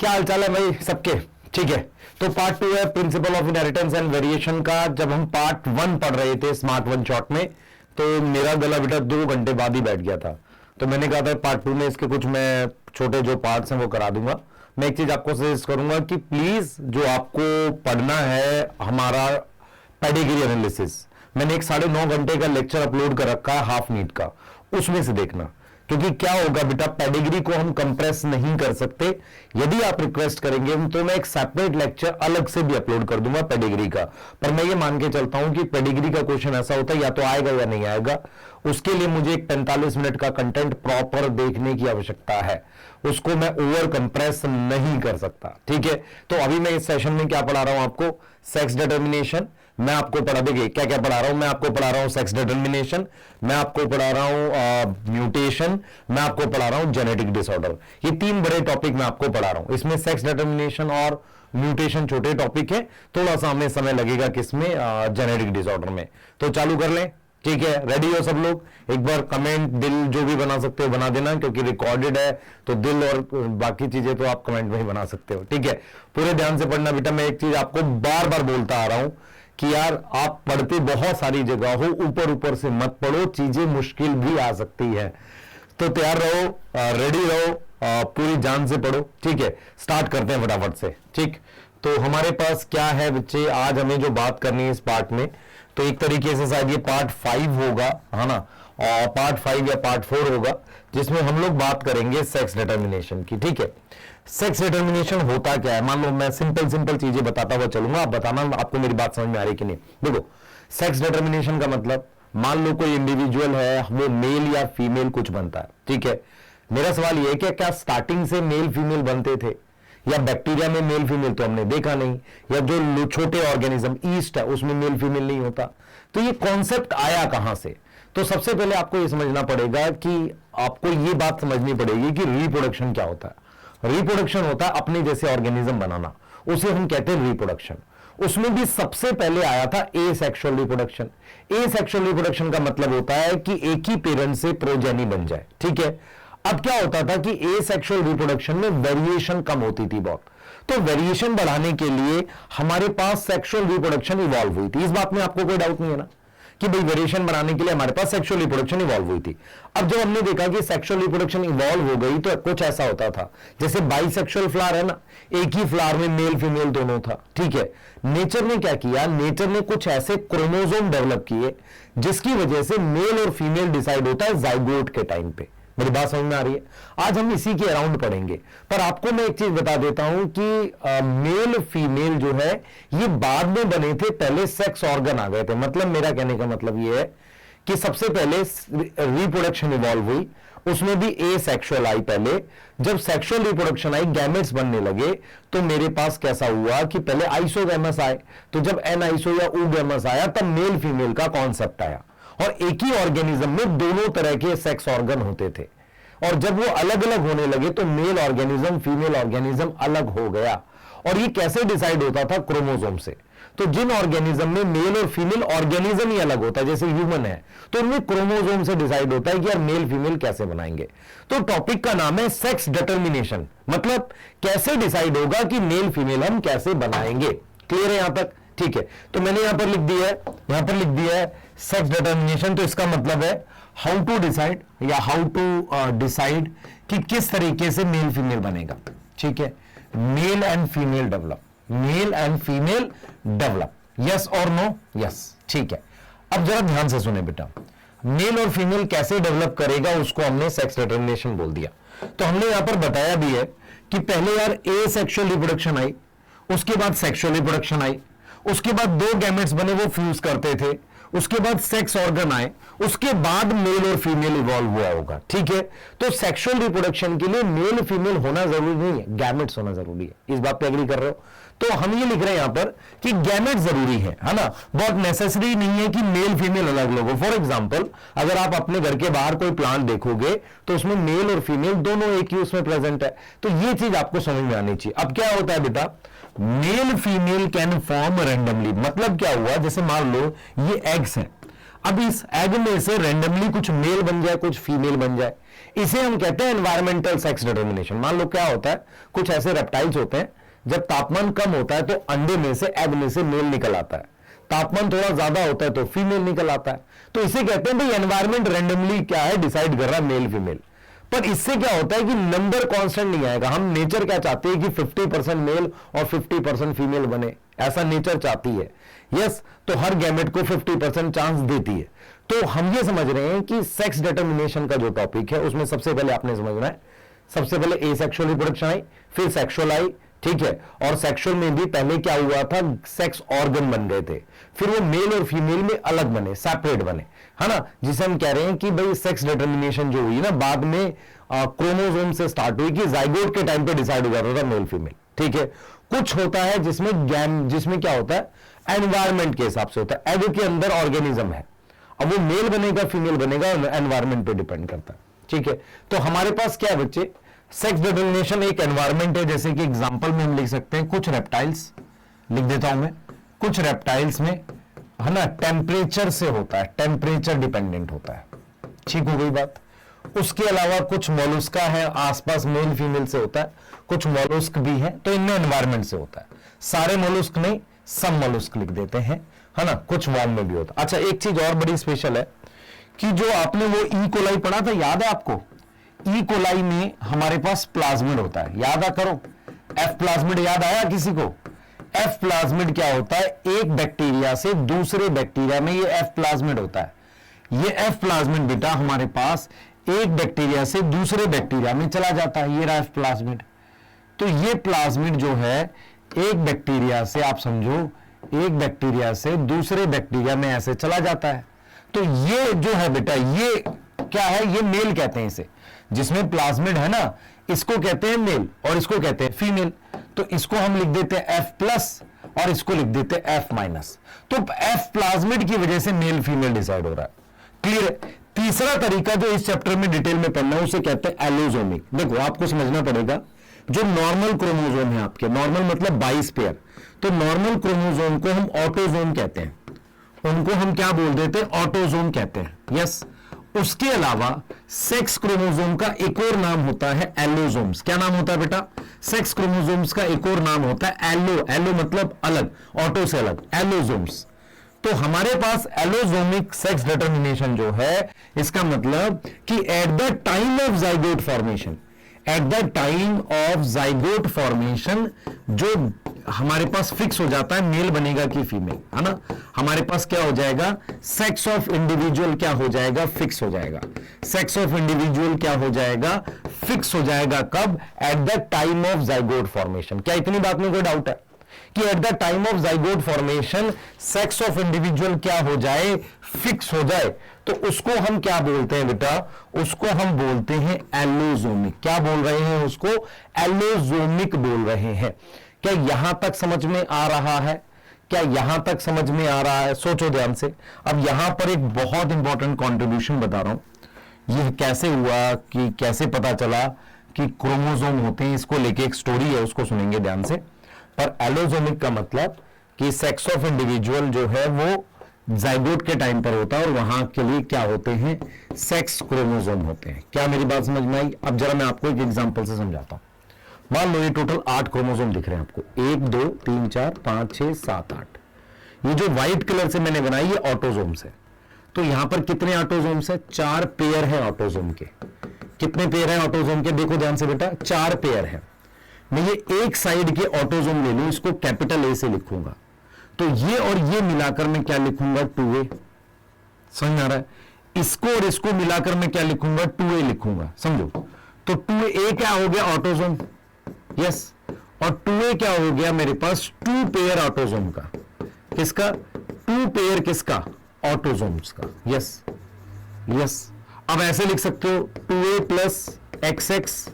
क्या हालचाल है भाई सबके? ठीक है, तो पार्ट 2 है principle of inheritance and variation का। जब हम पार्ट 1 पढ़ रहे थे स्मार्ट वन शॉट में, तो मेरा गला बेटा 2 घंटे बाद ही बैठ गया था। तो मैंने कहा था पार्ट 2 में इसके कुछ मैं छोटे जो पार्ट्स हैं वो करा दूंगा। मैं एक चीज आपको सजेस्ट करूंगा कि प्लीज जो आपको पढ़ना है हमारा पेडिग्री एनालिसिस, मैंने एक 9.5 घंटे का लेक्चर अपलोड कर रखा है हाफ नीट का, उसमें से देखना। क्योंकि क्या होगा बेटा, पेडिग्री को हम कंप्रेस नहीं कर सकते। यदि आप रिक्वेस्ट करेंगे तो मैं एक सेपरेट लेक्चर अलग से भी अपलोड कर दूंगा पेडिग्री का। पर मैं ये मान के चलता हूं कि पेडिग्री का क्वेश्चन ऐसा होता है या तो आएगा या नहीं आएगा। उसके लिए मुझे एक 45 मिनट का कंटेंट प्रॉपर देखने की आवश्यकता है, उसको मैं ओवर कंप्रेस नहीं कर सकता। ठीक है, तो अभी मैं इस सेशन में क्या पढ़ा रहा हूं आपको, सेक्स डिटर्मिनेशन। मैं आपको पढ़ा, देखिए क्या क्या पढ़ा रहा हूं। मैं आपको पढ़ा रहा हूं सेक्स डिटर्मिनेशन, मैं आपको पढ़ा रहा हूं म्यूटेशन, मैं आपको पढ़ा रहा हूं जेनेटिक डिसऑर्डर। ये 3 बड़े टॉपिक मैं आपको पढ़ा रहा हूं। इसमें सेक्स डिटर्मिनेशन और म्यूटेशन छोटे टॉपिक है, थोड़ा सा हमें समय लगेगा किसमें, जेनेटिक डिसऑर्डर में। तो चालू कर लें, ठीक है? रेडी हो सब लोग? एक बार कमेंट दिल जो भी बना सकते हो बना देना, क्योंकि रिकॉर्डेड है तो दिल और बाकी चीजें तो आप कमेंट में ही बना सकते हो। ठीक है, पूरे ध्यान से पढ़ना बेटा। मैं एक चीज आपको बार बार बोलता आ रहा हूं कि यार आप पढ़ते बहुत सारी जगह हो, ऊपर ऊपर से मत पढ़ो, चीजें मुश्किल भी आ सकती है। तो तैयार रहो, रेडी रहो, पूरी जान से पढ़ो। ठीक है, स्टार्ट करते हैं फटाफट से। ठीक, तो हमारे पास क्या है बच्चे, आज हमें जो बात करनी है इस पार्ट में, तो एक तरीके से शायद ये पार्ट 5 होगा, है ना, और पार्ट 5 या पार्ट 4 होगा, जिसमें हम लोग बात करेंगे सेक्स डिटर्मिनेशन की। ठीक है, सेक्स डिटर्मिनेशन होता क्या है? मान लो मैं सिंपल चीजें बताता हुआ चलूंगा, आप बताना आपको मेरी बात समझ में आ रही कि नहीं। देखो, सेक्स डिटर्मिनेशन का मतलब, मान लो कोई इंडिविजुअल है, वो मेल या फीमेल कुछ बनता है। ठीक है, मेरा सवाल ये है कि क्या स्टार्टिंग से मेल फीमेल बनते थे, या बैक्टीरिया में मेल फीमेल तो हमने देखा नहीं, या जो छोटे ऑर्गेनिज्म ईस्ट है उसमें मेल फीमेल नहीं होता। तो ये कॉन्सेप्ट आया कहां से? तो सबसे पहले आपको ये समझना पड़ेगा कि आपको ये बात समझनी पड़ेगी कि रिप्रोडक्शन क्या होता है। रिप्रोडक्शन होता है अपने जैसे ऑर्गेनिज्म बनाना, उसे हम कहते हैं रिप्रोडक्शन। उसमें भी सबसे पहले आया था ए सेक्सुअल रिप्रोडक्शन। ए सेक्सुअल रिप्रोडक्शन का मतलब होता है कि एक ही पेरेंट से प्रोजेनी बन जाए। ठीक है, अब क्या होता था कि ए सेक्सुअल रिप्रोडक्शन में वेरिएशन कम होती थी बहुत। तो वेरिएशन बढ़ाने के लिए हमारे पास सेक्सुअल रिप्रोडक्शन इवॉल्व हुई थी। इस बात में आपको कोई डाउट नहीं है ना कि भाई वेरिएशन बढ़ाने के लिए हमारे पास सेक्सुअल रिप्रोडक्शन इवॉल्व हुई थी। अब जब हमने देखा कि सेक्सुअल रिप्रोडक्शन इवॉल्व हो गई, तो कुछ ऐसा होता था जैसे बाइसेक्सुअल फ्लावर है ना, एक ही फ्लावर में मेल फीमेल दोनों था। ठीक है, नेचर ने क्या किया, नेचर ने कुछ ऐसे क्रोमोसोम डेवलप किए जिसकी वजह से मेल और फीमेल डिसाइड होता है जाइगोट के टाइम पे। मेरी बात समझ में आ रही है? आज हम इसी के अराउंड पढ़ेंगे, पर आपको मैं एक चीज बता देता हूं कि मेल फीमेल जो है ये बाद में बने थे, पहले सेक्स ऑर्गन आ गए थे। मतलब मेरा कहने का मतलब ये है कि सबसे पहले रिप्रोडक्शन इवॉल्व हुई, उसमें भी ए सेक्सुअल आई पहले। जब सेक्सुअल रिप्रोडक्शन आई, गैमेट्स बनने लगे, तो मेरे पास कैसा हुआ कि पहले आइसोगैमस आए। तो जब एन आइसो या ऊगैमस आया, तब मेल फीमेल का कॉन्सेप्ट आया, और एक ही ऑर्गेनिज्म में दोनों तरह के सेक्स ऑर्गन होते थे। और जब वो अलग अलग होने लगे तो मेल ऑर्गेनिज्म फीमेल ऑर्गेनिज्म अलग हो गया। और ये कैसे डिसाइड होता था? क्रोमोसोम से। तो जिन ऑर्गेनिज्म में मेल और फीमेल ऑर्गेनिज्म ही अलग होता है, जैसे ह्यूमन है, तो उनमें क्रोमोसोम से डिसाइड होता है कि यार मेल फीमेल कैसे बनाएंगे। तो टॉपिक का नाम है सेक्स डिटर्मिनेशन, मतलब कैसे डिसाइड होगा कि मेल फीमेल हम कैसे बनाएंगे। क्लियर है यहां तक? ठीक है, तो मैंने यहां पर लिख दिया है, यहां पर लिख दिया है सेक्स डिटर्मिनेशन। तो इसका मतलब है हाउ टू डिसाइड, या हाउ टू डिसाइड कि किस तरीके से मेल फीमेल बनेगा। ठीक है, male and female develop, male and female develop, yes और नो? यस। ठीक है, अब जरा ध्यान से सुने बेटा, मेल और फीमेल कैसे डेवलप करेगा उसको हमने सेक्स डिटर्मिनेशन बोल दिया। तो हमने यहां पर बताया भी है कि पहले यार ए सेक्सुअल रिप्रोडक्शन आई, उसके बाद सेक्सुअल रिप्रोडक्शन आई, उसके बाद 2 गैमेट्स बने वो फ्यूज करते थे, उसके बाद सेक्स ऑर्गन आए, उसके बाद मेल और फीमेल इवॉल्व हुआ होगा। ठीक है, तो सेक्सुअल रिप्रोडक्शन के लिए मेल फीमेल होना जरूरी नहीं है, गैमेट्स होना जरूरी है। इस बात पे एग्री कर रहे हो? तो हम ये लिख रहे हैं यहां पर कि गैमेट जरूरी है ना, बहुत नेसेसरी नहीं है कि मेल फीमेल अलग अलग हो। फॉर एग्जांपल, अगर आप अपने घर के बाहर कोई प्लांट देखोगे तो उसमें मेल और फीमेल दोनों एक ही उसमें प्रेजेंट है। तो ये चीज आपको समझ में आनी चाहिए। अब क्या होता है बेटा, male female can form randomly. मतलब क्या हुआ, जैसे मान लो ये एग्स हैं, अब इस एग में से रेंडमली कुछ मेल बन जाए, कुछ फीमेल बन जाए, इसे हम कहते हैं एनवायरमेंटल सेक्स डिटर्मिनेशन। मान लो क्या होता है, कुछ ऐसे रेप्टाइल्स होते हैं, जब तापमान कम होता है तो अंडे में से, एग में से मेल निकल आता है, तापमान थोड़ा ज्यादा होता है तो फीमेल निकल आता है। तो इसे कहते हैं भाई एनवायरमेंट रेंडमली क्या है, डिसाइड कर रहा है मेल फीमेल। पर इससे क्या होता है कि नंबर कांस्टेंट नहीं आएगा। हम नेचर क्या चाहते हैं कि 50% मेल और 50% फीमेल बने, ऐसा नेचर चाहती है। यस, तो हर गैमेट को 50% चांस देती है। तो हम ये समझ रहे हैं कि सेक्स डिटर्मिनेशन का जो टॉपिक है उसमें सबसे पहले आपने समझना है, सबसे पहले एसेक्सुअल रिप्रोडक्शन आई, फिर सेक्सुअल आई, ठीक है। और सेक्सुअल में भी पहले क्या हुआ था, सेक्स ऑर्गन बन गए थे, फिर वो मेल और फीमेल में अलग बने, सेपरेट बने, है ना, जिसे हम कह रहे हैं कि भाई सेक्स डिटर्मिनेशन जो हुई ना बाद में क्रोमोसोम से स्टार्ट हुई, कि जाइगोट के टाइम पे डिसाइड हो जाता था मेल फीमेल, ठीक है। कुछ होता है जिसमें क्या होता है, एनवायरमेंट के हिसाब से होता है। एग के अंदर ऑर्गेनिज्म है, अब वो मेल बनेगा फीमेल बनेगा, एनवायरमेंट पे डिपेंड करता है, ठीक है। तो हमारे पास क्या है बच्चे, सेक्स डिटर्मिनेशन एक एनवायरमेंट है। जैसे कि एग्जांपल में हम लिख सकते हैं, कुछ रेप्टाइल्स लिख देता हूं मैं, कुछ रेप्टाइल्स में है ना टेम्परेचर से होता है, टेम्परेचर डिपेंडेंट होता है, ठीक हो गई बात। उसके अलावा कुछ मोलस्का है, आसपास मेल फीमेल से होता है, कुछ मोलस्क भी है, तो इनमें एनवायरमेंट से होता है। सारे मोलस्क नहीं, सब मोलस्क लिख देते हैं, है ना, कुछ वॉर्म में भी होता है। अच्छा, एक चीज और बड़ी स्पेशल है कि जो आपने वो ई कोलाई पढ़ा था, याद है आपको, ई कोलाई में हमारे पास प्लाज्मिड होता है, याद करो, एफ प्लाज्मिड याद आया किसी को? एफ प्लाज्मिड क्या होता है, एक बैक्टीरिया से दूसरे बैक्टीरिया में ये एफ प्लाज्मिड होता है। ये एफ प्लाज्मिड बेटा हमारे पास एक बैक्टीरिया से दूसरे बैक्टीरिया में चला जाता है, ये रहा एफ प्लाज्मिड। तो ये प्लाज्मिड जो है एक बैक्टीरिया से, आप समझो एक बैक्टीरिया से दूसरे बैक्टीरिया में ऐसे चला जाता है। तो ये जो है बेटा, ये क्या है, ये मेल कहते हैं इसे, जिसमें प्लाज्मिड है ना, इसको कहते हैं मेल और इसको कहते हैं फीमेल। तो इसको हम लिख देते हैं एफ प्लस और इसको लिख देते हैं एफ माइनस। तो एफ प्लाज्मिड की वजह से मेल फीमेल डिसाइड हो रहा है, क्लियर है। तीसरा तरीका जो इस चैप्टर में डिटेल में पढ़ना है उसे कहते हैं एलोजोमिक। देखो आपको समझना पड़ेगा, जो नॉर्मल क्रोमोसोम है आपके, नॉर्मल मतलब 22 पेयर, तो नॉर्मल क्रोमोसोम को हम ऑटोजोम कहते हैं, उनको हम क्या बोल देते हैं, ऑटोजोम कहते हैं, यस। उसके अलावा सेक्स क्रोमोसोम का एक और नाम होता है एलोजोम्स। क्या नाम होता है बेटा, सेक्स क्रोमोसोम्स का एक और नाम होता है एलो, एलो मतलब अलग, ऑटो से अलग, एलोजोम्स। तो हमारे पास एलोजोमिक सेक्स डिटर्मिनेशन जो है, इसका मतलब कि at the time of zygote formation, at the time of zygote formation जो हमारे पास फिक्स हो जाता है मेल बनेगा कि फीमेल, है ना। हमारे पास क्या हो जाएगा, सेक्स ऑफ इंडिविजुअल क्या हो जाएगा, फिक्स हो जाएगा। सेक्स ऑफ इंडिविजुअल क्या हो जाएगा, फिक्स हो जाएगा। कब, at the time of zygote formation. क्या इतनी बात में कोई डाउट है कि at the time of zygote formation sex of individual क्या हो जाए, फिक्स हो जाए, तो उसको हम क्या बोलते हैं बेटा, उसको हम बोलते हैं एलोजोमिक। क्या बोल रहे हैं उसको, एलोजोमिक बोल रहे हैं। क्या यहां तक समझ में आ रहा है, क्या यहां तक समझ में आ रहा है, सोचो ध्यान से। अब यहां पर एक बहुत इंपॉर्टेंट कंट्रीब्यूशन बता रहा हूं, यह कैसे हुआ, कि कैसे पता चला कि क्रोमोसोम होते हैं, इसको लेके एक स्टोरी है, उसको सुनेंगे ध्यान से। पर एलोजोमिक का मतलब कि सेक्स ऑफ इंडिविजुअल जो है वो जाइगोट के टाइम पर होता है और वहां के लिए क्या होते हैं, सेक्स क्रोमोसोम होते हैं। क्या मेरी बात समझ में आई? अब जरा मैं आपको एक एग्जांपल से समझाता हूं। मान लो ये टोटल 8 क्रोमोसोम दिख रहे हैं आपको, 1 2 3 4 5 6 7 8। ये जो व्हाइट कलर से मैंने बनाई ये ऑटोसोम्स है। तो यहां पर कितने ऑटोसोम्स है, 4 पेयर है ऑटोसोम के। कितने पेयर है ऑटोसोम के, देखो ध्यान से बेटा, 4 पेयर है। मैं ये एक साइड के ऑटोसोम ले लूं, इसको कैपिटल ए से लिखूंगा, तो ये और ये मिलाकर मैं क्या लिखूंगा, 2a। समझ आ रहा है? इसको और इसको मिलाकर मैं क्या लिखूंगा, 2a लिखूंगा, समझो। तो 2a क्या हो गया, ऑटोसोम, यस। और 2a क्या हो गया मेरे पास, 2 पेयर ऑटोसोम का। किसका, 2 पेयर किसका, ऑटोसोम्स का, यस यस। अब ऐसे लिख सकते हो 2a प्लस XX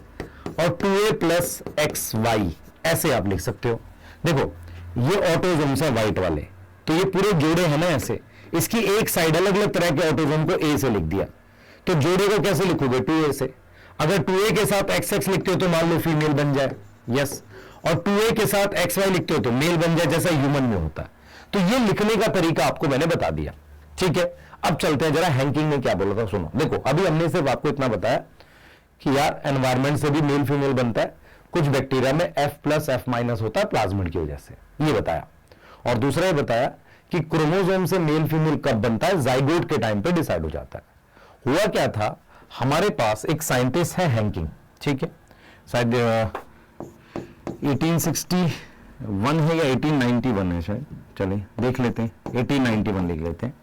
और 2a प्लस XY, ऐसे आप लिख सकते हो। देखो ये ऑटोसोम्स है व्हाइट वाले, तो ये पूरे जोड़े हैं ना ऐसे, इसकी एक साइड अलग अलग तरह के ऑटोसोम को A से लिख दिया, तो जोड़े को कैसे लिखोगे, 2a से। अगर 2a के साथ XX लिखते हो तो मान लो फीमेल बन जाए, यस। और 2a के साथ XY लिखते हो तो मेल बन जाए, जैसा ह्यूमन में होता है। तो ये लिखने का तरीका आपको मैंने बता दिया, ठीक है। अब चलते हैं जरा हैंकिंग में क्या बोला था, सुनो। देखो अभी हमने सिर्फ आपको इतना बताया कि यार एनवायरमेंट से भी मेल फीमेल बनता है, कुछ बैक्टीरिया में F+F- होता है प्लाज्मिड की वजह से, ये बताया। और दूसरा ये बताया कि क्रोमोसोम से मेल फीमेल कब बनता है, जाइगोट के टाइम पे डिसाइड हो जाता है। हुआ क्या था, हमारे पास एक साइंटिस्ट है हैंकिंग, ठीक है, शायद 1861 है या 1891 है शायद, चलिए देख लेते हैं, 1891 लिख लेते हैं।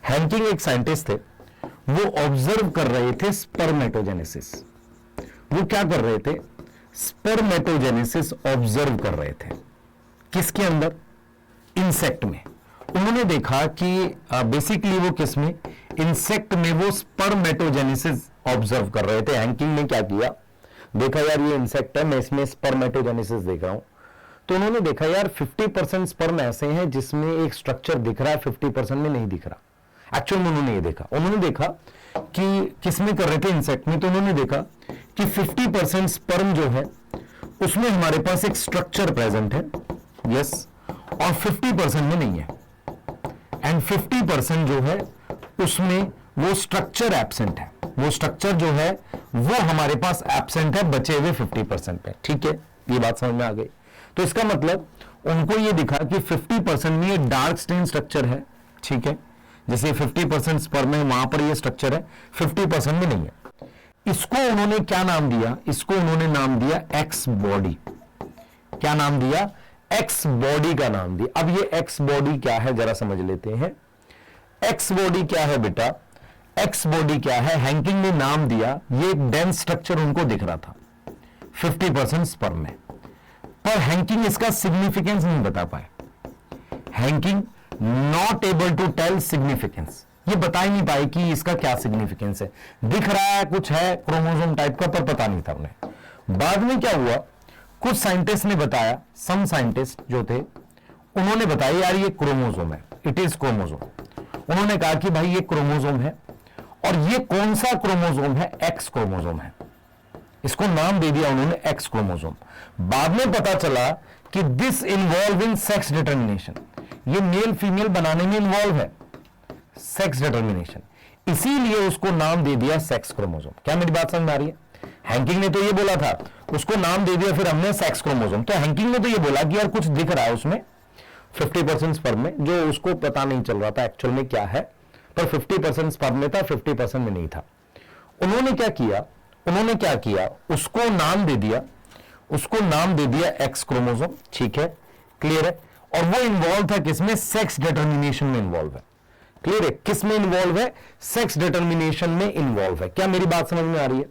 हैंकिंग एक साइंटिस्ट थे, वो ऑब्जर्व कर रहे थे स्पर्मेटोजेनेसिस। वो क्या कर रहे थे, स्पर्मेटोजेनेसिस ऑब्जर्व कर रहे थे। किसके अंदर, इंसेक्ट में। उन्होंने देखा कि बेसिकली वो किस में, इंसेक्ट में वो स्पर्मेटोजेनेसिस ऑब्जर्व कर रहे थे। हैंकिंग ने क्या किया, देखा यार ये इंसेक्ट है, मैं इसमें स्पर्मेटोजेनेसिस देख रहा हूं, तो उन्होंने देखा यार 50% स्पर्म ऐसे हैं जिसमें एक स्ट्रक्चर दिख रहा है, 50% में नहीं दिख रहा। एक्चुअल में उन्होंने ये देखा, उन्होंने देखा कि किसमें कर रहे थे, इंसेक्ट में, तो उन्होंने देखा कि 50% स्पर्म जो है उसमें हमारे पास एक स्ट्रक्चर प्रेजेंट है, यस, और 50% में नहीं है। एंड 50% जो है उसमें वो स्ट्रक्चर एब्सेंट है, वो स्ट्रक्चर जो है वो हमारे पास एब्सेंट है बचे हुए 50% पे। ठीक है, ये बात समझ में आ गई। तो इसका मतलब उनको ये दिखा कि 50% में ये डार्क स्टेन स्ट्रक्चर है, ठीक है, जैसे 50% स्पर्म में वहां पर ये स्ट्रक्चर है, 50% में नहीं है। इसको उन्होंने क्या नाम दिया, इसको उन्होंने नाम दिया एक्स बॉडी। क्या नाम दिया, एक्स बॉडी का नाम दिया। अब ये एक्स बॉडी क्या है जरा समझ लेते हैं। एक्स बॉडी क्या है बेटा, एक्स बॉडी क्या है, हैंकिंग ने नाम दिया, ये एक डेंस स्ट्रक्चर उनको दिख रहा था 50% स्पर्म में, पर हैंकिंग इसका सिग्निफिकेंस नहीं बता पाए। हैंकिंग not able to tell significance, ये बता ही नहीं पाए कि इसका क्या सिग्निफिकेंस है। दिख रहा है कुछ है क्रोमोसोम टाइप का, पर पता नहीं था उन्हें। बाद में क्या हुआ, कुछ साइंटिस्ट ने बताया, सम साइंटिस्ट जो थे उन्होंने बताया यार ये क्रोमोसोम है, इट इज क्रोमोसोम। उन्होंने कहा कि भाई ये क्रोमोसोम है, और ये कौन सा क्रोमोसोम है, एक्स क्रोमोसोम है। इसको नाम दे दिया उन्होंने एक्स क्रोमोसोम। बाद में पता चला कि this involve in sex determination, ये मेल फीमेल बनाने में इन्वॉल्व है, सेक्स डिटर्मिनेशन, इसीलिए उसको नाम दे दिया सेक्स क्रोमोसोम। क्या मेरी बात समझ में आ रही है। हैंकिंग ने तो ये बोला था, उसको नाम दे दिया फिर हमने सेक्स क्रोमोसोम। तो हैंकिंग ने तो ये बोला कि यार कुछ दिख रहा है उसमें 50% स्पर्म में, जो उसको पता नहीं चल रहा था एक्चुअल में क्या है, पर 50% स्पर्म में था, 50% में नहीं था। उन्होंने क्या किया, उन्होंने क्या किया, उसको नाम दे दिया, उसको नाम दे दिया एक्स क्रोमोसोम। ठीक है, क्लियर है। और वो इन्वॉल्व था किसमें, सेक्स डिटर्मिनेशन में इन्वॉल्व है। क्लियर है, किस में इन्वॉल्व है, सेक्स डिटर्मिनेशन में इन्वॉल्व है। क्या मेरी बात समझ में आ रही है,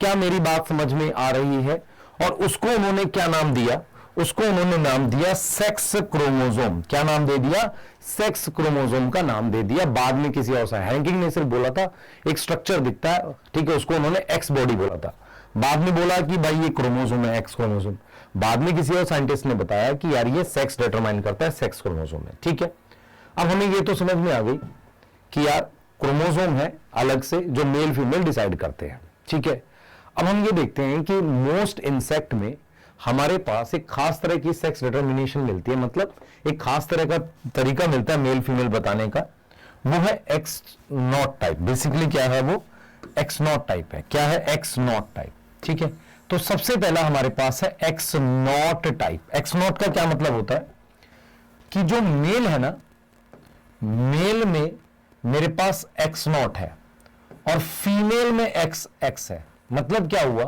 क्या मेरी बात समझ में आ रही है। और उसको उन्होंने क्या नाम दिया, उसको उन्होंने नाम दिया सेक्स क्रोमोसोम। क्या नाम दे दिया, सेक्स क्रोमोसोम का नाम दे दिया। बाद में किसी और से, हैंकिंग ने सिर्फ बोला था एक स्ट्रक्चर दिखता है, ठीक है, उसको उन्होंने एक्स बॉडी बोला था। बाद में बोला कि भाई ये क्रोमोसोम है, एक्स क्रोमोसोम। बाद में किसी और साइंटिस्ट ने बताया कि यार ये सेक्स डिटरमाइन करता है, सेक्स क्रोमोसोम है। ठीक है, अब हमें ये तो समझ में आ गई कि यार क्रोमोसोम है अलग से जो मेल फीमेल डिसाइड करते हैं। ठीक है, अब हम ये देखते हैं कि मोस्ट इंसेक्ट में हमारे पास एक खास तरह की सेक्स डिटर्मिनेशन मिलती है, मतलब एक खास तरह का तरीका मिलता है मेल फीमेल बताने का, वो है एक्स नॉट टाइप। बेसिकली क्या है वो, एक्स नॉट टाइप है। क्या है, एक्स नॉट टाइप। ठीक है, तो सबसे पहला हमारे पास है x not type. X not का क्या मतलब होता है कि जो मेल है ना, मेल में मेरे पास एक्स नॉट है और फीमेल में एक्स एक्स है। मतलब क्या हुआ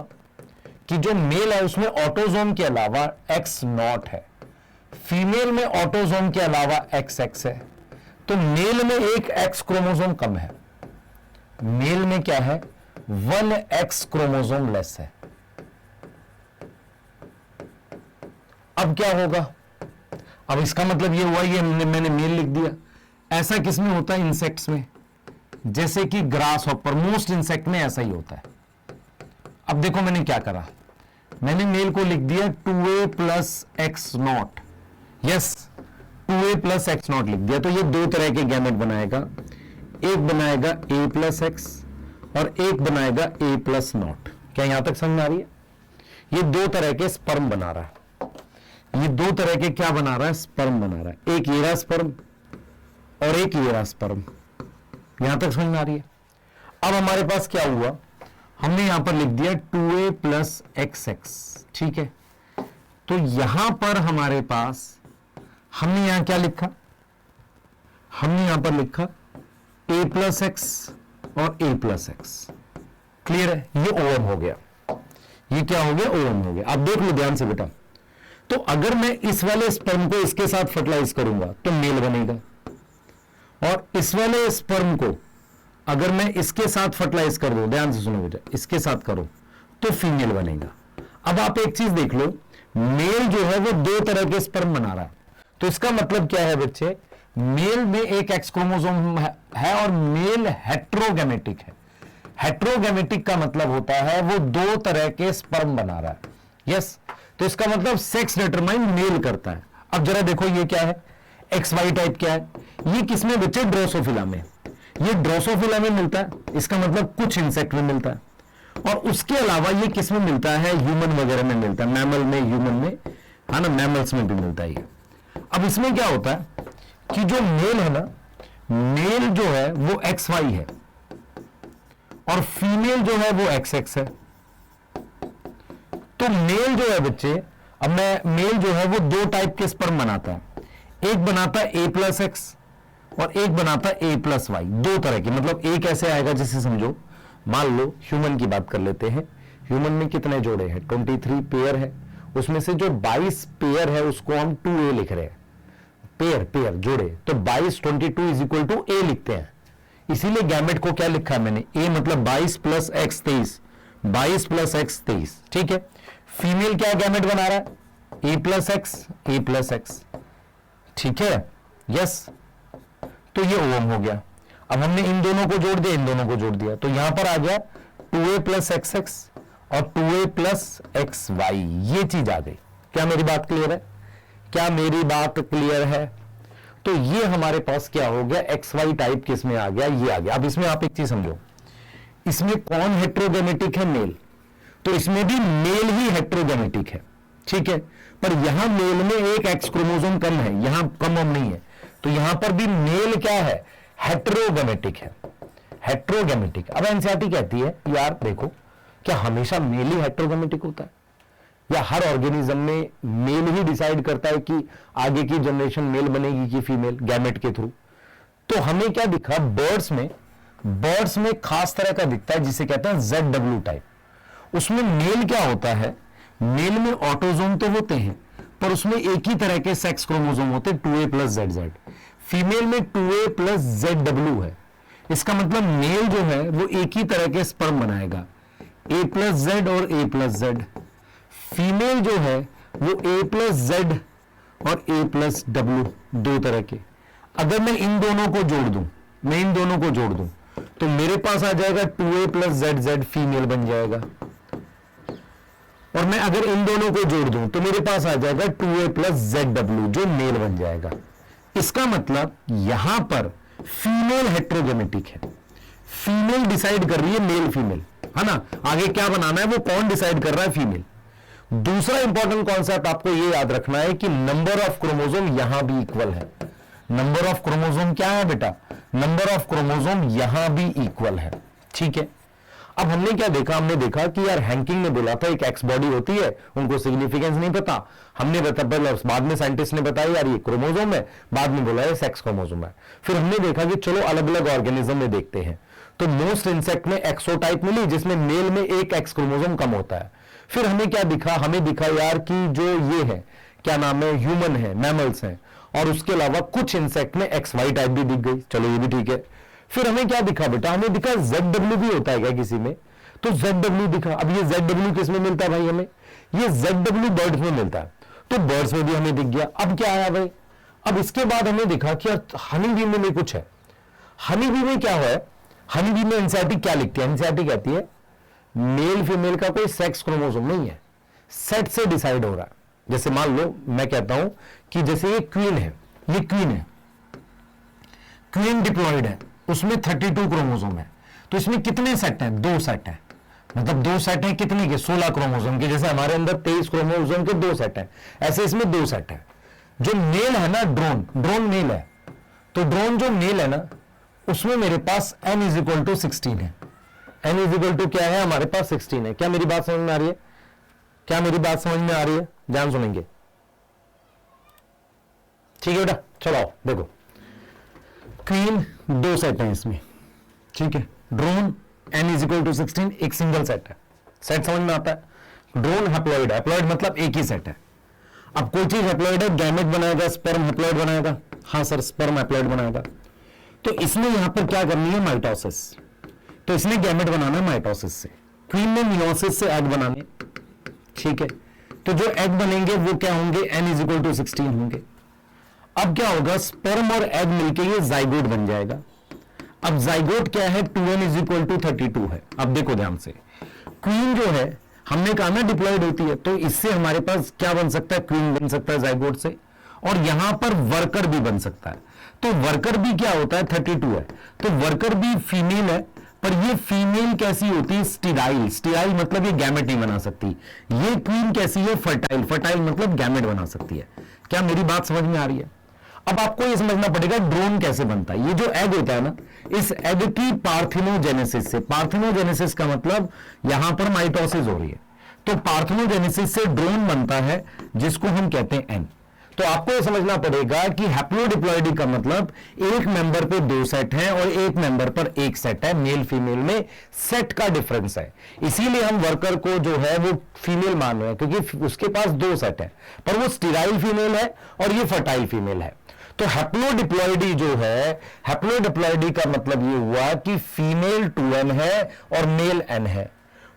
कि जो मेल है उसमें ऑटोजोम के अलावा एक्स नॉट है, फीमेल में ऑटोजोम के अलावा एक्स एक्स है। तो मेल में एक एक्स क्रोमोसोम कम है, मेल में क्या है, 1 एक्स क्रोमोसोम लेस है। अब क्या होगा, अब इसका मतलब ये हुआ, ये मैंने मेल लिख दिया। ऐसा किसमें होता है, इंसेक्ट्स में, जैसे कि ग्रास हॉपर, मोस्ट इंसेक्ट में ऐसा ही होता है। अब देखो मैंने क्या करा, मैंने मेल को लिख दिया 2a plus x not. Yes, 2a plus x not लिख दिया। तो ये दो तरह के गैमेट बनाएगा, एक बनाएगा a प्लस एक्स और एक बनाएगा a प्लस नॉट। क्या यहां तक समझ में आ रही है। ये दो तरह के स्पर्म बना रहा है, ये दो तरह के क्या बना रहा है, स्पर्म बना रहा है। एक ये रहा स्पर्म और एक ये रहा स्पर्म। यहां तक समझ में आ रही है? अब हमारे पास क्या हुआ, हमने यहां पर लिख दिया 2a प्लस XX, ठीक है। तो यहां पर हमारे पास हमने यहां क्या लिखा, हमने यहां पर लिखा a प्लस एक्स और a प्लस एक्स। क्लियर है? ये ओम हो गया, ये क्या हो गया, ओम हो गया। अब देख लो ध्यान से बेटा, तो अगर मैं इस वाले स्पर्म को इसके साथ फर्टिलाइज करूंगा तो मेल बनेगा, और इस वाले स्पर्म को अगर मैं इसके साथ फर्टिलाइज कर दूं, ध्यान से सुनो बेटा, इसके साथ करो तो फीमेल बनेगा। अब आप एक चीज देख लो, मेल जो है वो दो तरह के स्पर्म बना रहा है, तो इसका मतलब क्या है बच्चे, मेल में एक एक्स क्रोमोसोम है और मेल हेट्रोगेमेटिक है। हेट्रोगेमेटिक का मतलब होता है वो दो तरह के स्पर्म बना रहा है। यस, तो इसका मतलब सेक्स डिटरमाइन मेल करता है। अब जरा देखो ये क्या है, एक्स वाई टाइप क्या है, ये किसमें बच्चे, ड्रोसोफिला में। ये ड्रोसोफिला में मिलता है, इसका मतलब कुछ इंसेक्ट में मिलता है, और उसके अलावा ये किस में मिलता है, ह्यूमन वगैरह में मिलता है, मैमल में, ह्यूमन में, है ना, मैमल्स में भी मिलता है ये। अब इसमें क्या होता है कि जो मेल है ना, मेल जो है वो एक्स वाई है और फीमेल जो है वो एक्स एक्स है। तो मेल जो है बच्चे, अब मैं मेल जो है वो दो टाइप के स्पर्म बनाता है, एक बनाता है ए प्लस एक्स और एक बनाता है ए प्लस वाई, दो तरह के। मतलब एक ऐसे आएगा जैसे समझो, मान लो ह्यूमन की बात कर लेते हैं, ह्यूमन में कितने जोड़े हैं, 23 पेयर है, उसमें से जो 22 पेयर है उसको हम 2a लिख रहे हैं, पेयर पेयर जोड़े, तो 22 22 इज इक्वल टू ए लिखते हैं। इसीलिए गैमेट को क्या लिखा है मैंने, ए मतलब 22 प्लस एक्स 23, 22 प्लस एक्स 23, ठीक है। फीमेल क्या गैमेट बना रहा है, ए प्लस एक्स, ए प्लस एक्स, ठीक है। यस, तो ये ओम हो गया। अब हमने इन दोनों को जोड़ दिया, इन दोनों को जोड़ दिया, तो यहां पर आ गया 2a प्लस एक्स एक्स और 2a प्लस एक्स वाई, ये चीज आ गई। क्या मेरी बात क्लियर है? क्या मेरी बात क्लियर है? तो ये हमारे पास क्या हो गया, एक्स वाई टाइप किसमें आ गया, ये आ गया। अब इसमें आप एक चीज समझो, इसमें कौन हेट्रोगेमेटिक है, मेल, तो इसमें भी मेल ही हेट्रोगेमेटिक है, ठीक है। पर यहां मेल में एक एक्स क्रोमोसोम कम है, यहां कम नहीं है, तो यहां पर भी मेल क्या है, हेट्रोगेमेटिक है, हेट्रोगेमेटिक। अब एनसीईआरटी कहती है यार देखो, क्या हमेशा मेल ही हेट्रोगेमेटिक होता है, या हर ऑर्गेनिज्म में मेल ही डिसाइड करता है कि आगे की जनरेशन मेल बनेगी कि फीमेल, गैमेट के थ्रू? तो हमें क्या दिखा, बर्ड्स में खास तरह का दिखता है जिसे कहते हैं ZW टाइप। उसमें मेल क्या होता है, मेल में ऑटोजोम तो होते हैं पर उसमें एक ही तरह के सेक्स क्रोमोसोम होते हैं, 2a प्लस ZZ। फीमेल में 2a प्लस ZW है। इसका मतलब मेल जो है वो एक ही तरह के स्पर्म बनाएगा, a प्लस Z और a प्लस Z। फीमेल जो है वो a प्लस Z और a प्लस W, दो तरह के। अगर मैं इन दोनों को जोड़ दूं, मैं इन दोनों को जोड़ दूं तो मेरे पास आ जाएगा 2a प्लस ZZ, फीमेल बन जाएगा। और मैं अगर इन दोनों को जोड़ दूं तो मेरे पास आ जाएगा 2a प्लस ZW, जो मेल बन जाएगा। इसका मतलब यहां पर फीमेल हेट्रोगेमेटिक है, फीमेल डिसाइड कर रही है मेल फीमेल, है ना। आगे क्या बनाना है वो कौन डिसाइड कर रहा है, फीमेल। दूसरा इंपॉर्टेंट कॉन्सेप्ट आपको ये याद रखना है कि नंबर ऑफ क्रोमोसोम यहां भी इक्वल है। नंबर ऑफ क्रोमोसोम क्या है बेटा, नंबर ऑफ क्रोमोसोम यहां भी इक्वल है, ठीक है। अब हमने क्या देखा, हमने देखा कि यार हैंकिंग ने बोला था एक एक्स बॉडी होती है, उनको सिग्निफिकेंस नहीं पता, हमने बताया, बाद में साइंटिस्ट ने बताया यार ये क्रोमोसोम है, बाद में बोला ये सेक्स क्रोमोसोम है। फिर हमने देखा कि चलो अलग अलग ऑर्गेनिज्म में देखते हैं, तो मोस्ट इंसेक्ट में एक्सोटाइप मिली जिसमें मेल में एक एक्स क्रोमोसोम कम होता है। फिर हमें क्या दिखा, हमें दिखा यार कि जो ये है क्या नाम है, ह्यूमन है, मैमल्स हैं, और उसके अलावा कुछ इंसेक्ट में एक्स वाई टाइप भी दिख गई, चलो ये भी ठीक है। फिर हमें क्या दिखा बेटा, हमें दिखा ZW भी होता है क्या किसी में, तो ZW दिखा। अब ये ZW किस में मिलता है भाई, हमें ये ZW बर्ड्स में मिलता है, तो बर्ड्स में भी हमें दिख गया। अब क्या आया भाई, अब इसके बाद हमें दिखा कि हनी बी में कुछ है। हनी बी में क्या है, हनी बी में एनसीईआरटी क्या लिखती है, एनसीईआरटी कहती है मेल फीमेल का कोई सेक्स क्रोमोसोम नहीं है, सेट से डिसाइड हो रहा है। जैसे मान लो मैं कहता हूं कि जैसे ये क्वीन है, ये क्वीन है, क्वीन डिप्लॉयड है, उसमें 32 क्रोमोसोम है, तो इसमें कितने सेट हैं, 2 सेट हैं। मतलब 2 सेट हैं कितने के, 16 क्रोमोसोम के। जैसे हमारे अंदर 23 क्रोमोसोम के 2 सेट हैं, ऐसे इसमें 2 सेट हैं। जो मेल है ना, ड्रोन मेल है, तो ड्रोन जो मेल है ना उसमें मेरे पास n इज इक्वल टू 16 है। n इज इक्वल टू क्या है, हमारे पास 16 है। क्या मेरी बात समझ में आ रही है? क्या मेरी बात समझ में आ रही है? ध्यान सुनेंगे, ठीक है बेटा। चलो आओ देखो, क्वीन 2 सेट है इसमें, ठीक है। ड्रोन n इज इक्वल टू 16 एक सिंगल सेट है। सेट समझ में आता है? ड्रोन हैप्लॉइड, हैप्लॉइड मतलब एक ही सेट है। अब कोई चीज हैप्लॉइड है, गैमेट बनाएगा, स्पर्म हैप्लॉइड बनाएगा। हाँ सर, स्पर्म हैप्लॉइड बनाएगा। तो इसने यहां पर क्या करनी है, माइटोसिस। तो इसने गैमेट बनाना है माइटोसिस से, क्वीन ने मियोसिस से एग बनाने, ठीक है। तो जो एग बनेंगे वो क्या होंगे, n इज इक्वल टू 16 होंगे। अब क्या होगा, स्पर्म और एग मिलके ये जाइगोट बन जाएगा। अब जाइगोट क्या है, 2n इज इक्वल टू 32 है। अब देखो ध्यान से, क्वीन जो है हमने कहा ना डिप्लॉयड होती है, तो इससे हमारे पास क्या बन सकता है, क्वीन बन सकता है जाइगोट से, और यहां पर वर्कर भी बन सकता है। तो वर्कर भी क्या होता है, 32 है, तो वर्कर भी फीमेल है, पर ये फीमेल कैसी होती है, स्टीराइल। स्टीराइल मतलब ये गैमेट नहीं बना सकती। ये क्वीन कैसी है, फर्टाइल। फर्टाइल मतलब गैमेट बना सकती है। क्या मेरी बात समझ में आ रही है? अब आपको ये समझना पड़ेगा ड्रोन कैसे बनता है। ये जो एग होता है ना, इस एग की पार्थिनोजेनेसिस से, पार्थिनोजेनेसिस का मतलब यहां पर माइटोसिस हो रही है, तो पार्थिनोजेनेसिस से ड्रोन बनता है, जिसको हम कहते हैं एन। तो आपको यह समझना पड़ेगा कि हैप्लोडिप्लॉइडी का मतलब एक मेंबर पे 2 सेट हैं और एक मेंबर पर 1 सेट है। मेल फीमेल में सेट का डिफरेंस है, इसीलिए हम वर्कर को जो है वो फीमेल मान रहे हैं, क्योंकि उसके पास 2 सेट है, पर वो स्टीराइल फीमेल है और ये फर्टाइल फीमेल है। तो हैप्लोडिप्लॉइडी जो है, हैप्लोडिप्लॉइडी का मतलब ये हुआ कि फीमेल 2n है और मेल n है।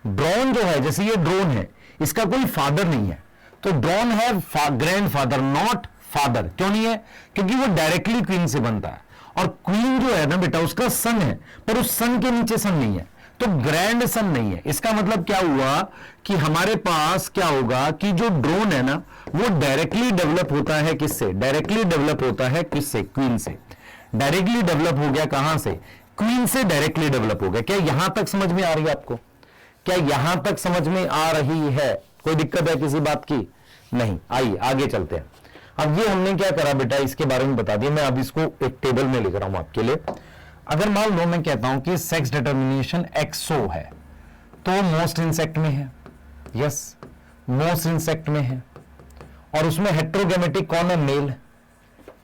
ड्रोन जो है, जैसे ये ड्रोन है, इसका कोई फादर नहीं है, तो ड्रोन है ग्रैंड फादर, नॉट फादर। क्यों नहीं है? क्योंकि वो डायरेक्टली क्वीन से बनता है, और क्वीन जो है ना बेटा, उसका सन है, पर उस सन के नीचे सन नहीं है, तो ग्रैंड सन नहीं है। इसका मतलब क्या हुआ कि हमारे पास क्या होगा कि जो ड्रोन है ना, वो डायरेक्टली डेवलप होता है किससे, डायरेक्टली डेवलप होता है किससे, क्वीन से। डायरेक्टली डेवलप हो गया कहां से, क्वीन से डायरेक्टली डेवलप हो गया। क्या यहां तक समझ में आ रही है आपको? क्या यहां तक समझ में आ रही है? कोई दिक्कत है किसी बात की? नहीं। आइए आगे चलते हैं। अब ये हमने क्या करा बेटा, इसके बारे में बता दिया। मैं अब इसको एक टेबल में लिख रहा हूं आपके लिए। अगर मान लो मैं कहता हूं कि सेक्स डिटर्मिनेशन एक्सो है, तो मोस्ट इंसेक्ट में है, यस मोस्ट इंसेक्ट में है, और उसमें हेट्रोगेमेटिक कौन है, मेल,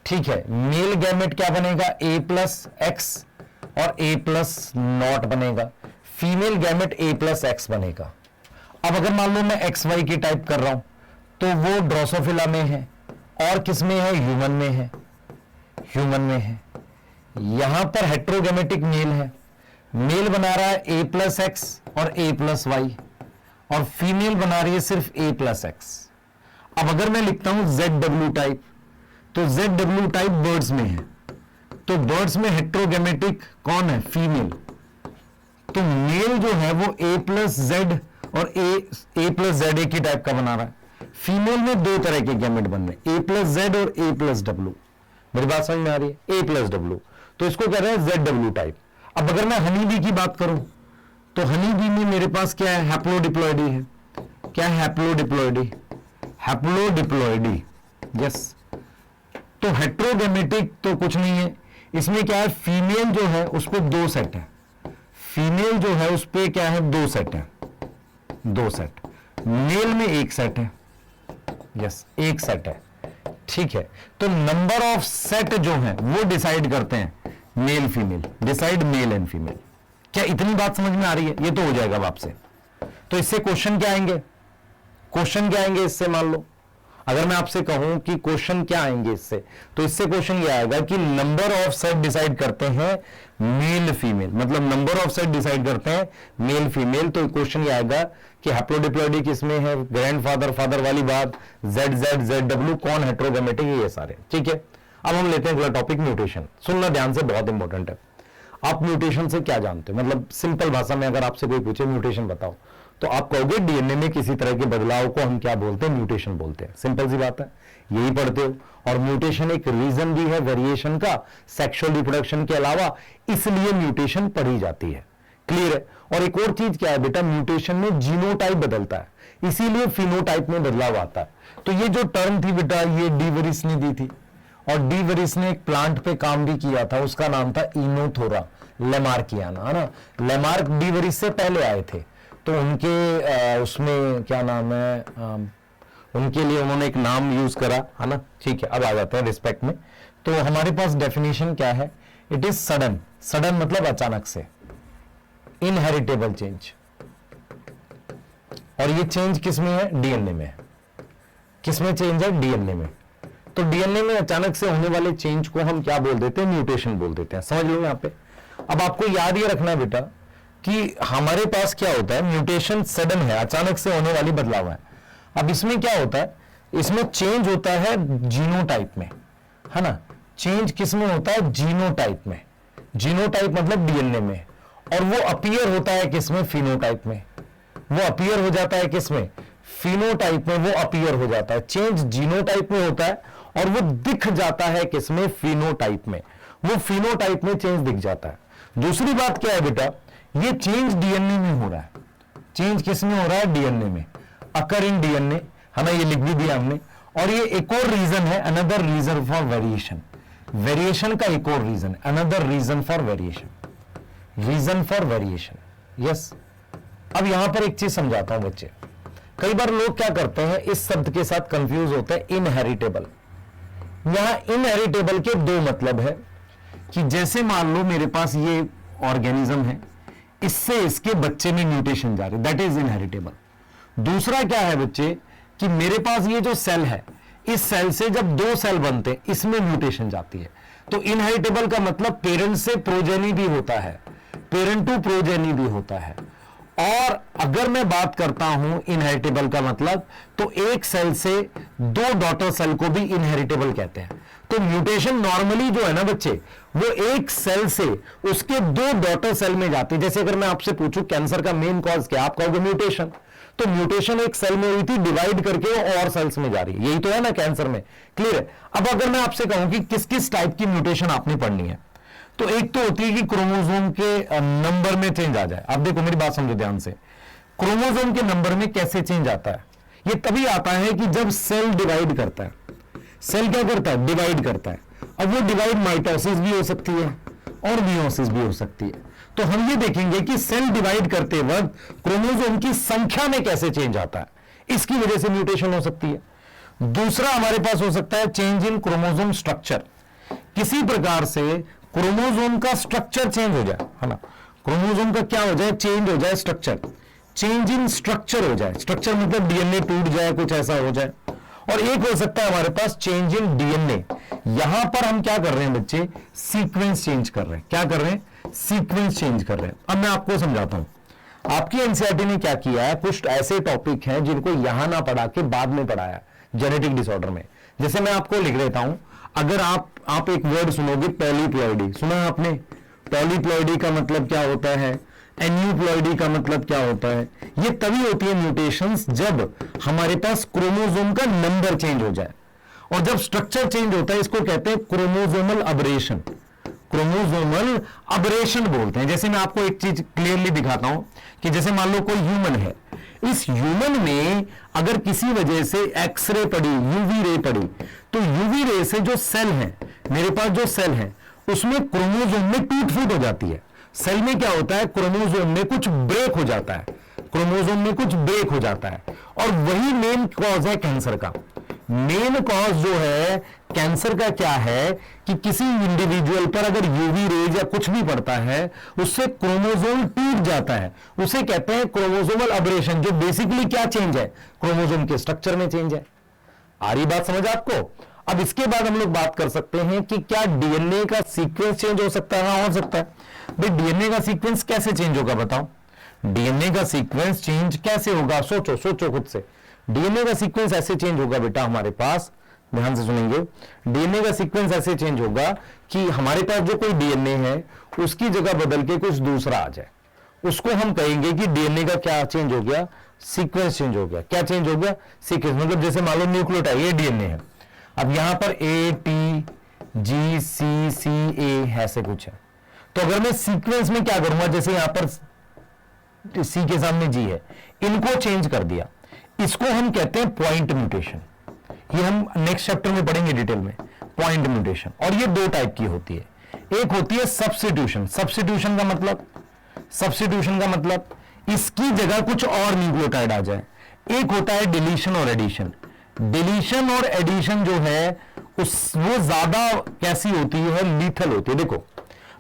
ठीक है। मेल गैमेट क्या बनेगा, a प्लस एक्स और a प्लस नॉट बनेगा। Female gamete a plus x बनेगा। अब अगर मान लो मैं एक्स वाई की टाइप कर रहा हूं, तो वो ड्रोसोफिला में है, और किस में है, ह्यूमन में है, ह्यूमन में है। यहां पर हेट्रोगेमेटिक मेल है, मेल बना रहा है a प्लस एक्स और a प्लस वाई, और फीमेल बना रही है सिर्फ a प्लस एक्स। अब अगर मैं लिखता हूं ZW टाइप, तो ZW टाइप बर्ड्स में है, तो बर्ड्स में हेट्रोगेमेटिक कौन है, फीमेल। तो मेल जो है वो a प्लस जेड और a प्लस जेड एक ही टाइप का बना रहा है। फीमेल में 2 तरह के गैमेट बन रहे हैं, a प्लस जेड और a प्लस डब्ल्यू। मेरी बात समझ में आ रही है, a प्लस डब्ल्यू, तो इसको कह रहे हैं ZW टाइप। अब अगर मैं हनी बी की बात करूं, तो हनी बी में मेरे पास क्या है, हैप्लोडिप्लॉइडी है। क्या है, हैप्लोडिप्लॉइडी, हैप्लोडिप्लॉइडी, यस। तो हेट्रोगेमेटिक तो कुछ नहीं है, इसमें क्या है, फीमेल जो है उस पर 2 सेट है, फीमेल जो है उस पर क्या है, 2 सेट है, 2 सेट। मेल में 1 सेट है, यस 1 सेट है, ठीक है। तो नंबर ऑफ सेट जो है वो डिसाइड करते हैं male female, decide male and female. क्या इतनी बात समझ में आ रही है? ये तो हो जाएगा अब आपसे। तो इससे क्वेश्चन क्या आएंगे, क्वेश्चन क्या आएंगे इससे? मान लो अगर मैं आपसे कहूं कि क्वेश्चन क्या आएंगे इससे, तो इससे क्वेश्चन ये आएगा कि नंबर ऑफ सेट डिसाइड करते हैं मेल फीमेल, मतलब नंबर ऑफ सेट डिसाइड करते हैं मेल फीमेल। तो क्वेश्चन ये आएगा कि हैप्लोडिप्लॉइडी किसमें है, ग्रैंडफादर फादर वाली बात, ZZ ZW कौन हेट्रोगेमेटिक है, ये सारे, ठीक है। अब हम लेते हैं अगला टॉपिक, म्यूटेशन। सुनना ध्यान से, बहुत इंपॉर्टेंट है। आप म्यूटेशन से क्या जानते हो, मतलब सिंपल भाषा में अगर आपसे कोई पूछे म्यूटेशन बताओ, तो आप कहोगे डीएनए में किसी तरह के बदलाव को हम क्या बोलते हैं, म्यूटेशन बोलते हैं। सिंपल सी बात है, यही पढ़ते हो। और म्यूटेशन एक रीजन भी है वेरिएशन का, सेक्सुअल रिप्रोडक्शन के अलावा, इसलिए म्यूटेशन पढ़ी जाती है। क्लियर है? और एक और चीज क्या है बेटा, म्यूटेशन में जीनोटाइप बदलता है, इसीलिए फिनोटाइप में बदलाव आता है। तो ये जो टर्म थी बेटा, ये डी वरिस ने दी थी, और डी वेरिस ने एक प्लांट पे काम भी किया था, उसका नाम था इनोथोरा लेमार्कियाना, है ना। लेमार्क डी वेरिस से पहले आए थे, तो उनके उसमें क्या नाम है, उनके लिए उन्होंने एक नाम यूज करा, है ना। ठीक है, अब आ जाते हैं रिस्पेक्ट में। तो हमारे पास डेफिनेशन क्या है, इट इज सडन, सडन मतलब अचानक से, इनहेरिटेबल चेंज। और ये चेंज किसमें है, डीएनए में। किसमें चेंज है, डीएनए में। तो डीएनए में अचानक से होने वाले चेंज को हम क्या बोल देते हैं, म्यूटेशन बोल देते हैं। समझ लो यहाँ पे। अब आपको याद ये रखना है बेटा कि हमारे पास क्या होता है, म्यूटेशन सडन है, अचानक से होने वाली बदलाव है। अब इसमें क्या होता है, इसमें चेंज होता है जीनोटाइप में, है ना। चेंज किसमें होता है, जीनोटाइप में। जीनोटाइप मतलब डीएनए में। और वो अपीयर होता है किसमें, फिनोटाइप में। वो अपीयर हो जाता है किसमें, फिनोटाइप में वो अपीयर हो जाता है। चेंज जीनोटाइप में होता है और वो दिख जाता है किसमें, फिनोटाइप में। वो फिनोटाइप में चेंज दिख जाता है। दूसरी बात क्या है बेटा, ये चेंज डीएनए में हो रहा है। चेंज किसमें हो रहा है, डीएनए में, अकर इन डीएनए, है ना। ये लिख भी दिया हमने। और ये एक और रीजन है, another reason for variation. Variation का एक और reason, another reason for variation, reason for variation, yes. अब यहां पर एक चीज समझाता हूं बच्चे। कई बार लोग क्या करते हैं, इस शब्द के साथ कंफ्यूज होते हैं, इनहेरिटेबल। यहां इनहेरिटेबल के दो मतलब है कि जैसे मान लो मेरे पास ये ऑर्गेनिज्म है, इससे इसके बच्चे में म्यूटेशन जा रही, दैट इज इनहेरिटेबल। दूसरा क्या है बच्चे कि मेरे पास ये जो सेल है, इस सेल से जब दो सेल बनते हैं, इसमें म्यूटेशन जाती है। तो इनहेरिटेबल का मतलब पेरेंट से प्रोजेनी भी होता है, पेरेंट टू प्रोजेनी भी होता है। और अगर मैं बात करता हूं इनहेरिटेबल का मतलब, तो एक सेल से दो डॉटर सेल को भी इनहेरिटेबल कहते हैं। तो म्यूटेशन नॉर्मली जो है ना बच्चे, वो एक सेल से उसके दो डॉटर सेल में जाती है। जैसे अगर मैं आपसे पूछूं कैंसर का मेन कॉज क्या, आप कहोगे म्यूटेशन। तो म्यूटेशन एक सेल में हुई थी, डिवाइड करके वो और सेल्स में जा रही है, यही तो है ना कैंसर में, क्लियर है। अब अगर मैं आपसे कहूं कि किस किस टाइप की म्यूटेशन आपने पढ़नी है, तो एक तो होती है कि क्रोमोसोम के नंबर में चेंज आ जाए। अब देखो मेरी बात समझो ध्यान से, क्रोमोसोम के नंबर में कैसे चेंज आता है, ये तभी आता है कि जब सेल डिवाइड करता है। सेल क्या करता है, डिवाइड करता है। अब वो डिवाइड माइटोसिस भी हो सकती है और मियोसिस भी हो सकती है। तो हम ये देखेंगे कि सेल डिवाइड करते वक्त क्रोमोसोम की संख्या में कैसे चेंज आता है, इसकी वजह से म्यूटेशन हो सकती है। दूसरा हमारे पास हो सकता है चेंज इन क्रोमोसोम स्ट्रक्चर। किसी प्रकार से क्रोमोसोम का स्ट्रक्चर चेंज हो जाए, है ना। क्रोमोसोम का क्या हो जाए, चेंज हो जाए स्ट्रक्चर, चेंज इन स्ट्रक्चर हो जाए। स्ट्रक्चर मतलब डीएनए टूट जाए, कुछ ऐसा हो जाए। और एक हो सकता है हमारे पास चेंज इन डीएनए। यहां पर हम क्या कर रहे हैं बच्चे, सीक्वेंस चेंज कर रहे हैं। क्या कर रहे हैं, सीक्वेंस चेंज कर रहे हैं। अब मैं आपको समझाता हूं। आपकी एनसीईआरटी ने क्या किया है, कुछ ऐसे टॉपिक हैं जिनको यहां ना पढ़ा के बाद में पढ़ाया जेनेटिक डिसऑर्डर में। जैसे मैं आपको लिख देता हूं, अगर आप एक वर्ड सुनोगे, पॉलीप्लॉइडी, सुना है आपने। पॉलीप्लॉइडी का मतलब क्या होता है, एन्यूप्लॉइडी का मतलब क्या होता है। ये तभी होती है म्यूटेशंस जब हमारे पास क्रोमोसोम का नंबर चेंज हो जाए। और जब स्ट्रक्चर चेंज होता है, इसको कहते हैं क्रोमोसोमल अबरेशन। क्रोमोसोमल अबरेशन बोलते हैं। जैसे मैं आपको एक चीज क्लियरली दिखाता हूं कि जैसे मान लो कोई ह्यूमन है, इस ह्यूमन में अगर किसी वजह से एक्सरे पड़ी, यूवी रे पड़ी, तो यूवी रे से जो सेल है, मेरे पास जो सेल है, उसमें क्रोमोसोम में टूट फूट हो जाती है। सेल में क्या होता है, क्रोमोसोम में कुछ ब्रेक हो जाता है, क्रोमोसोम में कुछ ब्रेक हो जाता है। और वही मेन कॉज है कैंसर का। मेन कॉज जो है कैंसर का क्या है कि किसी इंडिविजुअल पर अगर यूवी रेज या कुछ भी पड़ता है, उससे क्रोमोसोम टूट जाता है, उसे कहते हैं क्रोमोसोमल अबरेशन। जो बेसिकली क्या चेंज है, क्रोमोसोम के स्ट्रक्चर में चेंज है। आ रही बात समझ आपको। अब इसके बाद हम लोग बात कर सकते हैं कि क्या डीएनए का सीक्वेंस चेंज हो सकता है। हाँ, हो सकता है। भाई डीएनए का सीक्वेंस कैसे चेंज होगा बताओ, डीएनए का सीक्वेंस चेंज कैसे होगा, सोचो सोचो खुद से। डीएनए का सीक्वेंस ऐसे चेंज होगा बेटा, हमारे पास ध्यान से सुनेंगे, डीएनए का सीक्वेंस ऐसे चेंज होगा कि हमारे पास जो कोई डीएनए है उसकी जगह बदल के कुछ दूसरा आ जाए। उसको हम कहेंगे कि डीएनए का क्या चेंज हो गया, सीक्वेंस चेंज हो गया। क्या चेंज हो गया, सीक्वेंस। मतलब जैसे मान लो न्यूक्लियोटाइड, ये डीएनए है, अब यहां पर ए टी जी सी सी ए ऐसे कुछ है। तो अगर मैं सीक्वेंस में क्या करूंगा, जैसे यहां पर सी के सामने जी है, इनको चेंज कर दिया, इसको हम कहते हैं पॉइंट म्यूटेशन। ये हम नेक्स्ट चैप्टर में पढ़ेंगे डिटेल में। पॉइंट म्यूटेशन, और ये दो टाइप की होती है। एक होती है सब्स्टिट्यूशन। सब्स्टिट्यूशन का मतलब इसकी जगह कुछ और न्यूक्लियोटाइड आ जाए। एक होता है डिलीशन और एडिशन। डिलीशन और एडिशन जो है वो ज्यादा कैसी होती है, लीथल होती है। देखो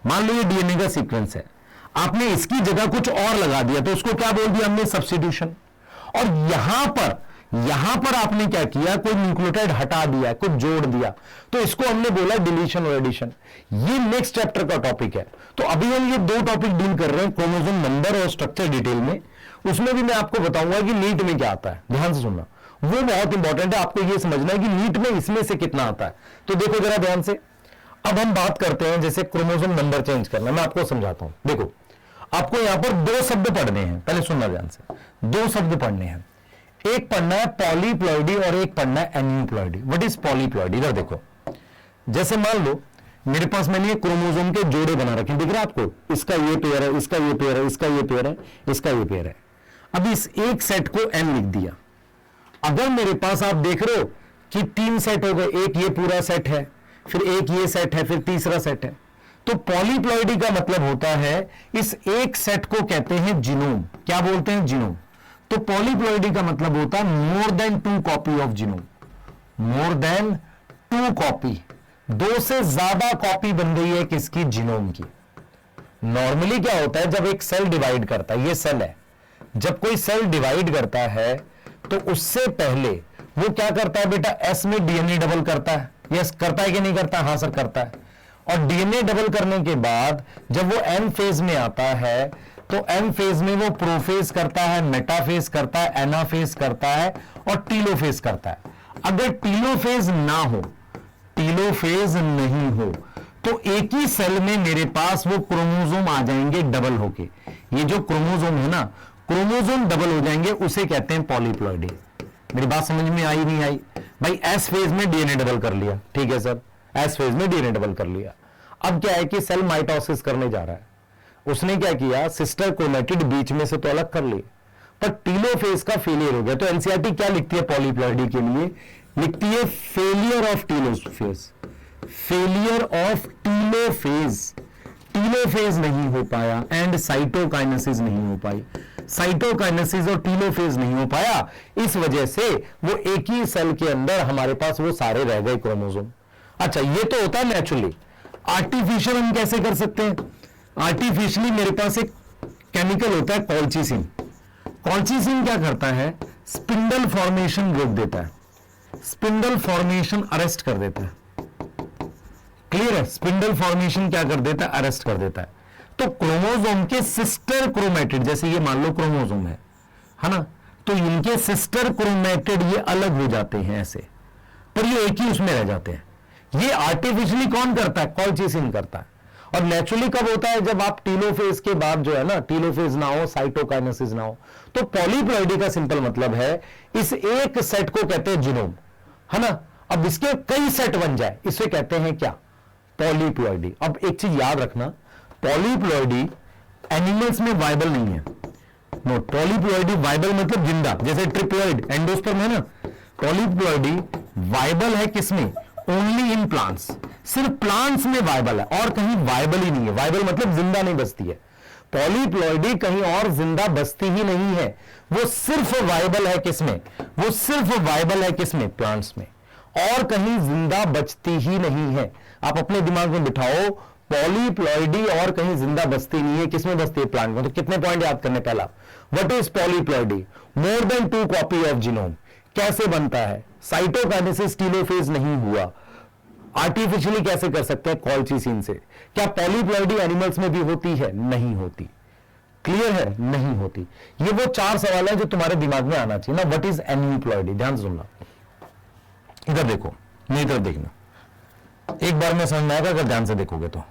मान लो ये डीएनए का सीक्वेंस है, आपने इसकी जगह कुछ और लगा दिया तो उसको क्या बोल दिया हमने, सब्स्टिट्यूशन। और यहां पर आपने क्या किया, कोई न्यूक्लियोटाइड हटा दिया, कुछ जोड़ दिया, तो इसको हमने बोला डिलीशन और एडिशन। ये नेक्स्ट चैप्टर का टॉपिक है। तो अभी हम ये दो टॉपिक डील कर रहे हैं, क्रोमोसोम नंबर और स्ट्रक्चर डिटेल में। उसमें भी मैं आपको बताऊंगा कि नीट में क्या आता है, ध्यान से सुनना, वो बहुत इंपॉर्टेंट है। आपको ये समझना है कि नीट में इसमें से कितना आता है। तो देखो जरा ध्यान से, अब हम बात करते हैं जैसे क्रोमोसोम नंबर चेंज करना। मैं आपको समझाता हूं। देखो आपको यहां पर दो शब्द पढ़ने हैं, पहले सुनना ध्यान से। दो शब्द पढ़ने हैं, एक पढ़ना है पॉलीप्लॉइडी और एक पढ़ना है एन्यूप्लॉइडी। What is polyploidy? इधर देखो, जैसे मान लो मेरे पास मैंने क्रोमोसोम के जोड़े बना रखे, दिख रहा है आपको, इसका ये पेयर है, इसका ये पेयर है, इसका ये पेयर है, इसका ये पेयर है। अब इस एक सेट को एन लिख दिया। अगर मेरे पास आप देख रहे हो कि 3 सेट हो गए, एक ये पूरा सेट है, फिर एक ये सेट है, फिर तीसरा सेट है, तो पॉलीप्लॉइडी का मतलब होता है इस एक सेट को कहते हैं जीनोम। क्या बोलते हैं? जीनोम। तो पॉलीप्लॉइडी का मतलब होता है more than 2 copy of genome. More than 2 copy, 2 से ज्यादा कॉपी बन गई है किसकी? जीनोम की। नॉर्मली क्या होता है, जब एक सेल डिवाइड करता है, ये सेल है, जब कोई सेल डिवाइड करता है तो उससे पहले वो क्या करता है बेटा, एस में डीएनए डबल करता है। यस करता है कि नहीं करता? हाँ सर करता है। और डीएनए डबल करने के बाद जब वो एन फेज में आता है तो एन फेज में वो प्रोफेज करता है, मेटाफेज करता है, एनाफेज करता है और टीलोफेज करता है। अगर टीलोफेज ना हो, टीलोफेज नहीं हो, तो एक ही सेल में मेरे पास वो क्रोमोसोम आ जाएंगे डबल होके। ये जो क्रोमोसोम है ना, क्रोमोसोम डबल हो जाएंगे, उसे कहते हैं पॉलीप्लॉइडी। मेरी बात समझ में आई नहीं आई? भाई एस फेज में डीएनए डबल कर लिया, ठीक है सर, एस फेज में डीएनए डबल कर लिया। अब क्या है कि सेल माइटोसिस करने जा रहा है, उसने क्या किया, सिस्टर क्रोमैटिड बीच में से तो अलग कर लिए, पर टीलोफेज का फेलियर हो गया। तो एनसीईआरटी क्या लिखती है पॉलीप्लॉइडी के लिए? लिखती है failure of telophase. Failure of telophase, telophase नहीं हो पाया एंड साइटोकाइनेसिस नहीं हो पाई। साइटोकाइनेसिस और टीलोफेज नहीं हो पाया, इस वजह से वो एक ही सेल के अंदर हमारे पास वो सारे रह गए क्रोमोसोम। अच्छा, ये तो होता है नेचुरली। आर्टिफिशियल हम कैसे कर सकते हैं? आर्टिफिशियली मेरे पास एक केमिकल होता है कॉल्चिसिन। कॉल्चिसिन क्या करता है, स्पिंडल फॉर्मेशन रोक देता है, स्पिंडल फॉर्मेशन अरेस्ट कर देता है। क्लियर है? स्पिंडल फॉर्मेशन क्या कर देता है? अरेस्ट कर देता है। तो क्रोमोसोम के सिस्टर क्रोमैटिड, जैसे ये मान लो क्रोमोसोम है ना, तो इनके सिस्टर क्रोमैटिड ये अलग हो जाते हैं ऐसे, पर ये एक ही उसमें रह जाते हैं। ये आर्टिफिशियली कौन करता है? कॉल्चिसिन करता है। और नेचुरली कब होता है? जब आप टीलोफेज के बाद जो है ना, टीलोफेज ना हो, साइटोकाइनेसिस ना हो। तो पॉलीप्लॉइडी का सिंपल मतलब है इस एक सेट को कहते हैं जीनोम, है ना। अब इसके कई सेट बन जाए, इसे कहते हैं क्या? पॉलीप्लॉइडी। अब एक चीज याद रखना, पॉलीप्लॉइडी एनिमल्स में वायबल नहीं है। नो, पॉलीप्लॉइडी वायबल मतलब जिंदा, जैसे ट्रिप्लॉइड एंडोस्पर्म है ना। पॉलीप्लॉइडी वायबल है किसमें? Only in plants. सिर्फ प्लांट्स में वायबल है, और कहीं वायबल ही नहीं है। वायबल मतलब जिंदा नहीं बसती है। पॉलीप्लॉइडी कहीं और जिंदा बसती ही नहीं है, वो सिर्फ वायबल है किसमें? वो सिर्फ वायबल है किसमें? प्लांट्स में, और कहीं जिंदा बचती ही नहीं है। आप अपने दिमाग में बिठाओ, पॉलीप्लॉइडी और कहीं जिंदा बसती नहीं है, किसमें बसती है? प्लांट में। तो कितने पॉइंट याद करने? पहला, what is polyploidy? More than 2 copy of genome. कैसे बनता है? साइटोकाइनेसिस, टीलोफेज नहीं हुआ। आर्टिफिशियली कैसे कर सकते हैं? कॉल्चिसिन से। क्या पॉलीप्लॉइडी एनिमल्स में भी होती है? नहीं होती। क्लियर है? नहीं होती। ये वो 4 सवाल है जो तुम्हारे दिमाग में आना चाहिए ना। What is aneuploidy? ध्यान से सुनना, इधर देखो, मेरी तरफ देखना, एक बार में समझ में आएगा अगर ध्यान से देखोगे तो।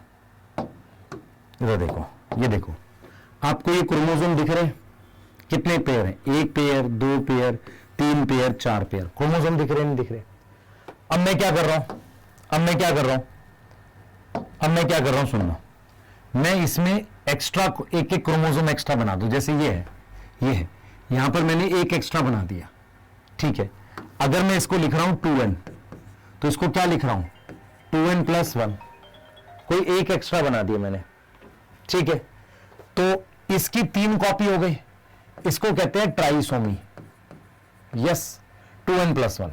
इधर देखो, ये देखो, आपको ये क्रोमोसोम दिख रहे हैं? कितने पेयर हैं? 1 pair, 2 pair, 3 pair, 4 pair chromosome दिख रहे हैं? नहीं दिख रहे? अब मैं क्या कर रहा हूं? अब मैं क्या कर रहा हूं? सुनना, मैं इसमें एक्स्ट्रा एक क्रोमोसोम एक्स्ट्रा बना दूं। जैसे ये है, यहां पर मैंने एक एक्स्ट्रा बना दिया, ठीक है। अगर मैं इसको लिख रहा हूं 2n, तो इसको क्या लिख रहा हूं? 2n+1, कोई एक एक्स्ट्रा बना दिया मैंने, ठीक है। तो इसकी 3 कॉपी हो गई, इसको कहते हैं ट्राइसोमी। Yes, 2n+1।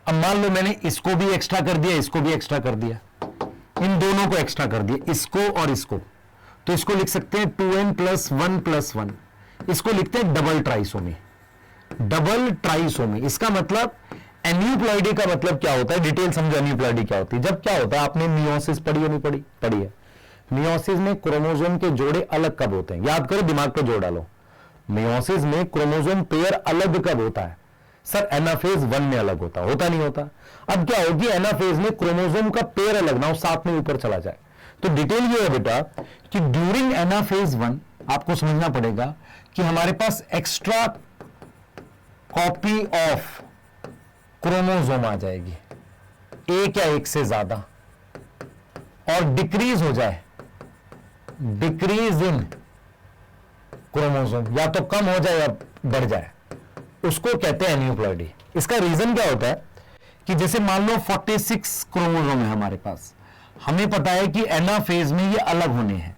अब मान लो मैंने इसको भी एक्स्ट्रा कर दिया, इसको भी एक्स्ट्रा कर दिया, इन दोनों को एक्स्ट्रा कर दिया, इसको और इसको, तो इसको लिख सकते हैं 2n+1+1। इसको लिखते हैं डबल ट्राइसोमी। डबल ट्राइसोमी इसका मतलब, एन्यूप्लॉइडी का मतलब क्या होता है, डिटेल समझो एन्यूप्लॉइडी क्या होती है। जब क्या होता है, आपने मियोसिस पढ़ी है, नहीं पढ़ी? पढ़ी है। मियोसिस में क्रोमोसोम के जोड़े अलग कब होते हैं, याद करो, दिमाग पे जोड़ डालो। मियोसिस में क्रोमोसोम पेयर अलग कब होता है? सर एनाफेज 1 में अलग होता नहीं होता। अब क्या होगी, एनाफेज में क्रोमोसोम का पेयर अलग ना हो, साथ में ऊपर चला जाए। तो डिटेल ये है बेटा कि ड्यूरिंग एनाफेज 1 आपको समझना पड़ेगा कि हमारे पास एक्स्ट्रा कॉपी ऑफ क्रोमोसोम आ जाएगी, एक या एक से ज्यादा, और डिक्रीज हो जाए, डिक्रीज इन क्रोमोसोम, या तो कम हो जाए या बढ़ जाए, उसको कहते हैं एन्यूप्लॉइडी। इसका रीजन क्या होता है कि जैसे मान लो 46 क्रोमोसोम है हमारे पास, हमें पता है कि एनाफेज में ये अलग होने हैं।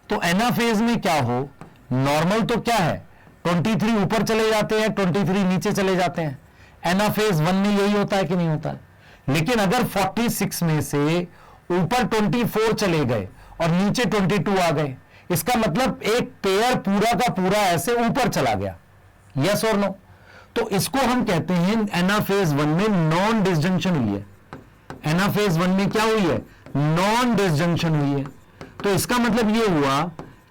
तो एनाफेज में क्या हो, नॉर्मल तो क्या है, 23 ऊपर चले जाते हैं, 23 नीचे चले जाते हैं। एनाफेज 1 में यही होता है कि नहीं होता है? लेकिन अगर 46 में से ऊपर 24 चले गए और नीचे 22 आ गए, इसका मतलब एक पेयर पूरा का पूरा ऐसे ऊपर चला गया। यस और नो? तो इसको हम कहते हैं एनाफेज 1 में नॉन डिसजंक्शन हुई है। एनाफेज 1 में क्या हुई है, नॉन डिसजंक्शन हुई है। तो इसका मतलब ये हुआ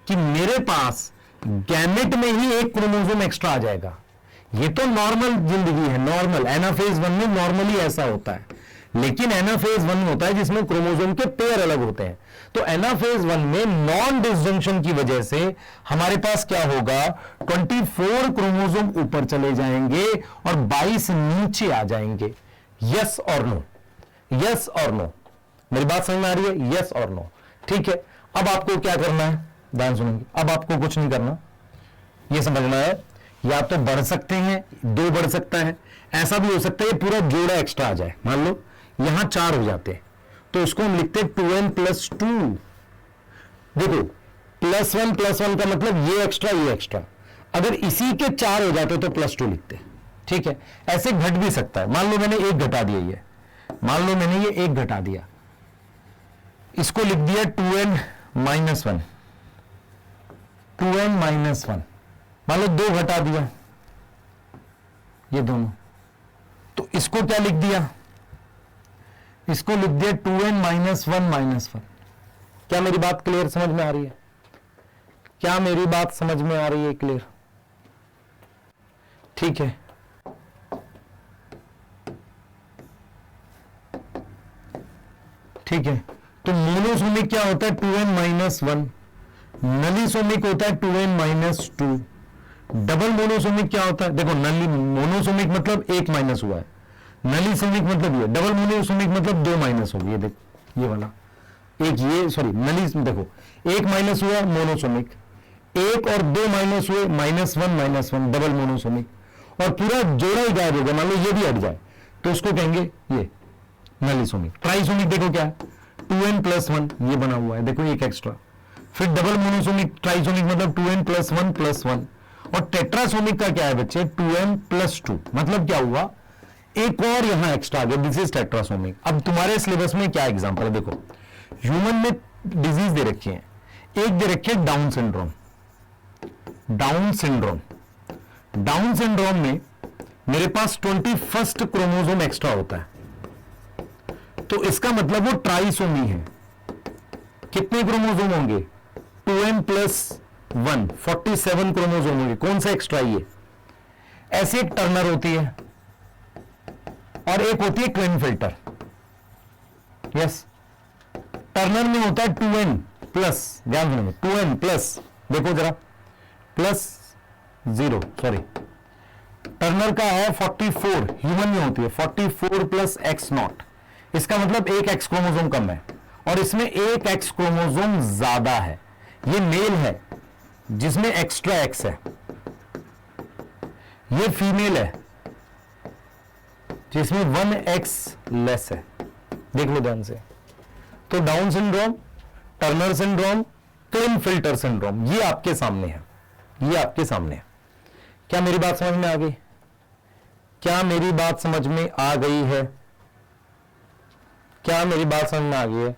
कि मेरे पास गैमेट में ही एक क्रोमोसोम एक्स्ट्रा आ जाएगा। ये तो नॉर्मल जिंदगी है, नॉर्मल। एनाफेज 1 में नॉर्मली ऐसा होता है, लेकिन एनाफेज 1 होता है जिसमें क्रोमोसोम के पेयर अलग होते हैं। तो एनाफेज 1 में नॉन डिसजंक्शन की वजह से हमारे पास क्या होगा, 24 क्रोमोसोम ऊपर चले जाएंगे और 22 नीचे आ जाएंगे। यस और नो? यस और नो? मेरी बात समझ में आ रही है? यस और नो? ठीक है। अब आपको क्या करना है, ध्यान सुनेंगे। अब आपको कुछ नहीं करना, यह समझना है, या तो बढ़ सकते हैं, 2 बढ़ सकता है, ऐसा भी हो सकता है पूरा जोड़ा एक्स्ट्रा आ जाए। मान लो यहां 4 हो जाते हैं, तो इसको हम लिखते हैं 2n+2। देखो +1 का मतलब ये एक्स्ट्रा, ये एक्स्ट्रा। अगर इसी के 4 हो जाते तो +2 लिखते, ठीक है। ऐसे घट भी सकता है। मान लो मैंने 1 घटा दिया, ये मान लो मैंने ये 1 घटा दिया, इसको लिख दिया 2n-1, 2n-1। मान लो 2 घटा दिया, ये दोनों, तो इसको क्या लिख दिया, इसको लिख दिया 2n-1-1। क्या मेरी बात क्लियर समझ में आ रही है? क्या मेरी बात समझ में आ रही है क्लियर? ठीक है। ठीक है, तो मोनोसोमिक क्या होता है, 2n-1। नलीसोमिक होता है 2n-2। डबल मोनोसोमिक क्या होता है, देखो नली मोनोसोमिक मतलब 1 माइनस हुआ है, नलीसोमिक मतलब ये, डबल मोनोसोमिक मतलब 2 माइनस हो गई। ये देखो ये वाला एक, ये सॉरी नली, देखो 1 माइनस हुआ मोनोसोमिक, 1 और 2 माइनस हुए, -1 डबल मोनोसोमिक, और पूरा जोड़ा ही गायब हो गया। मान लो ये भी हट जाए तो उसको कहेंगे ये नलीसोमिक। ट्राइसोमिक देखो क्या है, 2n+1 ये बना हुआ है, देखो एक एक्स्ट्रा। फिर डबल मोनोसोमिक ट्राइसोमिक मतलब 2n+1+1। और टेट्रासोमिक का क्या है बच्चे, 2n+2। मतलब क्या हुआ, एक और यहां एक्स्ट्रा आ गया, दिस इज टेट्रासोमिक। अब तुम्हारे सिलेबस में क्या एग्जांपल है, देखो ह्यूमन में डिजीज दे रखी है, एक दे रखी है down syndrome. Down syndrome, down syndrome में मेरे पास 21st क्रोमोसोम एक्स्ट्रा होता है, तो इसका मतलब वो ट्राइसोमी है। कितने क्रोमोसोम होंगे, 2n+1, 47 क्रोमोसोम होंगे। कौन सा एक्स्ट्रा, ये। ऐसे एक टर्नर होती है और एक होती है क्लिनफिल्टर। यस, टर्नर में होता है 2n+, ध्यान देना 2n+, देखो जरा +0, सॉरी, टर्नर का है 44, ह्यूमन में होती है 44 + x0। इसका मतलब एक एक्स क्रोमोसोम कम है, और इसमें एक एक्स क्रोमोसोम ज्यादा है। ये मेल है जिसमें एक्स्ट्रा एक्स है, ये फीमेल है जिसमें 1 x लेस है। देख लो ध्यान से, तो Down syndrome, Turner syndrome, Klinefelter syndrome, ये आपके सामने है, ये आपके सामने है। क्या मेरी बात समझ में आ गई? क्या मेरी बात समझ में आ गई है? क्या मेरी बात समझ में आ गई है?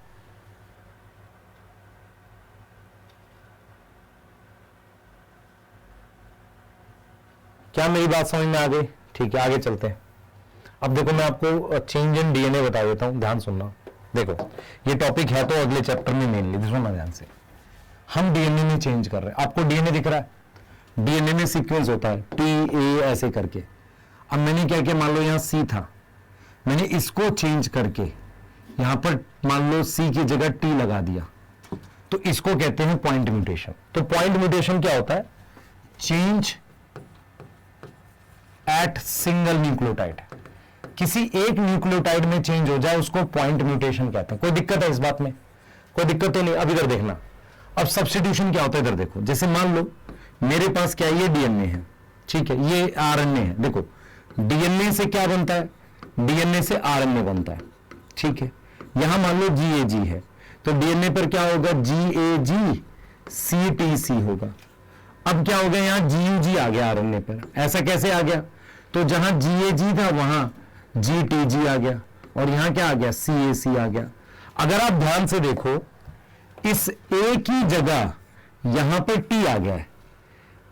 क्या मेरी बात समझ में आ गई? ठीक है, आगे चलते हैं। अब देखो मैं आपको चेंज इन डीएनए बता देता हूं, ध्यान सुनना। देखो ये टॉपिक है तो अगले चैप्टर में मेनली, सुनना ध्यान से। हम डीएनए में चेंज कर रहे हैं, आपको डीएनए दिख रहा है, डीएनए में सीक्वेंस होता है टी ए ऐसे करके। अब मैंने क्या किया, मान लो यहां सी था, मैंने इसको चेंज करके यहां पर मान लो सी की जगह टी लगा दिया, तो इसको कहते हैं पॉइंट म्यूटेशन। तो पॉइंट म्यूटेशन क्या होता है? चेंज एट सिंगल न्यूक्लियोटाइड, किसी एक न्यूक्लियोटाइड में चेंज हो जाए उसको पॉइंट म्यूटेशन कहते हैं। कोई दिक्कत है इस बात में? कोई दिक्कत तो नहीं। अब इधर देखना, अब सब्स्टिट्यूशन क्या होता है इधर देखो। जैसे मान लो मेरे पास क्या ये डीएनए है, ठीक है, ये आरएनए है। देखो डीएनए से क्या बनता है? डीएनए से आरएनए बनता है, ठीक है। यहां मान लो जीएजी है, तो डीएनए पर क्या होगा? जीएजी सीटीसी होगा। अब क्या हो गया, यहां जीयूजी आ गया आरएनए पर। ऐसा कैसे आ गया? तो जहां जीएजी था वहां जीटीजी आ गया, और यहां क्या आ गया? सीएसी आ गया। अगर आप ध्यान से देखो, इस ए की जगह यहां पे टी आ गया है,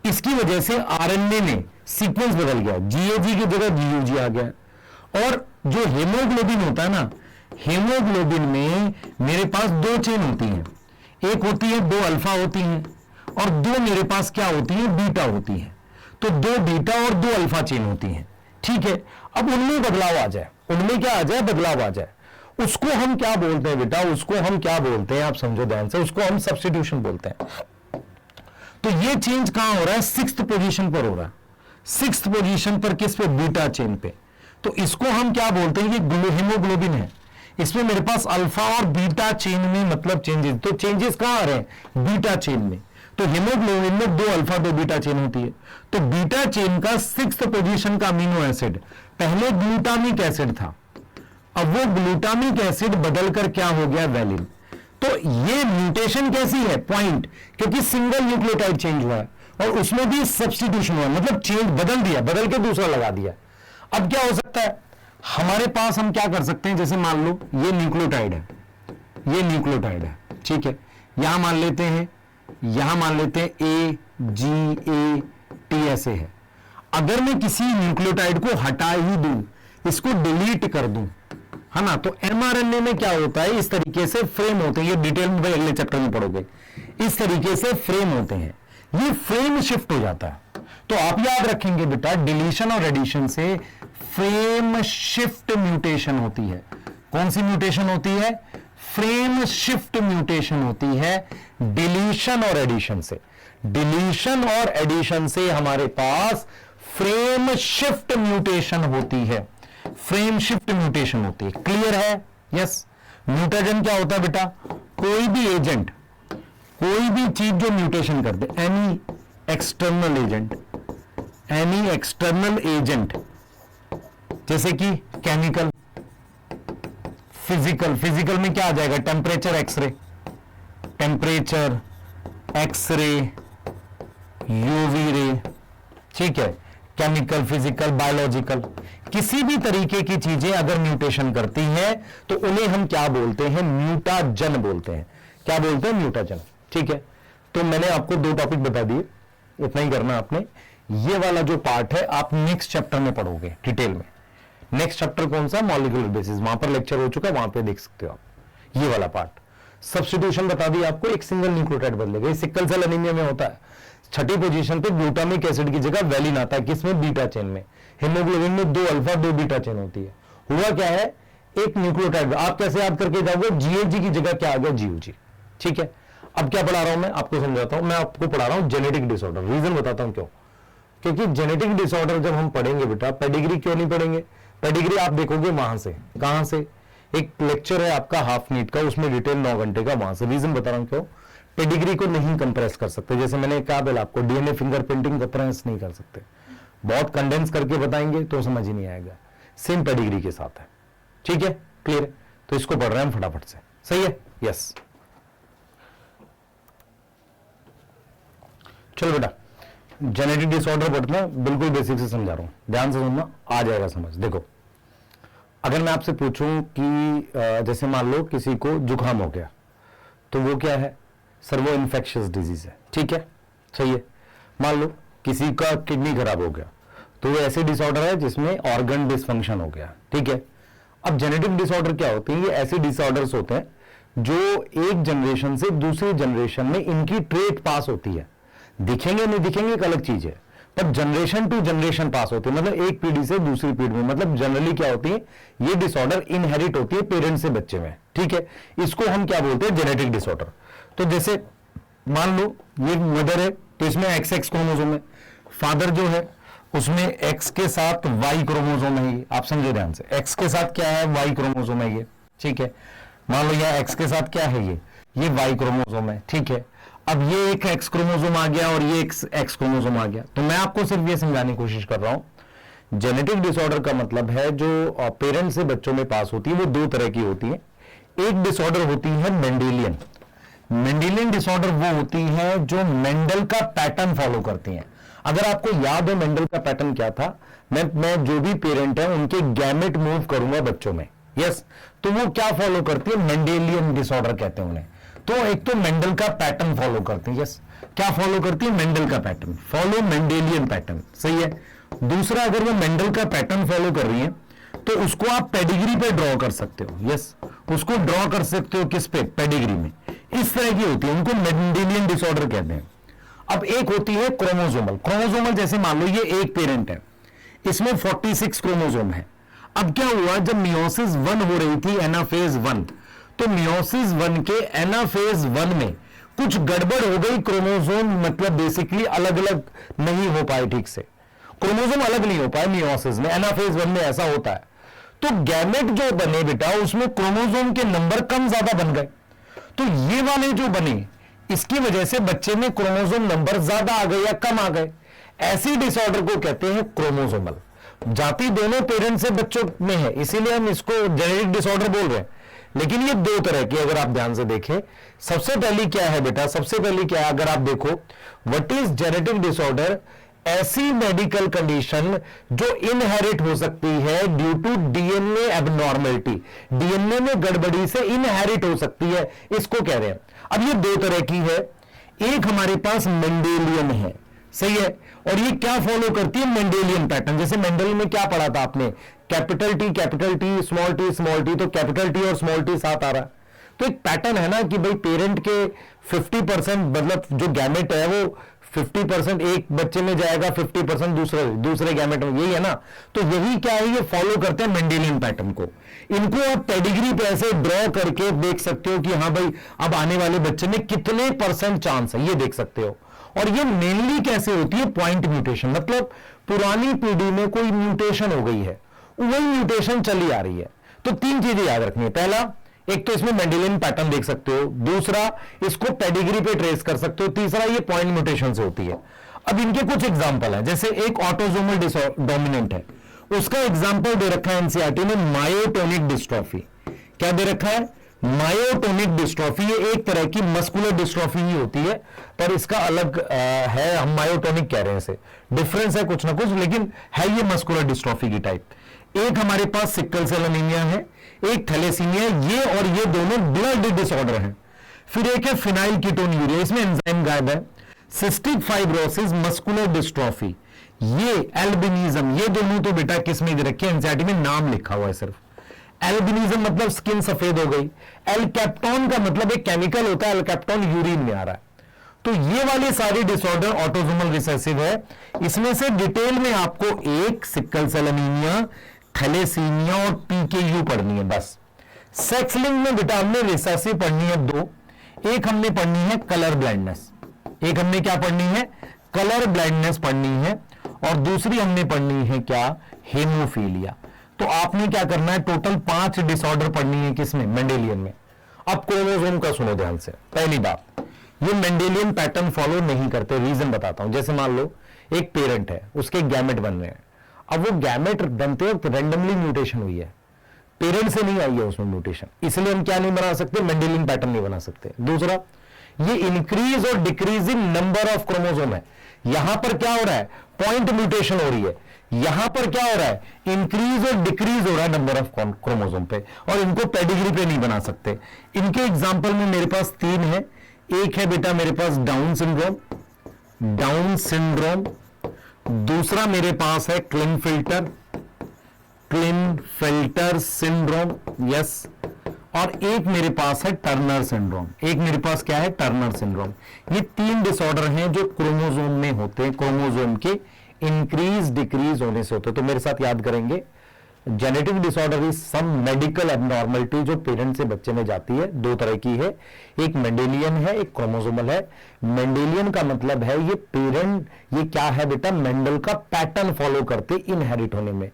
इसकी वजह से आरएनए में सीक्वेंस बदल गया, जीएजी की जगह जीयूजी आ गया। और जो हेमोग्लोबिन होता है ना, हेमोग्लोबिन में मेरे पास दो चेन होती हैं, एक होती है दो अल्फा होती हैं, और दो मेरे पास क्या होती है? बीटा होती है। तो दो बीटा और दो अल्फा चेन होती हैं, ठीक है। अब उनमें बदलाव आ जाए, उनमें क्या आ जाए? बदलाव आ जाए। उसको हम क्या बोलते हैं बेटा? उसको हम क्या बोलते हैं? आप समझो ध्यान से, उसको हम सब्स्टिट्यूशन बोलते हैं। तो ये चेंज कहां हो रहा है? सिक्स्थ पोजीशन पर हो रहा है। सिक्स्थ पोजीशन पर किस पे? बीटा चेन पे। तो इसको हम क्या बोलते हैं? ये हेमोग्लोबिन है, इसमें मेरे पास अल्फा और बीटा चेन में मतलब चेंजेस। तो चेंजेस कहां आ रहे हैं? बीटा चेन में। तो हेमोग्लोबिन में दो अल्फा दो बीटा चेन होती है। तो बीटा चेन का सिक्स्थ पोजीशन का अमीनो एसिड पहले ग्लूटामिक एसिड था, अब वो ग्लूटामिक एसिड बदलकर क्या हो गया? वैलिन। तो ये म्यूटेशन कैसी है? पॉइंट, क्योंकि सिंगल न्यूक्लियोटाइड चेंज हुआ है और उसमें भी सब्स्टिट्यूशन हुआ, मतलब चेंज बदल दिया, बदल के दूसरा लगा दिया। अब क्या हो सकता है हमारे पास? हम क्या कर सकते हैं, जैसे मान लो ये न्यूक्लियोटाइड है, ये न्यूक्लियोटाइड है, ठीक है। यहां मान लेते हैं, यहां मान लेते हैं ए जी ए टी ऐसे है। अगर मैं किसी न्यूक्लियोटाइड को हटा ही दूं, इसको डिलीट कर दूं, है ना, तो एमआरएनए में क्या होता है? इस तरीके से फ्रेम होते हैं, ये डिटेल में अगले चैप्टर में पढ़ोगे। इस तरीके से फ्रेम होते हैं, ये फ्रेम शिफ्ट हो जाता है। तो आप याद रखेंगे बेटा, डिलीशन और एडिशन से फ्रेम शिफ्ट म्यूटेशन होती है। कौन सी म्यूटेशन होती है? फ्रेम शिफ्ट म्यूटेशन होती है डिलीशन और एडिशन से। डिलीशन और एडिशन से हमारे पास फ्रेम शिफ्ट म्यूटेशन होती है, फ्रेम शिफ्ट म्यूटेशन होती है। क्लियर है? यस। म्यूटेशन क्या होता है बेटा? कोई भी एजेंट, कोई भी चीज जो म्यूटेशन कर दे, any external agent, any external agent, जैसे कि केमिकल, फिजिकल। फिजिकल में क्या आ जाएगा? Temperature x ray, temperature x ray, UV ray, ठीक है। केमिकल, फिजिकल, बायोलॉजिकल, किसी भी तरीके की चीजें अगर म्यूटेशन करती हैं तो उन्हें हम क्या बोलते हैं? म्यूटाजन बोलते हैं। क्या बोलते हैं? म्यूटाजन, ठीक है। तो मैंने आपको दो टॉपिक बता दिए, इतना ही करना आपने। ये वाला जो पार्ट है आप नेक्स्ट चैप्टर में पढ़ोगे डिटेल में। नेक्स्ट चैप्टर कौन सा? मॉलिक्यूलर बेसिस, वहां पर लेक्चर हो चुका है, वहां पे देख सकते हो आप। ये वाला पार्ट सब्स्टिट्यूशन बता दी आपको, एक सिंगल न्यूक्लियोटाइड बदलेगा। सिकल सेल एनीमिया में होता है, छठी पोजीशन पे ग्लूटामिक एसिड की जगह वैलिन आता है, किसमें? बीटा चेन में। हेमोग्लोबिन में दो अल्फा दो बीटा चेन होती है। हुआ क्या है? एक न्यूक्लियोटाइड। आप कैसे याद करके जाओगे? जीएजी की जगह क्या आ गया? जीयूजी, ठीक है। अब क्या पढ़ा रहा हूं मैं आपको? समझाता हूं। मैं आपको पढ़ा रहा हूं जेनेटिक डिसऑर्डर। रीजन बताता हूं क्यों। क्योंकि जेनेटिक डिसऑर्डर जब हम पढ़ेंगे बेटा, पेडिग्री क्यों नहीं पढ़ेंगे? पेडिग्री आप देखोगे वहां से, कहां से? एक लेक्चर है आपका हाफ नीट का, उसमें डिटेल 9 घंटे का, वहां से। रीजन बता रहा हूं क्यों। पेडिग्री को नहीं कंप्रेस कर सकते, जैसे मैंने कहा पहले आपको, डीएनए फिंगरप्रिंटिंग कंप्रेस नहीं कर सकते। बहुत कंडेंस करके बताएंगे तो समझ ही नहीं आएगा। सेम पेडिग्री के साथ है, ठीक है। क्लियर? तो इसको पढ़ रहे हैं हम फटाफट से, सही है? यस। चलो बेटा, जेनेटिक डिसऑर्डर पढ़ते हैं, बिल्कुल बेसिक से समझा रहा हूं, ध्यान से सुनना, आ जाएगा समझ। देखो, अगर मैं आपसे पूछूं कि जैसे मान लो किसी को जुकाम हो गया, तो वो क्या है सर? वो इन्फेक्शियस डिजीज है, ठीक है, सही है। मान लो किसी का किडनी खराब हो गया, तो वो ऐसे डिसऑर्डर है जिसमें ऑर्गन डिसफंक्शन हो गया, ठीक है। अब जेनेटिक डिसऑर्डर क्या होते हैं? ये ऐसे डिसऑर्डर्स होते हैं जो एक जनरेशन से दूसरी जनरेशन में इनकी ट्रेट पास होती है। दिखेंगे नहीं दिखेंगे एक अलग चीज है, पर जनरेशन टू जनरेशन पास होती है, मतलब एक पीढ़ी से दूसरी पीढ़ी में। मतलब जनरली क्या होती है, ये डिसऑर्डर इनहेरिट होती है पेरेंट्स से बच्चे में, ठीक है। इसको हम क्या बोलते हैं? Genetic disorder. तो जैसे मान लो ये मदर है, तो इसमें XX क्रोमोसोम है, फादर जो है उसमें X के साथ Y क्रोमोसोम है। ये आप समझे ध्यान से, X के साथ क्या है? Y क्रोमोसोम है ये, ठीक है। मान लो यहाँ X के साथ क्या है? ये Y क्रोमोसोम है, ठीक है। अब ये एक X क्रोमोसोम आ गया और ये एक X क्रोमोसोम आ गया। तो मैं आपको सिर्फ ये समझाने की कोशिश कर रहा हूं, जेनेटिक डिसऑर्डर का मतलब है जो पेरेंट्स से बच्चों में पास होती है, वो दो तरह की होती है। एक डिसऑर्डर होती है मेंडेलियन। मेंडेलियन डिसऑर्डर वो होती है जो मेंडल का पैटर्न फॉलो करती हैं। अगर आपको याद हो मेंडल का पैटर्न क्या था, मैं जो भी पेरेंट है उनके गैमेट मूव करूंगा बच्चों में, यस, तो वो क्या फॉलो करती है? मेंडेलियन डिसऑर्डर कहते हैं उन्हें। तो एक तो मेंडल का पैटर्न फॉलो करती है, यस, क्या फॉलो करती है? मेंडल का पैटर्न, फॉलो मेंडेलियन पैटर्न, सही है। दूसरा, अगर वो मेंडल का पैटर्न फॉलो कर रही है तो उसको आप पेडिग्री पे ड्रॉ कर सकते हो, यस, उसको ड्रॉ कर सकते हो किस पे? पेडिग्री में। इस तरह की होती है, उनको मेंडेलियन डिसऑर्डर कहते हैं। अब एक होती है क्रोमोसोमल। क्रोमोसोमल जैसे मान लो ये एक पेरेंट है, इसमें 46 क्रोमोसोम है। अब क्या हुआ, जब मियोसिस 1 हो रही थी, एनाफेज 1, तो मियोसिस 1 के एनाफेज 1 में कुछ गड़बड़ हो गई, क्रोमोसोम मतलब बेसिकली अलग अलग नहीं हो पाए, ठीक से क्रोमोसोम अलग नहीं हो पाए मियोसिस में, एनाफेज 1 में ऐसा होता है। तो गैमेट जो बने बेटा, उसमें क्रोमोसोम के नंबर कम ज्यादा बन गए। तो ये वाले जो बने, इसकी वजह से बच्चे में क्रोमोसोम नंबर ज्यादा आ गए या कम आ गए। ऐसी डिसऑर्डर को कहते हैं क्रोमोसोमल। जाति दोनों पेरेंट्स से बच्चों में है, इसीलिए हम इसको जेनेटिक डिसऑर्डर बोल रहे हैं। लेकिन ये दो तरह की, अगर आप ध्यान से देखें, सबसे पहली क्या है बेटा? सबसे पहली क्या है, अगर आप देखो, व्हाट इज जेनेटिक डिसऑर्डर? ऐसी मेडिकल कंडीशन जो इनहेरिट हो सकती है due to DNA abnormality, DNA में गड़बड़ी से इनहेरिट हो सकती है, इसको कह रहे हैं। अब ये दो तरह की है, एक हमारे पास मेंडेलियन है, सही है, और ये क्या फॉलो करती है? Mendelian pattern. जैसे मेंडल में क्या पढ़ा था आपने? कैपिटल टी, स्मॉल टी, तो कैपिटल टी और स्मॉल टी साथ आ रहा है। तो एक पैटर्न है ना कि भाई पेरेंट के 50% मतलब जो गैमेट है वो 50% एक बच्चे में जाएगा, 50% दूसरे गैमेट में, यही है ना। तो यही क्या है, ये फॉलो करते हैं मेंडेलियन पैटर्न को। इनको आप पेडिग्री पे ऐसे ड्रॉ करके देख सकते हो कि हाँ भाई अब आने वाले बच्चे में कितने % चांस है, ये देख सकते हो। और ये मेनली कैसे होती है? पॉइंट म्यूटेशन, मतलब पुरानी पीढ़ी में कोई म्यूटेशन हो गई है, वही म्यूटेशन चली आ रही है। तो तीन चीजें याद रखनी है। पहला, एक तो इसमें मेंडेलियन पैटर्न देख सकते हो, दूसरा इसको पेडिग्री पे ट्रेस कर सकते हो, तीसरा ये पॉइंट म्यूटेशन से होती है। अब इनके कुछ एग्जांपल है, जैसे एक ऑटोसोमल डोमिनेंट है, उसका एग्जांपल दे रखा है एनसीईआरटी में, मायोटोनिक डिस्ट्रॉफी। क्या दे रखा है? Myotonic dystrophy. ये एक तरह की मस्कुलर डिस्ट्रॉफी ही होती है, पर इसका अलग है, हम मायोटोनिक कह रहे हैं इसे, डिफरेंस है कुछ ना कुछ, लेकिन है ये मस्कुलर डिस्ट्रॉफी की टाइप। एक हमारे पास सिकल सेल एनीमिया है, एक थैलेसीमिया, ये और ये दोनों ब्लड डिसऑर्डर हैं। फिर एक है फिनाइल कीटोन्यूरिया, इसमें एंजाइम गायब है। सिस्टिक फाइब्रोसिस, मस्कुलर डिस्ट्रॉफी, ये एल्बिनिज्म, ये दोनों तो बेटा किस में दे रखे हैं? एनसीईआरटी में नाम लिखा हुआ है सिर्फ। एल्बिनिज्म मतलब स्किन सफेद हो गई। एल्कैप्टोन का मतलब एक केमिकल होता है, एल्कैप्टोन यूरिन में आ रहा है। तो ये वाले सारे डिसऑर्डर ऑटोसोमल रिसेसिव है। इसमें से डिटेल में आपको एक सिकल सेल एनीमिया, थैलेसीमिया और पीकेयू पढ़नी है बस। सेक्स लिंक में बेटा हमने रिसेसिव पढ़नी है दो, एक हमने पढ़नी है कलर ब्लाइंडनेस, एक हमने क्या पढ़नी है? कलर ब्लाइंडनेस पढ़नी है, और दूसरी हमने पढ़नी है क्या? हेमोफीलिया। तो आपने क्या करना है? टोटल 5 डिसऑर्डर पढ़नी है, किसमें? मेंडेलियन में। अब क्रोमोसोम का सुनो ध्यान से। पहली बात, ये मेंडेलियन पैटर्न फॉलो नहीं करते, रीजन बताता हूं। जैसे मान लो एक पेरेंट है, उसके गैमेट बन रहे हैं, अब वो गैमेट बनते वक्त रैंडमली म्यूटेशन हुई है, पेरेंट से नहीं आई है उसमें म्यूटेशन, इसलिए हम क्या नहीं बना सकते, मेंडेलियन पैटर्न नहीं बना सकते। दूसरा, ये इंक्रीज और decrease in number of chromosome है। यहां पर क्या हो रहा है, पॉइंट म्यूटेशन हो रही है, यहां पर क्या हो रहा है, इंक्रीज और डिक्रीज हो रहा है नंबर ऑफ क्रोमोसोम पे, और इनको पेडिग्री पे नहीं बना सकते। इनके एग्जाम्पल में मेरे पास 3 है। एक है बेटा मेरे पास डाउन सिंड्रोम, डाउन सिंड्रोम। दूसरा मेरे पास है क्लिनफिल्टर, क्लिनफिल्टर सिंड्रोम, यस। और एक मेरे पास है टर्नर सिंड्रोम, एक मेरे पास क्या है, टर्नर सिंड्रोम। ये 3 डिसऑर्डर हैं जो क्रोमोसोम में होते हैं, क्रोमोसोम के इंक्रीज डिक्रीज होने से होते हैं। तो मेरे साथ याद करेंगे, genetic disorder is some medical abnormality जो पेरेंट से बच्चे में जाती है। 2 तरह की है, एक मेंडेलियन है, एक क्रोमोसोमल है। मेंडेलियन का मतलब है ये पेरेंट, ये क्या है बेटा, मेंडल का पैटर्न फॉलो करते इनहेरिट होने में।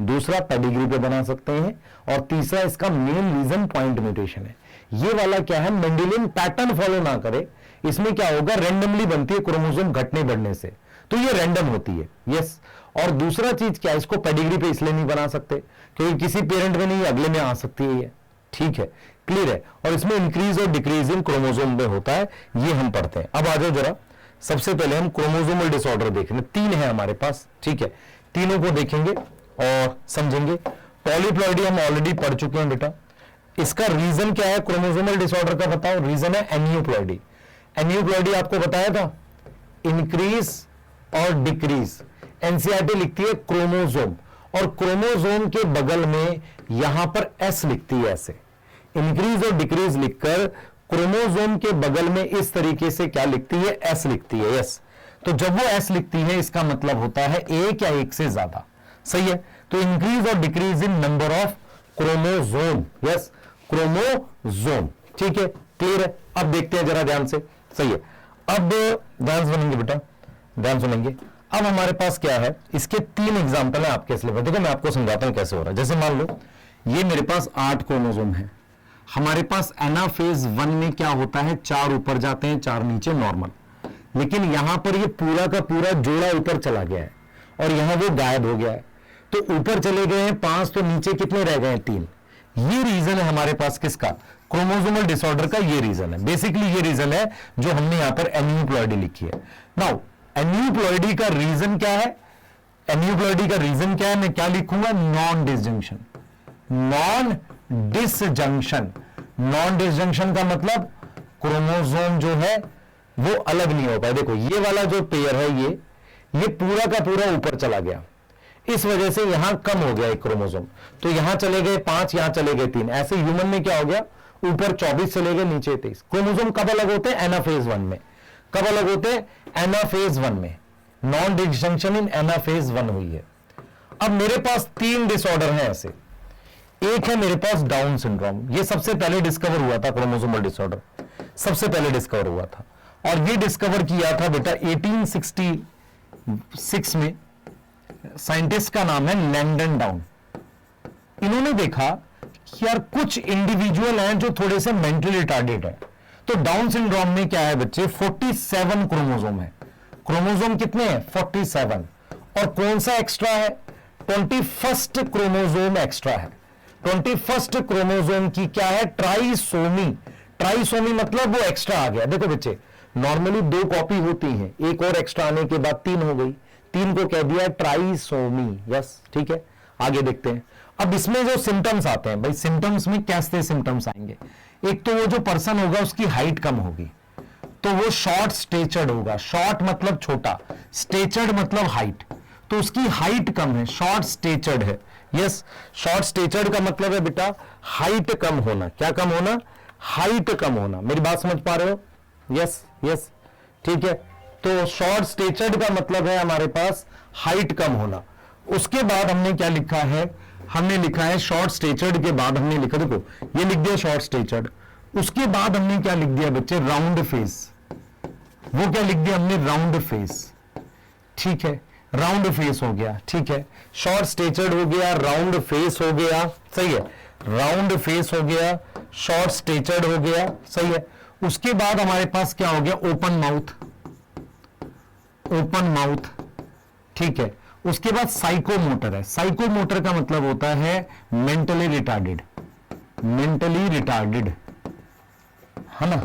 दूसरा पेडिग्री पे बना सकते हैं, और तीसरा इसका मेन रीजन पॉइंट म्यूटेशन है। ये वाला क्या है, मेंडेलियन पैटर्न फॉलो ना करे, इसमें क्या होगा, रैंडमली बनती है क्रोमोसोम घटने बढ़ने से, तो ये रैंडम होती है, यस। और दूसरा चीज क्या है, इसको पेडिग्री पे इसलिए नहीं बना सकते क्योंकि किसी पेरेंट में नहीं अगले में आ सकती है ये, ठीक है, क्लियर है। और इसमें इंक्रीज और डिक्रीज इन क्रोमोसोम में होता है, ये हम पढ़ते हैं। अब आ जाओ जरा, सबसे पहले हम क्रोमोसोमल डिसऑर्डर देख रहे हैं। 3 है हमारे पास, ठीक है, तीनों को देखेंगे और समझेंगे। पॉलीप्लॉइडी हम ऑलरेडी पढ़ चुके हैं बेटा। इसका रीजन क्या है क्रोमोसोमल डिसऑर्डर का, बताओ। रीजन है एनियोप्लॉइडी। एनियोप्लॉइडी आपको बताया था, इंक्रीज और डिक्रीज। एनसीईआरटी लिखती है क्रोमोसोम, और क्रोमोसोम के बगल में यहां पर एस लिखती है, ऐसे इंक्रीज और डिक्रीज लिखकर क्रोमोसोम के बगल में इस तरीके से क्या लिखती है, एस लिखती है, यस। तो जब वो एस लिखती है इसका मतलब होता है एक या एक से ज्यादा, सही है। तो इंक्रीज और decrease in number of chromosome, yes, chromosome, ठीक है, क्लियर है। अब देखते हैं जरा ध्यान से, सही है। अब ध्यान सुनेंगे बेटा, ध्यान सुनेंगे। अब हमारे पास क्या है, इसके 3 एग्जांपल है आपके सिलेबस। देखो मैं आपको समझाता हूं कैसे हो रहा है। जैसे मान लो ये मेरे पास 8 क्रोमोसोम है, हमारे पास एनाफेज 1 में क्या होता है, 4 ऊपर जाते हैं, 4 नीचे, नॉर्मल। लेकिन यहां पर ये पूरा का पूरा जोड़ा ऊपर चला गया है और यहां वो गायब हो गया है। तो ऊपर चले गए हैं 5, तो नीचे कितने रह गए हैं, 3। ये रीजन है हमारे पास किसका, क्रोमोसोमल डिसऑर्डर का। ये रीजन है, बेसिकली ये रीजन है जो हमने यहां पर एनियोप्लॉइडी लिखी है। नाउ एनियोप्लॉइडी का रीजन क्या है, एनियोप्लॉइडी का रीजन क्या है, मैं क्या लिखूंगा, non disjunction. Non disjunction, non disjunction का मतलब क्रोमोसोम जो है वो अलग नहीं हो पाए। देखो ये वाला जो पेयर है, ये पूरा का पूरा ऊपर चला गया, इस वजह से यहां कम हो गया एक क्रोमोसोम। तो यहां चले गए 5, यहां चले गए 3। ऐसे ह्यूमन में क्या हो गया, ऊपर 24 चले गए, नीचे 23। क्रोमोसोम कब अलग होते हैं, एनाफेज 1 में। कब अलग होते हैं, एनाफेज 1 में। नॉन डिसजंक्शन इन एनाफेज 1 हुई है। अब मेरे पास 3 डिसऑर्डर हैं ऐसे। एक है मेरे पास डाउन सिंड्रोम, ये सबसे पहले डिस्कवर हुआ था, क्रोमोसोमल डिसऑर्डर सबसे पहले डिस्कवर हुआ था, और ये डिस्कवर किया था बेटा 1866 में। साइंटिस्ट का नाम है लैंगडन डाउन। इन्होंने देखा कि यार कुछ इंडिविजुअल हैं जो थोड़े से मेंटली रिटार्डेड है। तो डाउन सिंड्रोम में क्या है बच्चे, 47 क्रोमोसोम है। क्रोमोसोम कितने हैं, 47। और कौन सा एक्स्ट्रा है, 21st क्रोमोसोम एक्स्ट्रा है। 21st क्रोमोसोम की क्या है, ट्राइसोमी। ट्राइसोमी मतलब वो एक्स्ट्रा आ गया। देखो बच्चे, नॉर्मली 2 कॉपी होती हैं, एक और एक्स्ट्रा आने के बाद 3 हो गई, 3 को कह दिया ट्राइसोमी, यस, ठीक है। आगे देखते हैं। अब इसमें जो सिम्टम्स आते हैं भाई, सिम्टम्स में कैसे सिम्टम्स आएंगे, एक तो वो जो पर्सन होगा उसकी हाइट कम होगी, तो वो शॉर्ट स्टेचर्ड होगा। शॉर्ट मतलब छोटा, स्टेचर्ड मतलब हाइट, तो उसकी हाइट कम है, शॉर्ट स्टेचर्ड है, यस। शॉर्ट स्टेचर्ड का मतलब है बेटा हाइट कम होना। क्या कम होना, हाइट कम होना। मेरी बात समझ पा रहे हो, यस यस, ठीक है। तो शॉर्ट स्टेचर्ड का मतलब है हमारे पास हाइट कम होना। उसके बाद हमने क्या लिखा है, हमने लिखा है शॉर्ट स्टेचर्ड के बाद हमने लिखा, देखो ये लिख दिया शॉर्ट स्टेचर्ड। उसके बाद हमने क्या लिख दिया बच्चे, राउंड फेस। वो क्या लिख दिया हमने, राउंड फेस, ठीक है। राउंड फेस हो गया, ठीक है। शॉर्ट स्टेचर्ड हो गया, राउंड फेस हो गया, सही है। राउंड फेस हो गया, शॉर्ट स्टेचर्ड हो गया, सही है। उसके बाद हमारे पास क्या हो गया, ओपन माउथ, ओपन माउथ, ठीक है। उसके बाद साइकोमोटर है। साइकोमोटर का मतलब होता है मेंटली रिटार्डेड, मेंटली रिटार्डेड है ना,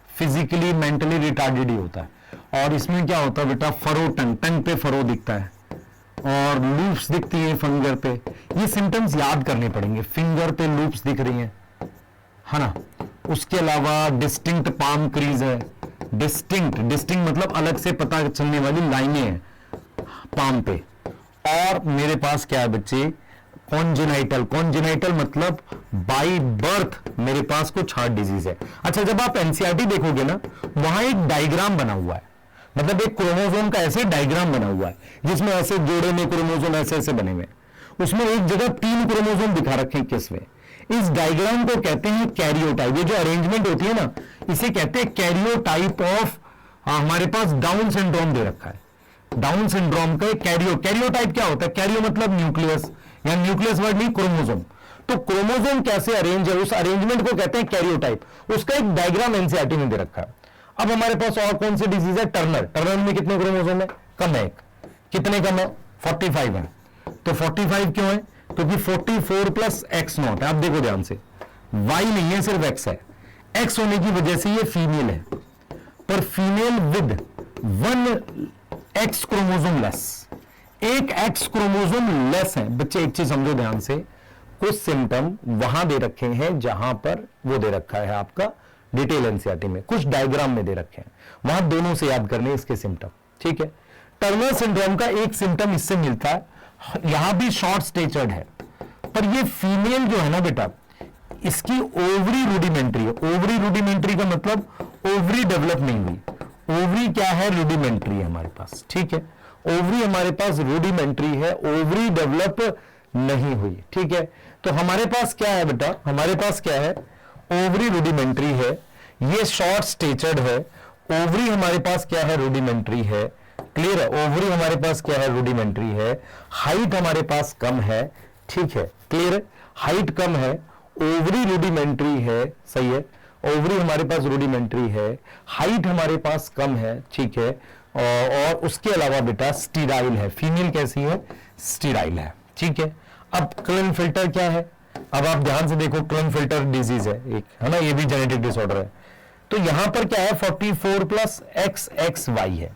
फिजिकली मेंटली रिटार्डेड ही होता है। और इसमें क्या होता है बेटा, फरो, टंग, टंग पे फरो दिखता है और लूप्स दिखती है फिंगर पे। ये सिम्टम्स याद करने पड़ेंगे, फिंगर पे लूप्स दिख रही है ना। उसके अलावा डिस्टिंक्ट पाम क्रीज है, डिस्टिंक्ट, डिस्टिंक्ट मतलब अलग से पता चलने वाली लाइनें हैं पाम पे। और मेरे पास क्या है बच्चे, कॉन्जेनाइटल, कॉन्जेनाइटल मतलब बाय बर्थ मेरे पास कुछ हार्ट डिजीज है। अच्छा, जब आप एनसीईआरटी देखोगे ना, वहां एक डायग्राम बना हुआ है, मतलब एक क्रोमोसोम का ऐसे डायग्राम बना हुआ है जिसमें ऐसे जोड़े में क्रोमोसोम ऐसे ऐसे बने हुए, उसमें एक जगह 3 क्रोमोसोम दिखा रखे हैं किसमें। इस डायग्राम को कहते हैं कैरियोटाइप। ये जो अरेंजमेंट होती है ना, इसे कहते हैं कैरियोटाइप ऑफ, हमारे पास डाउन सिंड्रोम दे रखा है, डाउन सिंड्रोम का कैरियोटाइप क्या होता है, कैरियो मतलब न्यूक्लियस, या न्यूक्लियस वर्ड नहीं, क्रोमोसोम। तो क्रोमोसोम कैसे अरेंज है, उस अरेंजमेंट को कहते हैं कैरियोटाइप। उसका एक डायग्राम एनसीईआरटी में दे रखा है। अब हमारे पास और कौन सी डिजीज है, टर्नर। टर्नर में कितने क्रोमोसोम है, कम है, कितने कम है, 45 है। तो 45 क्यों है, क्योंकि 44 प्लस एक्स नॉट है। आप देखो ध्यान से, वाई नहीं है, सिर्फ एक्स है। एक्स होने की वजह से ये फीमेल है, पर female with 1 x chromosome less, एक एक्स क्रोमोसोम लेस है। बच्चे एक चीज समझो ध्यान से, कुछ सिम्टम वहां दे रखे हैं जहां पर वो दे रखा है आपका डिटेल एनसीईआरटी में, कुछ डायग्राम में दे रखे हैं, वहां दोनों से याद करने इसके सिम्टम। ठीक है, टर्नर सिंड्रोम का एक सिम्टम इससे मिलता है, यहां भी शॉर्ट स्टेचर्ड है, पर ये फीमेल जो है ना बेटा, इसकी ओवरी रूडिमेंट्री है। ओवरी रूडिमेंट्री का मतलब ओवरी डेवलप नहीं हुई। ओवरी क्या है, रूडिमेंट्री है हमारे पास। ठीक है, ओवरी हमारे पास रूडिमेंट्री है, ओवरी डेवलप नहीं हुई। ठीक है, तो हमारे पास क्या है बेटा, हमारे पास क्या है, ओवरी रूडिमेंट्री है, ये शॉर्ट स्टेचर्ड है। ओवरी हमारे पास क्या है, रूडिमेंट्री है। क्लियर है, ओवरी हमारे पास क्या है, रूडिमेंट्री है। हाइट हमारे पास कम है। ठीक है, क्लियर है, हाइट कम है, ओवरी रूडिमेंट्री है। सही है, ओवरी हमारे पास रूडिमेंट्री है, हाइट हमारे पास कम है। ठीक है, और उसके अलावा बेटा स्टीराइल है। फीमेल कैसी है, स्टीराइल है। ठीक है, अब क्लिनफिल्टर क्या है, अब आप ध्यान से देखो, क्लिनफिल्टर डिजीज है एक, है ना, ये भी जेनेटिक डिसऑर्डर है। तो यहां पर क्या है, 44 प्लस XXY है।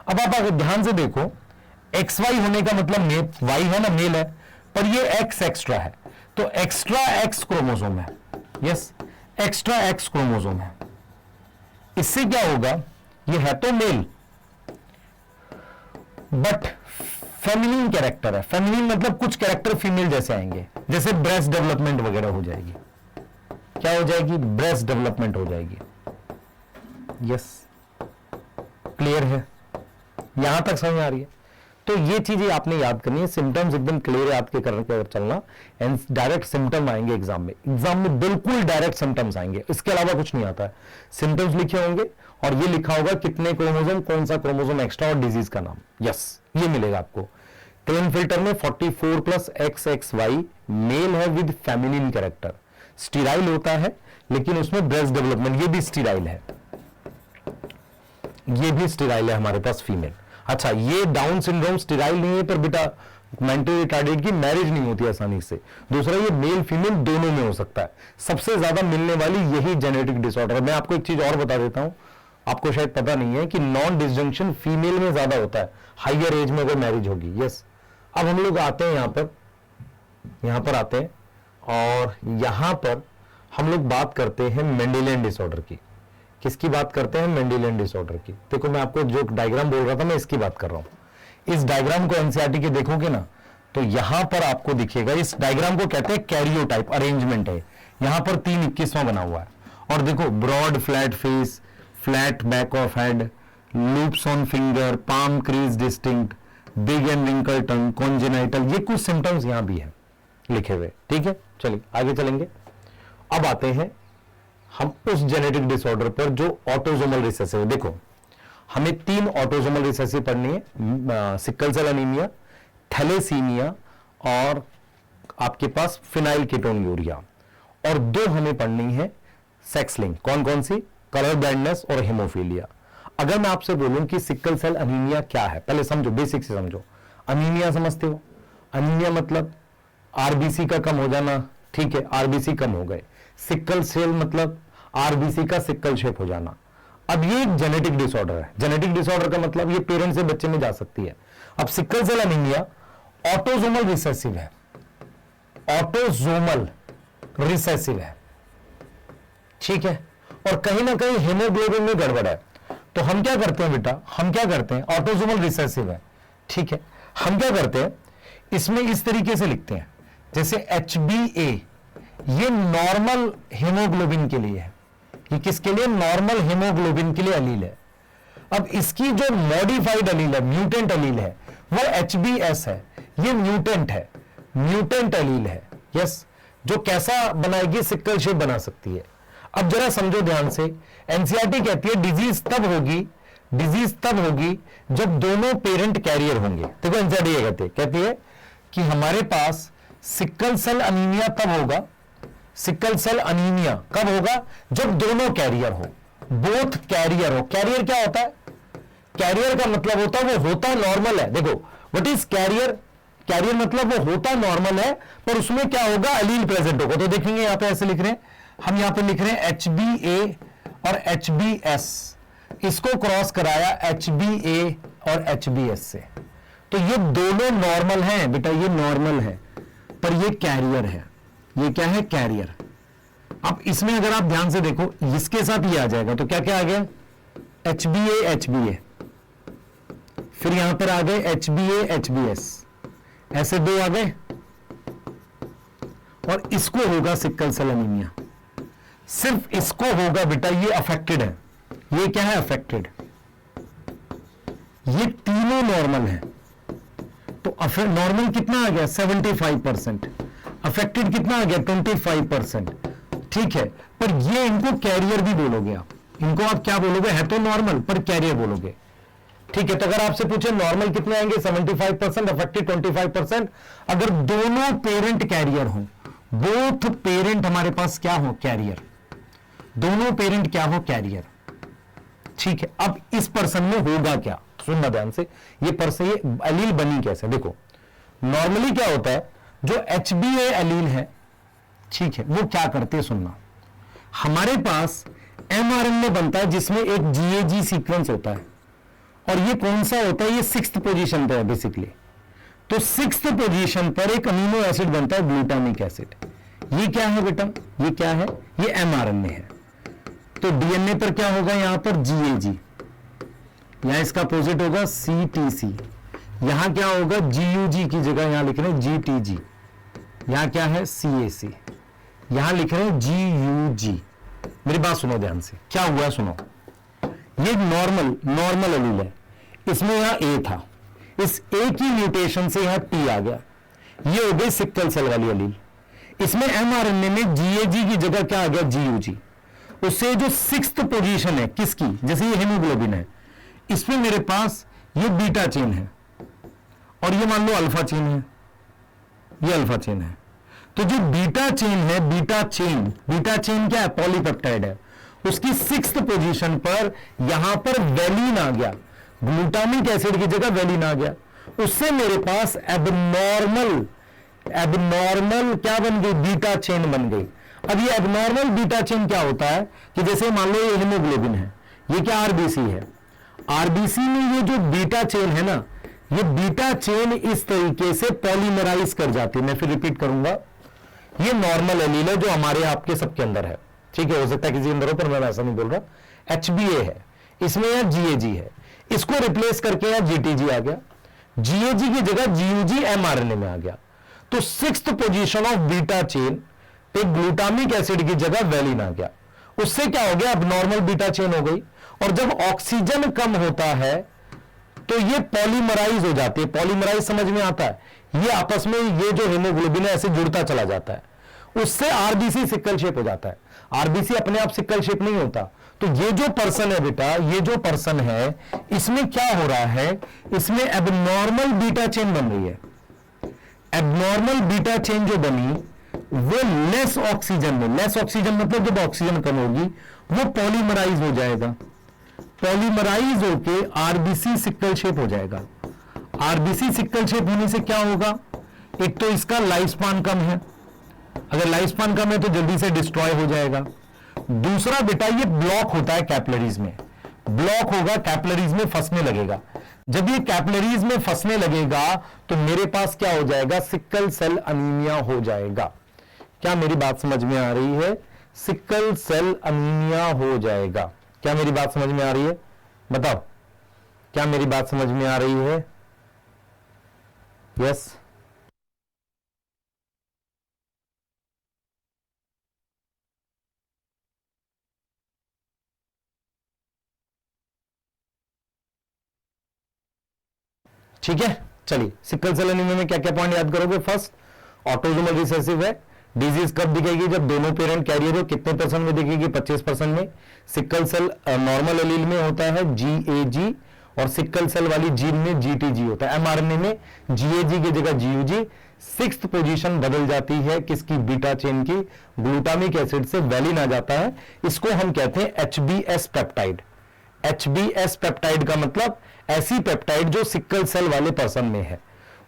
अब आप अगर ध्यान से देखो, XY होने का मतलब मेल, Y है ना, मेल है, पर ये X एक्स्ट्रा है, तो एक्स्ट्रा X क्रोमोसोम है। यस, एक्स्ट्रा X क्रोमोसोम है। इससे क्या होगा, ये है तो मेल बट फेमिनिन कैरेक्टर है। फेमिनिन मतलब कुछ कैरेक्टर फीमेल जैसे आएंगे, जैसे ब्रेस्ट डेवलपमेंट वगैरह हो जाएगी। क्या हो जाएगी, ब्रेस्ट डेवलपमेंट हो जाएगी। यस, क्लियर है, यहां तक समझ आ रही है। तो ये चीजें आपने याद करनी है, सिम्टम्स एकदम क्लियर याद के करके चलना, एंड डायरेक्ट सिम्टम आएंगे एग्जाम में। एग्जाम में बिल्कुल डायरेक्ट सिम्टम्स आएंगे, इसके अलावा कुछ नहीं आता है। सिम्टम्स लिखे होंगे और ये लिखा होगा कितने क्रोमोसोम, कौन सा क्रोमोसोम एक्स्ट्रा और डिजीज का नाम। यस, ये मिलेगा आपको। क्लिनफिल्टर में 44 प्लस XXY मेल है विद फेमिनिन कैरेक्टर। स्टीराइल होता है लेकिन उसमें ब्रेस्ट डेवलपमेंट, ये भी स्टीराइल है, ये भी स्टीराइल है हमारे पास फीमेल। अच्छा, ये डाउन सिंड्रोम स्टीराइल नहीं है, पर बेटा मेंटली रिटार्डेड की मैरिज नहीं होती आसानी से। दूसरा, ये मेल फीमेल दोनों में हो सकता है। सबसे ज्यादा मिलने वाली यही जेनेटिक डिसऑर्डर है। मैं आपको एक चीज और बता देता हूं, आपको शायद पता नहीं है कि नॉन डिसजंक्शन फीमेल में ज्यादा होता है, हाइयर एज में अगर मैरिज होगी। यस, अब हम लोग आते हैं यहां पर आते हैं, और यहां पर हम लोग बात करते हैं मेंडेलियन डिसऑर्डर की। किसकी बात करते हैं, मेंडेलियन डिसऑर्डर की। देखो, मैं आपको जो डायग्राम बोल रहा था, मैं इसकी बात कर रहा हूं। इस डायग्राम को एनसीईआरटी के देखोगे ना, तो यहां पर आपको दिखेगा, इस डायग्राम को कहते हैं कैरियोटाइप अरेंजमेंट है। यहां पर 3:21वां बना हुआ है, और देखो, broad flat face, flat back of head, loops on finger, palm crease distinct, big and wrinkle tongue, congenital, ये कुछ सिम्टम्स यहां भी है लिखे हुए। ठीक है, चलिए आगे चलेंगे। अब आते हैं हम उस जेनेटिक डिसऑर्डर पर जो ऑटोसोमल रिसेसिव है। देखो, हमें 3 ऑटोसोमल रिसेसिव पढ़नी है, सिकल सेल एनीमिया, थैलेसीमिया और आपके पास फिनाइल कीटोन्यूरिया, और 2 हमें पढ़नी है सेक्स लिंक। कौन कौन सी, कलर ब्लाइंडनेस और हेमोफीलिया। अगर मैं आपसे बोलूं कि सिकल सेल एनीमिया क्या है, पहले समझो, बेसिक से समझो। अनीमिया समझते हो, अनीमिया मतलब आरबीसी का कम हो जाना, ठीक है, आरबीसी कम हो गए। सिकल सेल मतलब आरबीसी का सिकल शेप हो जाना। अब ये एक जेनेटिक डिसऑर्डर है। जेनेटिक डिसऑर्डर का मतलब ये पेरेंट से बच्चे में जा सकती है। अब sickle cell anaemia autosomal recessive है, ऑटोसोमल रिसेसिव है, ठीक है, और कहीं ना कहीं हीमोग्लोबिन में गड़बड़ है। तो हम क्या करते हैं बेटा, हम क्या करते हैं, ऑटोसोमल रिसेसिव है, ठीक है, हम क्या करते हैं, इसमें इस तरीके से लिखते हैं, जैसे HbA ये नॉर्मल हीमोग्लोबिन के लिए है, ये किसके लिए, नॉर्मल हीमोग्लोबिन के लिए अलील है। अब इसकी जो मॉडिफाइड अलील है, म्यूटेंट अलील है, वो HbS है, ये म्यूटेंट है, म्यूटेंट अलील है, यस, जो कैसा बनाएगी, सिकल शेप बना सकती है। अब जरा समझो ध्यान से, एनसीईआरटी कहती है डिजीज तब होगी, डिजीज तब होगी जब दोनों पेरेंट कैरियर होंगे। देखो एनसीईआरटी ये कहती है कि हमारे पास सिकल सेल अनीमिया तब होगा, सिकल सेल अनीमिया कब होगा, जब दोनों कैरियर हो, बोथ कैरियर हो। कैरियर क्या होता है, कैरियर का मतलब होता है वो होता नॉर्मल है। देखो व्हाट इज कैरियर, कैरियर मतलब वो होता नॉर्मल है पर उसमें क्या होगा, अलील प्रेजेंट होगा। तो देखेंगे यहां पे ऐसे लिख रहे हैं, हम यहां पे लिख रहे हैं HbA और HbS, इसको क्रॉस कराया HbA और HbS से, तो ये दोनों नॉर्मल हैं बेटा, ये नॉर्मल है पर ये कैरियर है, ये क्या है, कैरियर। अब इसमें अगर आप ध्यान से देखो, इसके साथ ये आ जाएगा तो क्या क्या आ गया, HbA HbA, फिर यहां पर आ गए HbA HbS, ऐसे दो आ गए, और इसको होगा सिकल सेल अनीमिया, सिर्फ इसको होगा बेटा, ये अफेक्टेड है, ये क्या है, अफेक्टेड, ये तीनों नॉर्मल है। तो नॉर्मल कितना आ गया, 75%, अफेक्टेड कितना आ गया, 25%, ठीक है, पर ये इनको कैरियर भी बोलोगे आप, इनको आप क्या बोलोगे, है तो नॉर्मल पर कैरियर बोलोगे, ठीक है। तो अगर आपसे पूछे नॉर्मल कितने आएंगे, 75%, अफेक्टेड 25%, अगर दोनों पेरेंट कैरियर हो, बोथ पेरेंट हमारे पास क्या हो, कैरियर, दोनों पेरेंट क्या हो, कैरियर, ठीक है। अब इस पर्सन में होगा क्या, सुनना ध्यान से, ये पर्सन, ये अलील बनी कैसे, देखो नॉर्मली क्या होता है, जो HbA अलील है, ठीक है, वो क्या करते हैं, सुनना, हमारे पास mRNA बनता है जिसमें एक GAG सीक्वेंस होता है, और ये कौन सा होता है, ये 6th पोजीशन पर है बेसिकली। तो 6th पोजीशन पर एक अमीनो एसिड बनता है, ग्लूटामिक एसिड। ये क्या है बेटा, ये क्या है, ये mRNA है। तो DNA पर क्या होगा, यहां पर GAG, यहां इसका अपोजिट होगा CTC, यहां क्या होगा, GUG की जगह यहां लिख रहे हैं GTG, यहां क्या है, CAC, यहां लिख रहे हैं GUG। मेरी बात सुनो ध्यान से, क्या हुआ सुनो, ये नॉर्मल अलील है, इसमें यहां A था, इस A की म्यूटेशन से यहां T आ गया, ये हो गई सिकल सेल वाली अलील। इसमें mRNA में GAG की जगह क्या आ गया, GUG। उससे जो 6th पोजीशन है किसकी, जैसे ये हीमोग्लोबिन है, इसमें मेरे पास ये बीटा चेन है और ये मान लो अल्फा चेन है, ये अल्फा चेन है। तो जो बीटा चेन है, बीटा चेन क्या है, पॉलीपेप्टाइड है, उसकी 6th पोजीशन पर यहां पर वेलिन आ गया, ग्लूटामिक एसिड की जगह वेलिन आ गया, उससे मेरे पास एबनॉर्मल क्या बन गई, बीटा चेन बन गई। अब ये एबनॉर्मल बीटा चेन क्या होता है कि जैसे मान लो ये हीमोग्लोबिन है, ये क्या आरबीसी है, आरबीसी में ये जो बीटा चेन है ना, ये बीटा चेन इस तरीके से पॉलीमराइज कर जाती है। मैं फिर रिपीट करूंगा, ये नॉर्मल एलील है जो हमारे आपके सबके अंदर है, ठीक है, हो सकता है किसी अंदर हो पर मैं ऐसा नहीं बोल रहा। HbA है, इसमें यह GAG है, इसको रिप्लेस करके यहां GTG आ गया, GAG की जगह GUG mRNA में आ गया। तो 6th position of beta chain पे ग्लूटामिक एसिड की जगह वेलिन आ गया, उससे क्या हो गया, अब नॉर्मल बीटा चेन हो गई। और जब ऑक्सीजन कम होता है तो ये पॉलीमराइज हो जाती है। पॉलीमराइज समझ में आता है, ये आपस में ये जो हीमोग्लोबिन है ऐसे जुड़ता चला जाता है, उससे आरबीसी सिकल शेप हो जाता है। आरबीसी अपने आप सिकल शेप नहीं होता। तो ये जो पर्सन है बेटा, ये जो पर्सन है, इसमें क्या हो रहा है, इसमें एबनॉर्मल बीटा चेन बन रही है। एबनॉर्मल बीटा चेन जो बनी वो लेस ऑक्सीजन में, लेस ऑक्सीजन मतलब जब ऑक्सीजन कम होगी वो पॉलीमराइज हो जाएगा, पॉलीमराइज होके आरबीसी सिकल शेप हो जाएगा। आरबीसी सिक्कल शेप होने से क्या होगा, एक तो इसका लाइफ स्पान कम है, अगर लाइफ स्पान कम है तो जल्दी से डिस्ट्रॉय हो जाएगा। दूसरा बेटा ये ब्लॉक होता है कैपिलरीज में, ब्लॉक होगा, कैपिलरीज में फंसने लगेगा। जब ये कैपिलरीज में फंसने लगेगा तो मेरे पास क्या हो जाएगा, सिक्कल सेल अनीमिया हो जाएगा। क्या मेरी बात समझ में आ रही है, सिक्कल सेल अनीमिया हो जाएगा। क्या मेरी बात समझ में आ रही है, बताओ, क्या मेरी बात समझ में आ रही है? यस ठीक है। चलिए, सिक्कल सेल एनीमिया में क्या क्या पॉइंट याद करोगे? फर्स्ट, ऑटोसोमल रिसेसिव है। डिजीज कब दिखेगी, जब दोनों पेरेंट कैरियर हो। कितने परसेंट में दिखेगी? 25% में। सिक्कल सेल नॉर्मल एलील में होता है GAG, और सिक्कल सेल वाली जीन में GTG होता है। mRNA में GAG की जगह GUG। सिक्स्थ पोजीशन बदल जाती है किसकी, बीटा चेन की, ग्लूटामिक एसिड से वैलिन आ जाता है। इसको हम कहते हैं HBS पेप्टाइड। HBS पेप्टाइड का मतलब ऐसी पेप्टाइड जो सिक्कल सेल वाले पर्सन में है।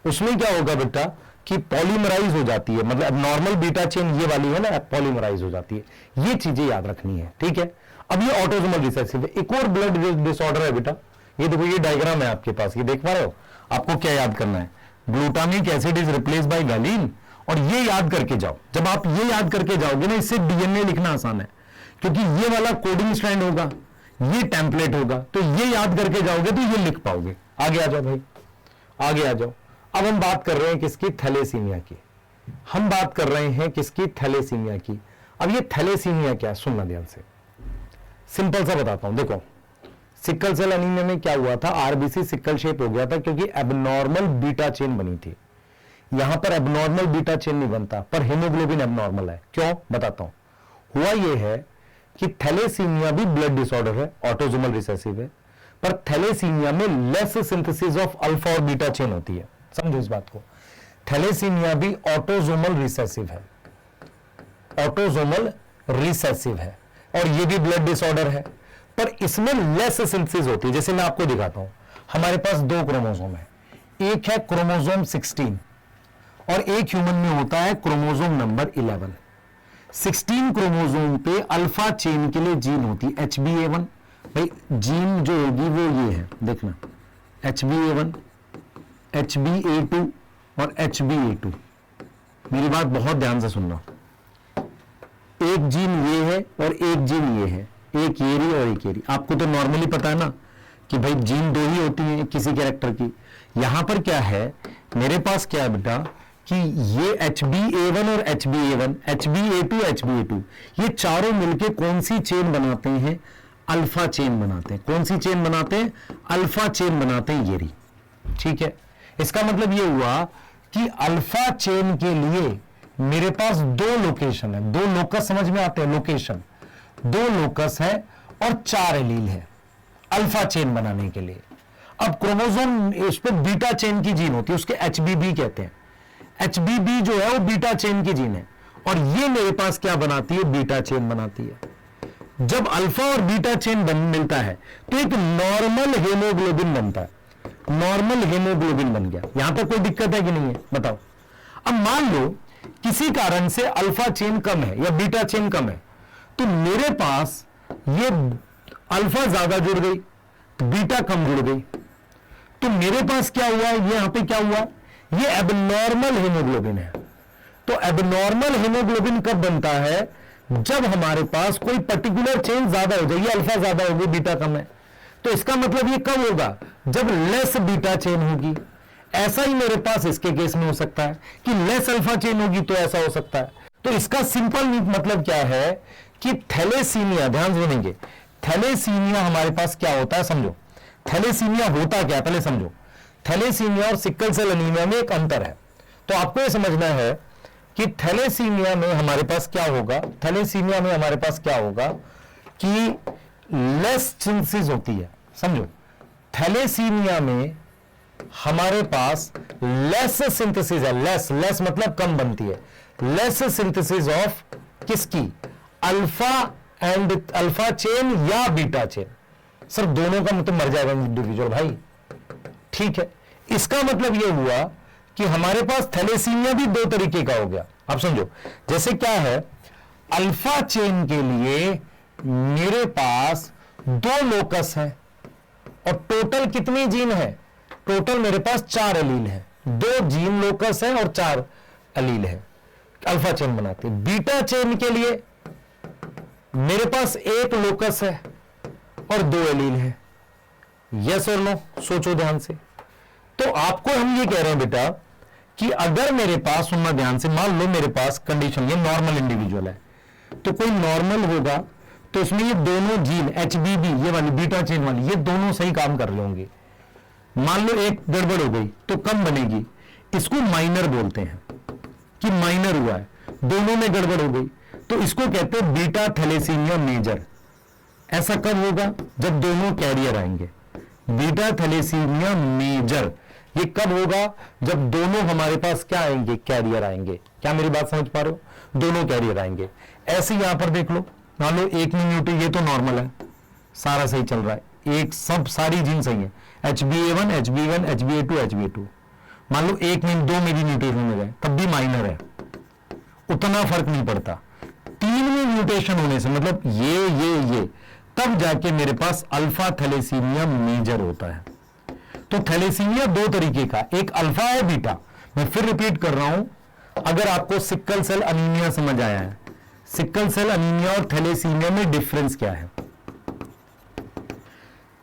उसमें क्या होगा बेटा कि पॉलीमराइज हो जाती है, मतलब नॉर्मल बीटा चेन ये वाली है ना, पॉलीमराइज हो जाती है। ये चीजें याद रखनी है, ठीक है। अब ये ऑटोसोमल रिसेसिव है। एक और ब्लड डिसऑर्डर है बेटा, ये देखो, ये डायग्राम है आपके पास, ये देख पा रहे हो। आपको क्या याद करना है, glutamic acid is replace by valine, और ये याद करके जाओ। जब आप ये याद करके जाओगे ना, इससे डीएनए लिखना आसान है, क्योंकि ये वाला कोडिंग स्ट्रैंड होगा, ये टेम्पलेट होगा, तो ये याद करके जाओगे तो ये लिख पाओगे। आगे आ जाओ भाई, आगे आ जाओ। अब हम बात कर रहे हैं किसकी, थैलेसीमिया की। हम बात कर रहे हैं किसकी, थैलेसीमिया की। अब ये थैलेसीमिया क्या है, सुनना ध्यान से, सिंपल सा बताता हूं। देखो, सिक्कल सेल एनीमिया में क्या हुआ था, आरबीसी सिक्कल शेप हो गया था क्योंकि एबनॉर्मल बीटा चेन बनी थी। यहां पर एबनॉर्मल बीटा चेन नहीं बनता, पर हीमोग्लोबिन एबनॉर्मल है। क्यों, बताता हूं। हुआ यह है कि थैलेसीमिया भी ब्लड डिसऑर्डर है, ऑटोसोमल रिसेसिव है, पर थैलेसीमिया में लेस सिंथेसिस ऑफ अल्फा और बीटा चेन होती है। समझो इस बात को, थैलेसीमिया भी ऑटोसोमल रिसेसिव है, ऑटोसोमल रिसेसिव है, और ये भी ब्लड डिसऑर्डर है, पर इसमें लेस सिंथेसिस होती है। जैसे मैं आपको दिखाता हूं, हमारे पास 2 क्रोमोसोम है, एक है क्रोमोसोम 16 और एक ह्यूमन में होता है क्रोमोसोम नंबर 11। 16 क्रोमोसोम पे अल्फा चेन के लिए जीन होती है HbA1। भाई जीन जो होगी वो ये है, देखना, HbA1, HbA2 और HbA2। मेरी बात बहुत ध्यान से सुनना, एक जीन ये है और एक जीन ये है, एक येरी और एक येरी। आपको तो नॉर्मली पता है ना कि भाई जीन 2 ही होती है किसी कैरेक्टर की। यहां पर क्या है, मेरे पास क्या है बेटा कि ये HbA1 और HbA1, HbA2, HbA2, ये चारों मिलके कौन सी चेन बनाते हैं, अल्फा चेन बनाते हैं। कौन सी चेन बनाते हैं, अल्फा चेन बनाते हैं येरी, ठीक है। इसका मतलब ये हुआ कि अल्फा चेन के लिए मेरे पास 2 लोकेशन है, 2 लोकस समझ में आते हैं, लोकेशन 2 लोकस है और 4 एलील है अल्फा चेन बनाने के लिए। अब क्रोमोसोम, उस पर बीटा चेन की जीन होती है, उसके HBB कहते हैं। HBB जो है वो बीटा चेन की जीन है, और ये मेरे पास क्या बनाती है, बीटा चेन बनाती है। जब अल्फा और बीटा चेन मिलता है तो एक नॉर्मल हेमोग्लोबिन बनता है, नॉर्मल हेमोग्लोबिन बन गया। यहां तक कोई दिक्कत है कि नहीं है, बताओ। अब मान लो किसी कारण से अल्फा चेन कम है या बीटा चेन कम है, तो मेरे पास ये अल्फा ज्यादा जुड़ गई, बीटा कम जुड़ गई, तो मेरे पास क्या हुआ, ये यहां पे क्या हुआ, ये एबनॉर्मल हीमोग्लोबिन है। तो एबनॉर्मल हीमोग्लोबिन कब बनता है, जब हमारे पास कोई पर्टिकुलर चेन ज्यादा हो जाएगी, अल्फा ज्यादा होगी, बीटा कम है। तो इसका मतलब ये कब होगा, जब लेस बीटा चेन होगी। ऐसा ही मेरे पास इसके केस में हो सकता है कि लेस अल्फा चेन होगी, तो ऐसा हो सकता है। तो इसका सिंपल मतलब क्या है कि थैलेसीमिया, ध्यान से सुनेंगे, थैलेसीमिया हमारे पास क्या होता है, समझो। थैलेसीमिया होता क्या है पहले समझो। थैलेसीमिया और सिक्कल सेल एनीमिया में एक अंतर है, तो आपको यह समझना है कि थैलेसीमिया में हमारे पास क्या होगा, थैलेसीमिया में हमारे पास क्या होगा कि लेस सिंथेसिस होती है। समझो, थैलेसीमिया में हमारे पास लेस सिंथेसिस है, लेस मतलब कम बनती है, लेस सिंथेसिस ऑफ किसकी, अल्फा एंड अल्फा चेन या बीटा चेन। सर दोनों का मतलब मर जाएगा इंडिविजुअल भाई, ठीक है। इसका मतलब यह हुआ कि हमारे पास थैलेसीमिया भी दो तरीके का हो गया। आप समझो, जैसे क्या है, अल्फा चेन के लिए मेरे पास 2 लोकस है और टोटल कितने जीन है? टोटल मेरे पास 4 एलील है। 2 जीन लोकस है और 4 एलील है, अल्फा चेन बनाते। बीटा चेन के लिए मेरे पास 1 लोकस है और 2 एलील है। यस और नो? सोचो ध्यान से। तो आपको हम ये कह रहे हैं बेटा कि अगर मेरे पास, सुनना ध्यान से, मान लो मेरे पास कंडीशन, ये नॉर्मल इंडिविजुअल है, तो कोई नॉर्मल होगा तो इसमें ये दोनों जीन HBB, ये वाली बीटा चेन वाली, ये दोनों सही काम कर रहे होंगे। मान लो एक गड़बड़ हो गई तो कम बनेगी, इसको माइनर बोलते हैं कि माइनर हुआ है, दोनों में गड़बड़ हो गई, तो इसको कहते हैं बीटा थैलेसीमिया मेजर। ऐसा कब होगा? जब दोनों कैरियर आएंगे। बीटा थैलेसीमिया मेजर ये कब होगा? जब दोनों हमारे पास क्या आएंगे? कैरियर आएंगे। क्या मेरी बात समझ पा रहे हो? दोनों कैरियर आएंगे। ऐसे यहां पर देख लो, मान लो एक में म्यूटेशन, ये तो नॉर्मल है, सारा सही चल रहा है, एक सब सारी जीन सही है, HbA1, HbA1, HbA2, HbA2। मान लो एक में 2 में भी म्यूटेशन हो गए, तब भी माइनर है, उतना फर्क नहीं पड़ता। 3 में म्यूटेशन होने से, मतलब ये तब जाके मेरे पास अल्फा थैलेसीमिया मेजर होता है। तो थैलेसीमिया 2 तरीके का, एक अल्फा है, बीटा। मैं फिर रिपीट कर रहा हूं, अगर आपको सिक्कल सेल अनीमिया समझ आया है, सिक्कल सेल अनीमिया और थैलेसीमिया में डिफरेंस क्या है?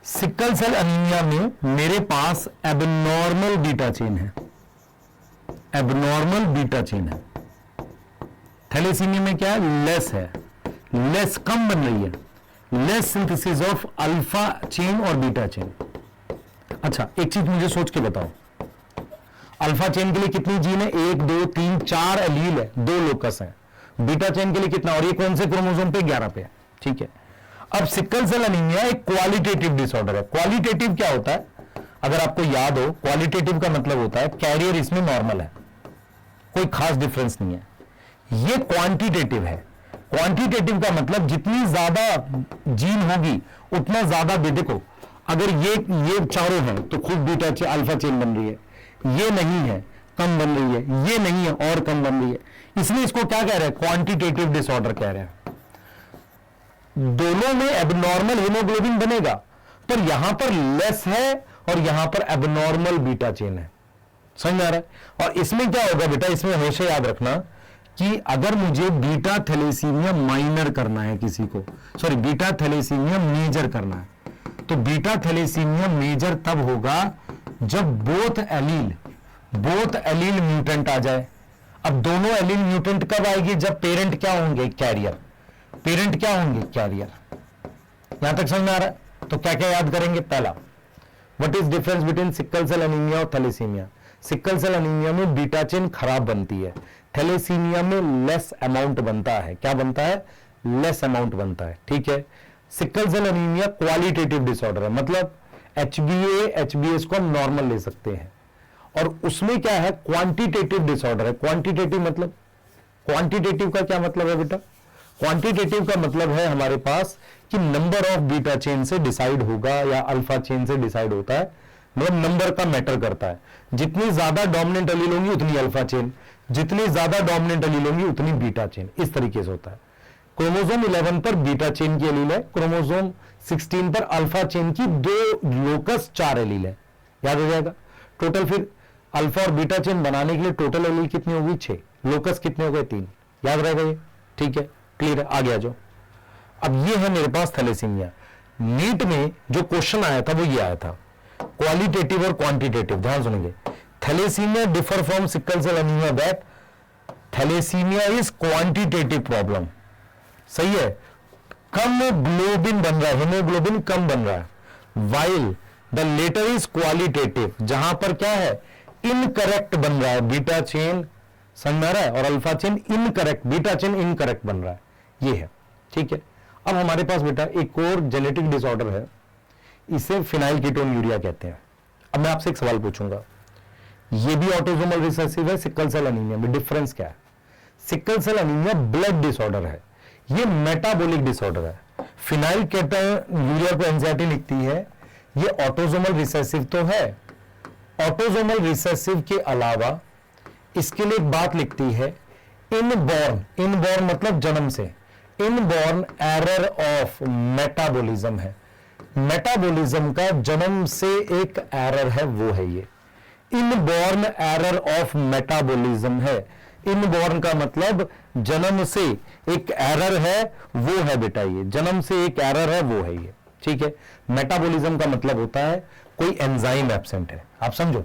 सिक्कल सेल अनीमिया में मेरे पास एबनॉर्मल बीटा चेन है, एबनॉर्मल बीटा चेन है। थैलेसीमिया में क्या है? लेस है, लेस, कम बन रही है, less synthesis of alpha chain और बीटा चेन। अच्छा, एक चीज मुझे सोच के बताओ, अल्फा चेन के लिए कितनी जीन है? 1 2 3 4 एलील है, 2 लोकस है। बीटा चेन के लिए कितना? और ये कौन से क्रोमोसोम पे? 11 पे है। ठीक है। अब सिक्कल सेल अनीमिया एक क्वालिटेटिव डिसऑर्डर है। क्वालिटेटिव क्या होता है? अगर आपको याद हो, क्वालिटेटिव का मतलब होता है कैरियर इसमें नॉर्मल है, कोई खास डिफरेंस नहीं है। ये क्वांटिटेटिव है। क्वांटिटेटिव का मतलब जितनी ज्यादा जीन होगी उतना ज्यादा, देखो अगर ये चारों हैं तो खूब बीटा चेन, अल्फा चेन बन रही है, ये नहीं है, कम बन रही है, ये नहीं है और कम बन रही है, इसलिए इसको क्या कह रहे हैं? क्वांटिटेटिव डिसऑर्डर कह रहे हैं। दोनों में एबनॉर्मल हीमोग्लोबिन बनेगा, पर यहां पर लेस है और यहां पर एबनॉर्मल बीटा चेन है। समझ आ रहा है? और इसमें क्या होगा बेटा, इसमें हमेशा याद रखना कि अगर मुझे बीटा थैलेसीमिया माइनर करना है किसी को, सॉरी बीटा थैलेसीमिया मेजर करना है, तो बीटा थैलेसीमिया मेजर तब होगा जब बोथ एलील म्यूटेंट आ जाए। अब दोनों एलील म्यूटेंट कब आएगी? जब पेरेंट क्या होंगे? कैरियर। पेरेंट क्या होंगे? कैरियर। यहां तक समझ में आ रहा है? तो क्या क्या याद करेंगे? पहला, what is difference between sickle cell anaemia और थैलेसीमिया? सिक्कल सेल अनीमिया में बीटा चेन खराब बनती है, थैलेसीमिया में लेस अमाउंट बनता है। क्या बनता है? लेस अमाउंट बनता है। ठीक है। Sickle cell anaemia qualitative disorder है, मतलब HbA HbS को हम नॉर्मल ले सकते हैं, और उसमें क्या है? क्वांटिटेटिव डिसऑर्डर है। क्वांटिटेटिव मतलब, क्वांटिटेटिव का क्या मतलब है बेटा? क्वांटिटेटिव का मतलब है हमारे पास कि नंबर ऑफ बीटा चेन से डिसाइड होगा या अल्फा चेन से डिसाइड होता है, मतलब नंबर का मैटर करता है। जितनी ज्यादा डोमिनेंट एलील होंगी उतनी अल्फा चेन, जितनी ज्यादा डोमिनेंट एलील होंगी उतनी बीटा चेन। इस तरीके से होता है। क्रोमोसोम 11 पर बीटा चेन की एलील है, क्रोमोसोम 16 पर अल्फा चेन की 2 लोकस 4 एलील है। याद हो जाएगा? टोटल फिर अल्फा और बीटा चेन बनाने के लिए टोटल एलील कितनी होगी? 6। लोकस कितने हो गए? 3। याद रहेगा ये? ठीक है, क्लियर है? आगे आ जाओ। अब ये है मेरे पास थैलेसीमिया। नीट में जो क्वेश्चन आया था वो ये आया था, क्वालिटेटिव और क्वांटिटेटिव। ध्यान सुनेंगे। Thalassaemia differ from sickle cell anaemia that thalassaemia is quantitative problem. सही है, कम ग्लोबिन बन रहा है, हीमोग्लोबिन कम बन रहा है, while the latter is qualitative, जहां पर क्या है? इनकरेक्ट बन रहा है बीटा चेन, समझ में आ रहा है? और alpha chain incorrect, beta chain incorrect बन रहा है। ये है। ठीक है। अब हमारे पास बेटा एक और जेनेटिक डिसऑर्डर है, इसे फिनाइलकीटोन्यूरिया कहते हैं। अब मैं आपसे एक सवाल पूछूंगा, ये भी ऑटोसोमल रिसेसिव है सिक्कल सेल अनीमिया में, डिफरेंस क्या है? Sickle cell anaemia blood disorder है, ये मेटाबॉलिक डिसऑर्डर है। फिनाइलकीटोन्यूरिया को एंजाइटी लिखती है, ये ऑटोसोमल रिसेसिव तो है ऑटोसोमल रिसेसिव के अलावा इसके लिए एक बात लिखती है, इनबॉर्न मतलब जन्म से, इनबॉर्न एरर ऑफ मेटाबॉलिज्म है। मेटाबॉलिज्म का जन्म से एक एरर है, वो है ये इनबॉर्न एरर ऑफ मेटाबॉलिज्म है। इनबॉर्न का मतलब जन्म से एक एरर है, वो है बेटा ये, जन्म से एक एरर है, वो है ये, ठीक है। मेटाबॉलिज्म का मतलब होता है कोई एंजाइम एब्सेंट है, आप समझो,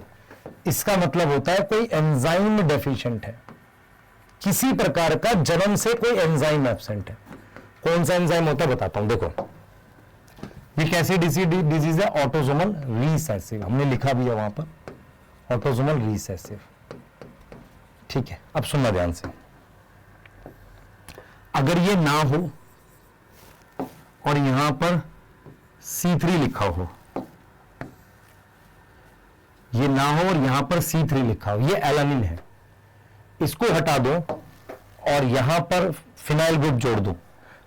इसका मतलब होता है कोई एंजाइम डेफिशिएंट है, किसी प्रकार का जन्म से कोई एंजाइम एब्सेंट है। कौन सा एंजाइम होता है बताता हूं, देखो ये कैसी डिजीज है, ऑटोसोमल रिसेसिव, हमने लिखा भी है वहां पर, ऑटोसोमल रिसेसिव, ठीक है। अब सुनना ध्यान से, अगर ये ना हो और यहां पर C3 लिखा हो, ये ना हो और यहां पर C3 लिखा हो, ये एलानिन है, इसको हटा दो और यहां पर फिनाइल ग्रुप जोड़ दो,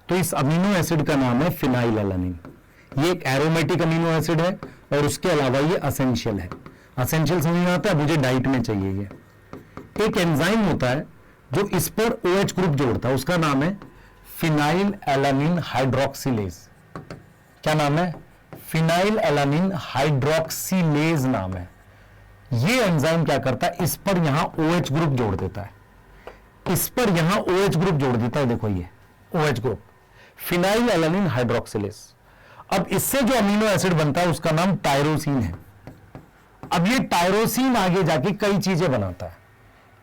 तो इस अमीनो एसिड का नाम है फिनाइल एलानिन। ये एक एरोमेटिक अमीनो एसिड है और उसके अलावा ये असेंशियल है। असेंशियल समझ में आता है, मुझे डाइट में चाहिए ये। एक एंजाइम होता है जो इस पर OH ग्रुप जोड़ता है, उसका नाम है फिनाइल एलानिन हाइड्रोक्सिलेज। क्या नाम है? फिनाइल एलानिन हाइड्रोक्सिलेज नाम है। ये एंजाइम क्या करता है, इस पर यहां OH ग्रुप जोड़ देता है, इस पर यहां OH ग्रुप जोड़ देता है, देखो ये OH group, phenyl alanine hydroxylase. अब इससे जो अमीनो एसिड बनता है उसका नाम टायरोसिन है। अब ये टायरोसिन आगे जाके कई चीजें बनाता है,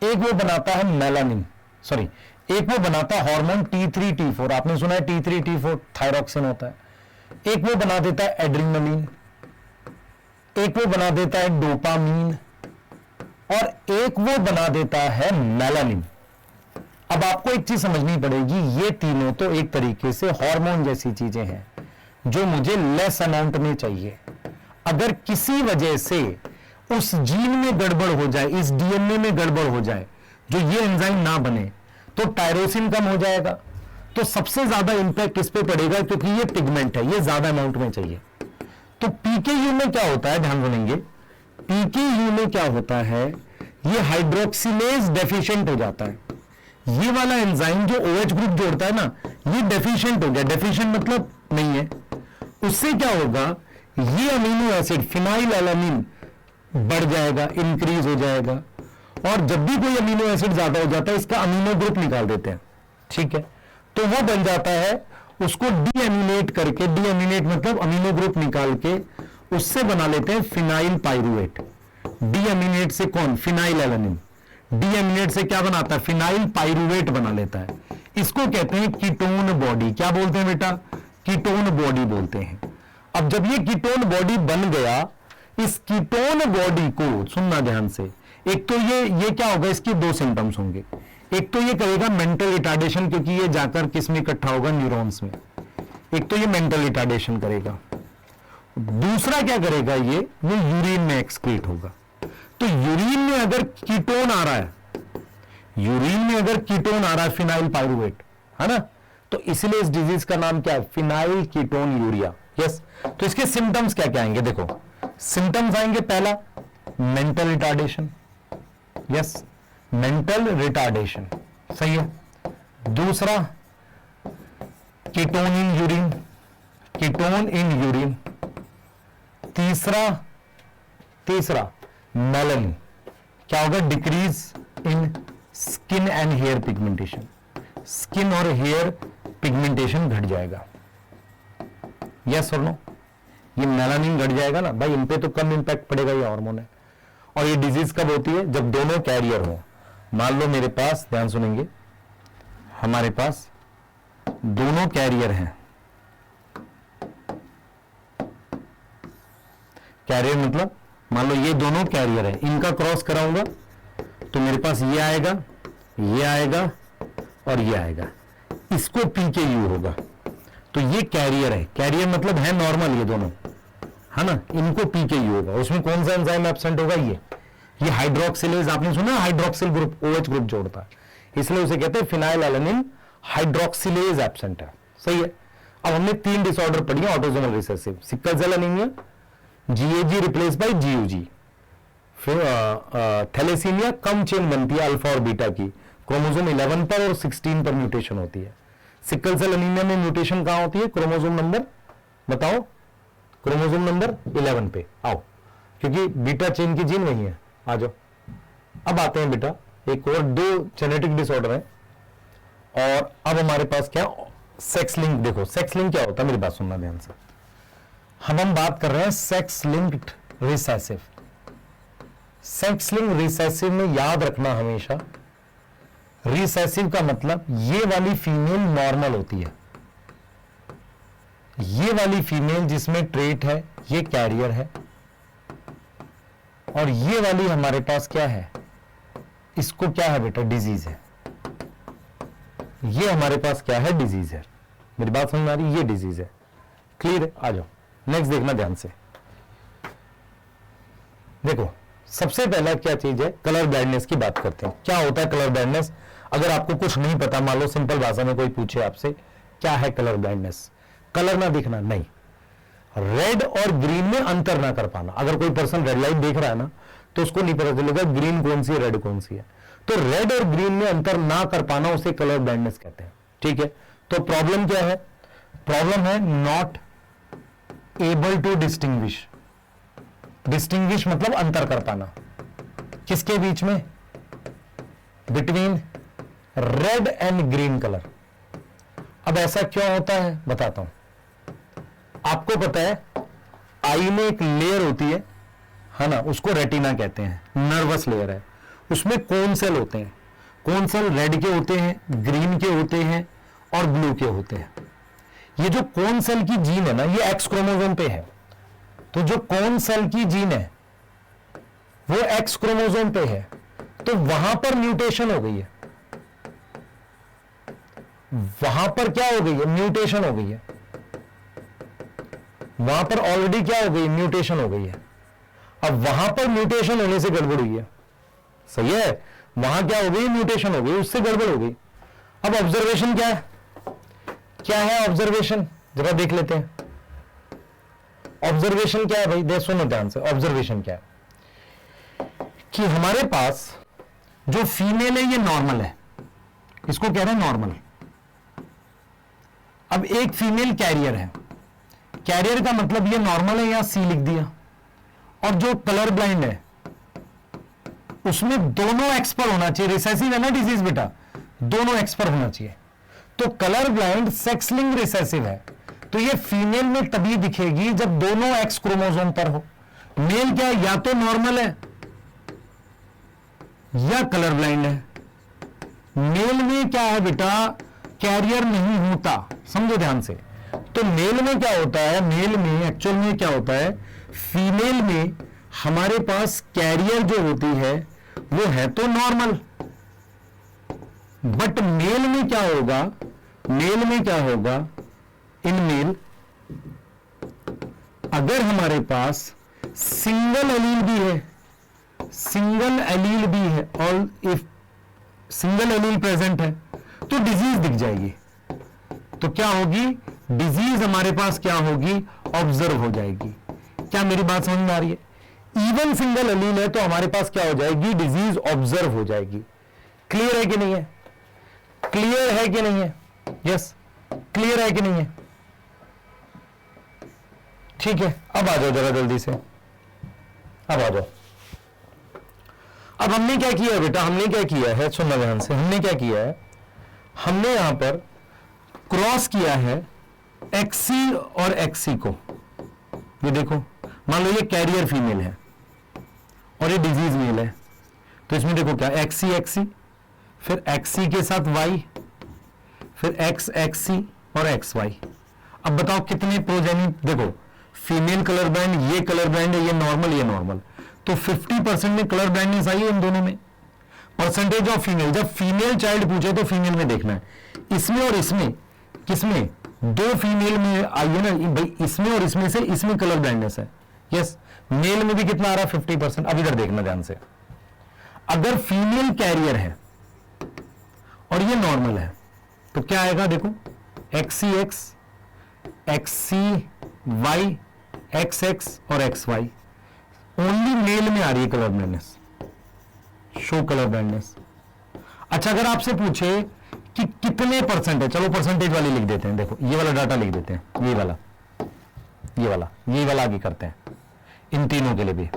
एक वो बनाता है मेलानिन, सॉरी एक वो बनाता है हार्मोन T3 T4, आपने सुना है T3 T4 थायरॉक्सिन होता है। एक वो बना देता है एड्रीनलिन, एक वो बना देता है डोपामीन, और एक वो बना देता है मेलानिन। अब आपको एक चीज समझनी पड़ेगी, ये तीनों तो एक तरीके से हार्मोन जैसी चीजें हैं जो मुझे लेस अमाउंट में चाहिए। अगर किसी वजह से उस जीन में गड़बड़ हो जाए, इस डीएनए में गड़बड़ हो जाए, जो ये एंजाइम ना बने, तो टायरोसिन कम हो जाएगा। तो सबसे ज्यादा इंपैक्ट किस पे पड़ेगा, क्योंकि ये पिगमेंट है, ये ज्यादा अमाउंट में चाहिए। तो पीकेयू में क्या होता है, ध्यान सुनेंगे, पीकेयू में क्या होता है, ये हाइड्रोक्सिलेज डेफिशिएंट हो जाता है। ये वाला एंजाइम जो OH ग्रुप जोड़ता है ना, ये डेफिशिएंट हो गया, डेफिशिएंट मतलब नहीं है। उससे क्या होगा, ये अमीनो एसिड फिनाइल एलानिन बढ़ जाएगा, इंक्रीज हो जाएगा, और जब भी कोई अमीनो एसिड ज्यादा हो जाता है, इसका अमीनो ग्रुप निकाल देते हैं, ठीक है। तो वो बन जाता है, उसको डीएमिनेट करके, डीएमिनेट मतलब अमीनो ग्रुप निकाल के उससे बना लेते हैं फिनाइल पाइरुवेट। डीएमिनेट से कौन, फिनाइल एलानिन, डीएमिनेट से क्या बनाता है, फिनाइल पाइरुवेट बना लेता है। इसको कहते हैं कीटोन बॉडी। क्या बोलते हैं बेटा, कीटोन बॉडी बोलते हैं। अब जब ये कीटोन बॉडी बन गया, इस कीटोन बॉडी को सुनना ध्यान से, एक तो ये क्या होगा, इसके दो सिम्टम्स होंगे। एक तो ये करेगा मेंटल रिटार्डेशन, क्योंकि ये जाकर किस में इकट्ठा होगा, न्यूरॉन्स में। एक तो ये मेंटल रिटार्डेशन करेगा, दूसरा क्या करेगा, ये यूरिन में एक्सक्रीट होगा। तो यूरिन में अगर कीटोन आ रहा है, यूरिन में अगर कीटोन आ रहा है, फिनाइल पाइरुवेट, है ना, तो इसलिए इस डिजीज का नाम क्या है, फिनाइल कीटोन यूरिया। यस, तो इसके सिम्टम्स क्या क्या आएंगे, देखो सिम्टम्स आएंगे, पहला mental retardation, yes mental retardation, सही है। दूसरा ketone in urine, ketone in urine. तीसरा मेलानिन, क्या होगा, decrease in skin and hair pigmentation, skin और हेयर पिगमेंटेशन घट जाएगा। यस और नो, ये मेलानिन घट जाएगा ना भाई, इन पे तो कम इंपैक्ट पड़ेगा, ये हार्मोन है। और ये डिजीज कब होती है, जब दोनों कैरियर हो। मान लो मेरे पास, ध्यान सुनेंगे, हमारे पास दोनों कैरियर हैं, कैरियर मतलब मान लो ये दोनों कैरियर है, इनका क्रॉस कराऊंगा तो मेरे पास ये आएगा, ये आएगा और ये आएगा, इसको PKU होगा। तो ये कैरियर है, कैरियर मतलब है नॉर्मल, ये दोनों है ना, इनको PKU होगा। उसमें कौन सा एंजाइम एब्सेंट होगा, ये हाइड्रोक्सिलेज, आपने सुना हाइड्रोक्सिल ग्रुप, OH ग्रुप जोड़ता है, इसलिए उसे कहते हैं फिनाइल एलानिन हाइड्रोक्सिलेज एब्सेंट है, सही है। अब हमने 3 डिसऑर्डर पढ़ी है autosomal recessive, sickle cell anaemia, GAG replace by GUG, फिर थैलेसीमिया कम चेन बनती है अल्फा और बीटा की, क्रोमोसोम 11 पर और 16 पर म्यूटेशन होती है। सिकल सेल एनीमिया में म्यूटेशन कहां होती है? क्रोमोसोम नंबर बताओ, क्रोमोसोम नंबर 11 पे आओ, क्योंकि बीटा चेन की जीन वही है। आ जाओ, अब आते हैं बेटा एक और दो जेनेटिक डिसऑर्डर है, और अब हमारे पास क्या, सेक्स लिंक। देखो सेक्स लिंक क्या होता है, मेरी बात सुनना ध्यान से। हम बात कर रहे हैं sex linked recessive. Sex link recessive में याद रखना हमेशा, रिसेसिव का मतलब ये वाली फीमेल नॉर्मल होती है, ये वाली फीमेल जिसमें ट्रेट है ये कैरियर है, और ये वाली हमारे पास क्या है, इसको क्या है बेटा, डिजीज है। ये हमारे पास क्या है, डिजीज है। मेरी बात समझ में आ रही, ये डिजीज है। क्लियर है? आ जाओ नेक्स्ट देखना ध्यान से। देखो सबसे पहला क्या चीज है, कलर ब्लाइंडनेस की बात करते हैं। क्या होता है कलर ब्लाइंडनेस? अगर आपको कुछ नहीं पता, मान लो सिंपल भाषा में कोई पूछे आपसे क्या है कलर ब्लाइंडनेस, कलर ना दिखना नहीं, रेड और ग्रीन में अंतर ना कर पाना। अगर कोई पर्सन रेड लाइट देख रहा है ना तो उसको नहीं पता चलेगा ग्रीन कौन सी है रेड कौन सी है। तो रेड और ग्रीन में अंतर ना कर पाना उसे कलर ब्लाइंडनेस कहते हैं। ठीक है, तो प्रॉब्लम क्या है? प्रॉब्लम है not able to distinguish. Distinguish मतलब अंतर कर पाना, किसके बीच में? Between red and green colour. अब ऐसा क्यों होता है बताता हूं। आपको पता है आई में एक लेयर होती है ना, उसको रेटिना कहते हैं, नर्वस लेयर है। उसमें कौन सेल होते हैं? कौन सेल रेड के होते हैं, ग्रीन के होते हैं और ब्लू के होते हैं। ये जो कौन सेल की जीन है ना, ये एक्स क्रोमोसोम पे है। तो जो कौन सेल की जीन है वो एक्स क्रोमोसोम पे है, तो वहां पर म्यूटेशन हो गई है। वहां पर क्या हो गई है? म्यूटेशन हो गई है। वहां पर ऑलरेडी क्या हो गई? म्यूटेशन हो गई है। अब वहां पर म्यूटेशन होने से गड़बड़ हुई है, सही है? वहां क्या हो गई? म्यूटेशन हो गई, उससे गड़बड़ हो गई। अब ऑब्जर्वेशन क्या है? क्या है ऑब्जर्वेशन? जरा देख लेते हैं। ऑब्जर्वेशन क्या है भाई? देख सुनो ध्यान से। ऑब्जर्वेशन क्या है कि हमारे पास जो फीमेल है ये नॉर्मल है, इसको कह रहे हैं नॉर्मल। अब एक फीमेल कैरियर है, कैरियर का मतलब ये नॉर्मल है, यहां सी लिख दिया। और जो कलर ब्लाइंड है उसमें दोनों एक्स पर होना चाहिए। रिसेसिव है ना डिजीज बेटा, दोनों एक्स पर होना चाहिए। तो colour blind sex linked recessive है, तो ये फीमेल में तभी दिखेगी जब दोनों एक्स क्रोमोसोम पर हो। मेल क्या है? या तो नॉर्मल है या कलर ब्लाइंड है। मेल में क्या है बेटा? कैरियर नहीं होता, समझो ध्यान से। तो मेल में क्या होता है? मेल में एक्चुअल में क्या होता है? फीमेल में हमारे पास कैरियर जो होती है वो है तो नॉर्मल, बट मेल में क्या होगा? मेल में क्या होगा? इन मेल अगर हमारे पास सिंगल एलील भी है, सिंगल एलील भी है, और इफ सिंगल एलील प्रेजेंट है तो डिजीज दिख जाएगी। तो क्या होगी? डिजीज हमारे पास क्या होगी? ऑब्जर्व हो जाएगी। क्या मेरी बात समझ में आ रही है? इवन सिंगल एलील है तो हमारे पास क्या हो जाएगी? डिजीज ऑब्जर्व हो जाएगी। क्लियर है कि नहीं है? क्लियर है कि नहीं है? यस, क्लियर है कि नहीं है? ठीक है, अब आ जाओ जरा जल्दी से, अब आ जाओ। अब हमने क्या किया है बेटा? हमने क्या किया है? सुनना ध्यान से। हमने क्या किया है? हमने यहां पर क्रॉस किया है एक्सी और एक्सी को। ये देखो, मान लो ये कैरियर फीमेल है और ये डिजीज मेल है, तो इसमें देखो क्या, एक्सी एक्सी, फिर एक्सी के साथ वाई, फिर एक्स एक्सी और एक्स वाई। अब बताओ कितने प्रोजेनी? देखो फीमेल कलर बैंड, ये कलर बैंड है, ये नॉर्मल, ये नॉर्मल, तो 50% में कलर ब्लाइंडनेस आई है इन दोनों में। परसेंटेज ऑफ फीमेल, जब फीमेल चाइल्ड पूछे तो फीमेल में देखना है। इसमें और इसमें, किसमें? दो फीमेल में आई है ना भाई, इसमें और इसमें से इसमें कलर ब्लाइंडनेस है। यस, मेल में भी कितना आ रहा है? 50%। अब इधर देखना ध्यान से। अगर फीमेल कैरियर है और ये नॉर्मल है तो क्या आएगा? देखो X X, X Y, X X और एक्स वाई। ओनली मेल में आ रही है colour blindness, show colour blindness. अच्छा, अगर आपसे पूछे कि कितने परसेंट है, चलो परसेंटेज वाली लिख देते हैं, देखो ये वाला डाटा लिख देते हैं, ये वाला आगे करते हैं इन तीनों के लिए भी।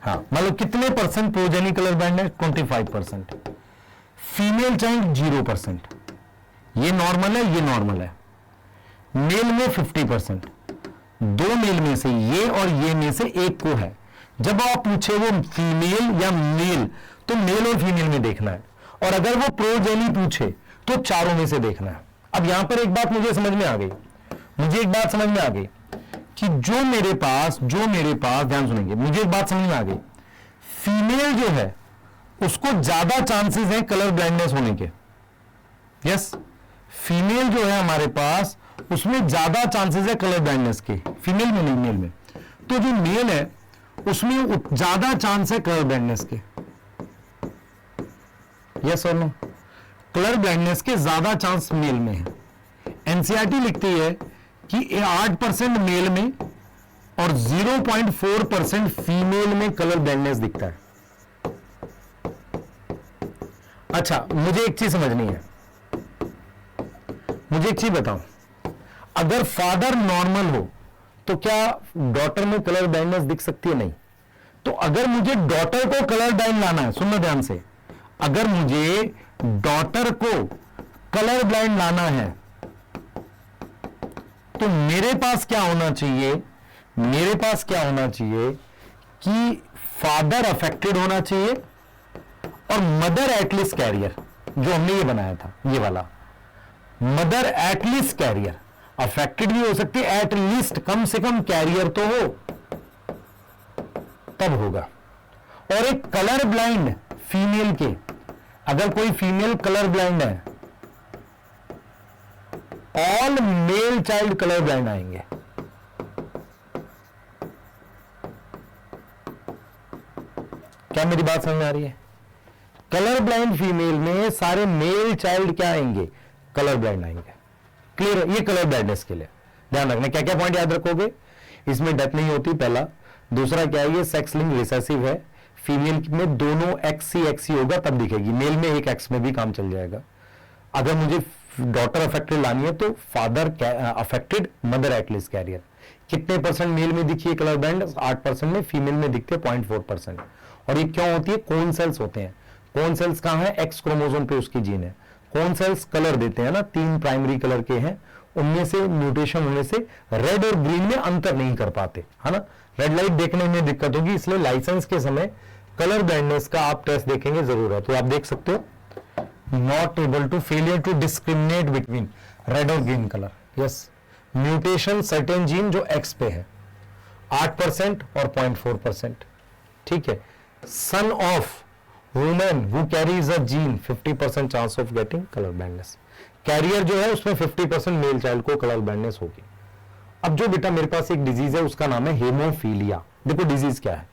हाँ, मतलब कितने परसेंट प्रोजेनी कलर ब्लाइंड है? 25%। Female child 0%। ये नॉर्मल है, ये नॉर्मल है। मेल में 50%। दो मेल में से ये और ये में से एक को है। जब आप पूछे वो फीमेल या मेल, तो मेल और फीमेल में देखना है, और अगर वो प्रोजेनी पूछे तो चारों में से देखना है। अब यहां पर एक बात मुझे समझ में आ गई, कि जो मेरे पास ध्यान सुनेंगे, मुझे एक बात समझ में आ गई, फीमेल जो है उसको ज्यादा चांसेस हैं कलर ब्लाइंडनेस होने के। यस, फीमेल जो है हमारे पास, उसमें ज्यादा चांसेस है कलर ब्लाइंडनेस के, फीमेल में नहीं, मेल में। तो जो मेल है उसमें ज्यादा चांस है कलर ब्लाइंडनेस के। यस और नो? कलर ब्लाइंडनेस के ज्यादा चांस मेल में है। एनसीईआरटी लिखती है कि 8% मेल में और 0.4% फीमेल में कलर ब्लाइंडनेस दिखता है। अच्छा, मुझे एक चीज समझनी है, मुझे एक चीज बताओ, अगर फादर नॉर्मल हो तो क्या डॉटर में कलर ब्लाइंडनेस दिख सकती है? नहीं। तो अगर मुझे डॉटर को कलर ब्लाइंड लाना है, सुनना ध्यान से, अगर मुझे डॉटर को कलर ब्लाइंड लाना है तो मेरे पास क्या होना चाहिए? मेरे पास क्या होना चाहिए कि फादर अफेक्टेड होना चाहिए और मदर एटलीस्ट कैरियर, जो हमने ये बनाया था, ये वाला मदर एटलीस्ट कैरियर। अफेक्टेड भी हो सकती है, एटलीस्ट कम से कम कैरियर तो हो, तब होगा। और एक कलर ब्लाइंड फीमेल के, अगर कोई फीमेल कलर ब्लाइंड है, all male child colour blind आएंगे। क्या मेरी बात समझ में आ रही है? कलर ब्लाइंड फीमेल में सारे मेल चाइल्ड क्या आएंगे? कलर ब्लाइंड आएंगे। क्लियर है? ये कलर ब्लाइंडनेस के लिए ध्यान रखना। क्या क्या पॉइंट याद रखोगे? इसमें डेथ नहीं होती, पहला। दूसरा क्या है, ये सेक्स लिंक रिसेसिव है, फीमेल में दोनों एक्स ही होगा तब दिखेगी, मेल में एक एक्स में भी काम चल जाएगा। अगर मुझे डॉटर अफेक्टेड लानी है तो father affected, mother at least carrier. कितने परसेंट मेल में दिखी है कलर ब्लाइंड? 8% में, फीमेल में दिखते हैं 0.4%। और ये क्यों होती है? कोन सेल्स होते हैं। कोन सेल्स कहां है? एक्स क्रोमोसोम पे उसकी जीन है। कोन सेल्स कलर देते हैं ना, 3 प्राइमरी कलर के हैं, उनमें से म्यूटेशन होने से रेड और ग्रीन में अंतर नहीं कर पाते, है ना। रेड लाइट देखने में दिक्कत होगी, इसलिए लाइसेंस के समय कलर ब्लाइंडनेस का आप टेस्ट देखेंगे जरूर है, तो आप देख सकते हो, not able to, failure to discriminate between red और green colour. Yes, mutation certain gene जो एक्स पे है, 8% और 0.4%। ठीक है। Son of women who carries a gene, 50% chance of getting colour blindness. Carrier जो है उसमें 50% मेल चाइल्ड को कलर ब्लाइंडनेस होगी। अब जो बेटा मेरे पास एक डिजीज है, उसका नाम है हेमोफीलिया। देखो डिजीज क्या है,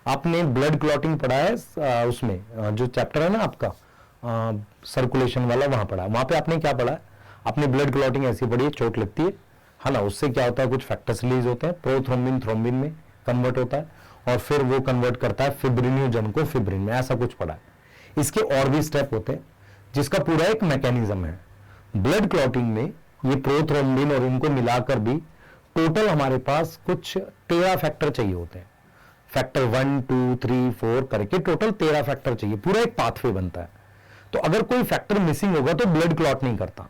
आपने ब्लड क्लॉटिंग पढ़ा है, उसमें जो चैप्टर है ना आपका सर्कुलेशन वाला, वहां पढ़ा, वहां पे आपने क्या पढ़ा है? आपने ब्लड क्लॉटिंग ऐसी पढ़ी है, चोट लगती है ना, उससे क्या होता है, कुछ फैक्टर्स रिलीज होते हैं, प्रोथ्रोम्बिन थ्रोम्बिन में कन्वर्ट होता है, और फिर वो कन्वर्ट करता है फिब्रिनोजन को फिब्रिन में, ऐसा कुछ पढ़ा है। इसके और भी स्टेप होते हैं, जिसका पूरा एक मैकेनिज्म है। ब्लड क्लॉटिंग में ये प्रोथ्रोम्बिन और इनको मिलाकर भी टोटल हमारे पास कुछ 13 फैक्टर चाहिए होते हैं। फैक्टर 1, 2, 3, 4 करके टोटल 13 फैक्टर चाहिए, पूरा एक पाथवे बनता है। तो अगर कोई फैक्टर मिसिंग होगा तो ब्लड क्लॉट नहीं करता।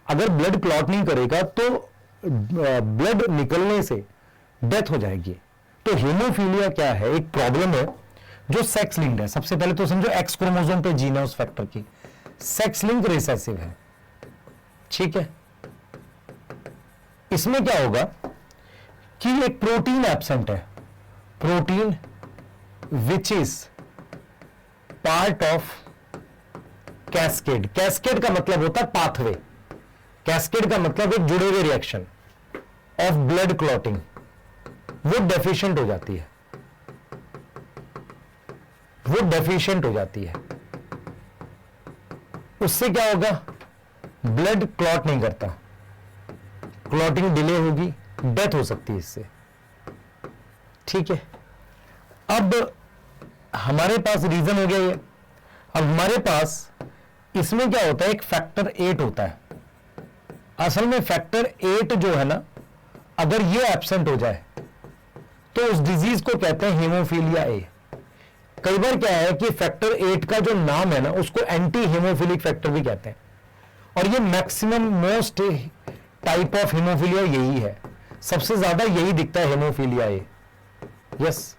अगर ब्लड क्लॉट नहीं करेगा तो ब्लड निकलने से डेथ हो जाएगी। तो हेमोफीलिया क्या है? एक प्रॉब्लम है जो सेक्स लिंक्ड है। सबसे पहले तो समझो एक्स क्रोमोसोम पे जीन है उस फैक्टर की, सेक्स लिंक रिसेसिव है। ठीक है। इसमें क्या होगा कि एक प्रोटीन एब्सेंट है, protein which is part of cascade. Cascade का मतलब होता है पाथवे, कैस्केड का मतलब एक जुड़े हुए रिएक्शन ऑफ ब्लड क्लॉटिंग, वो डेफिशिएंट हो जाती है, वो डेफिशिएंट हो जाती है। उससे क्या होगा? ब्लड क्लॉट नहीं करता, क्लॉटिंग डिले होगी, डेथ हो सकती है इससे। ठीक है। अब हमारे पास रीजन हो गया ये। अब हमारे पास इसमें क्या होता है, एक फैक्टर 8 होता है। असल में फैक्टर 8 जो है ना, अगर ये एब्सेंट हो जाए तो उस डिजीज को कहते हैं हेमोफीलिया ए। कई बार क्या है कि फैक्टर 8 का जो नाम है ना, उसको एंटी हेमोफिलिक फैक्टर भी कहते हैं, और ये maximum most type of haemophilia यही है, सबसे ज्यादा यही दिखता है हेमोफीलिया ए। यस।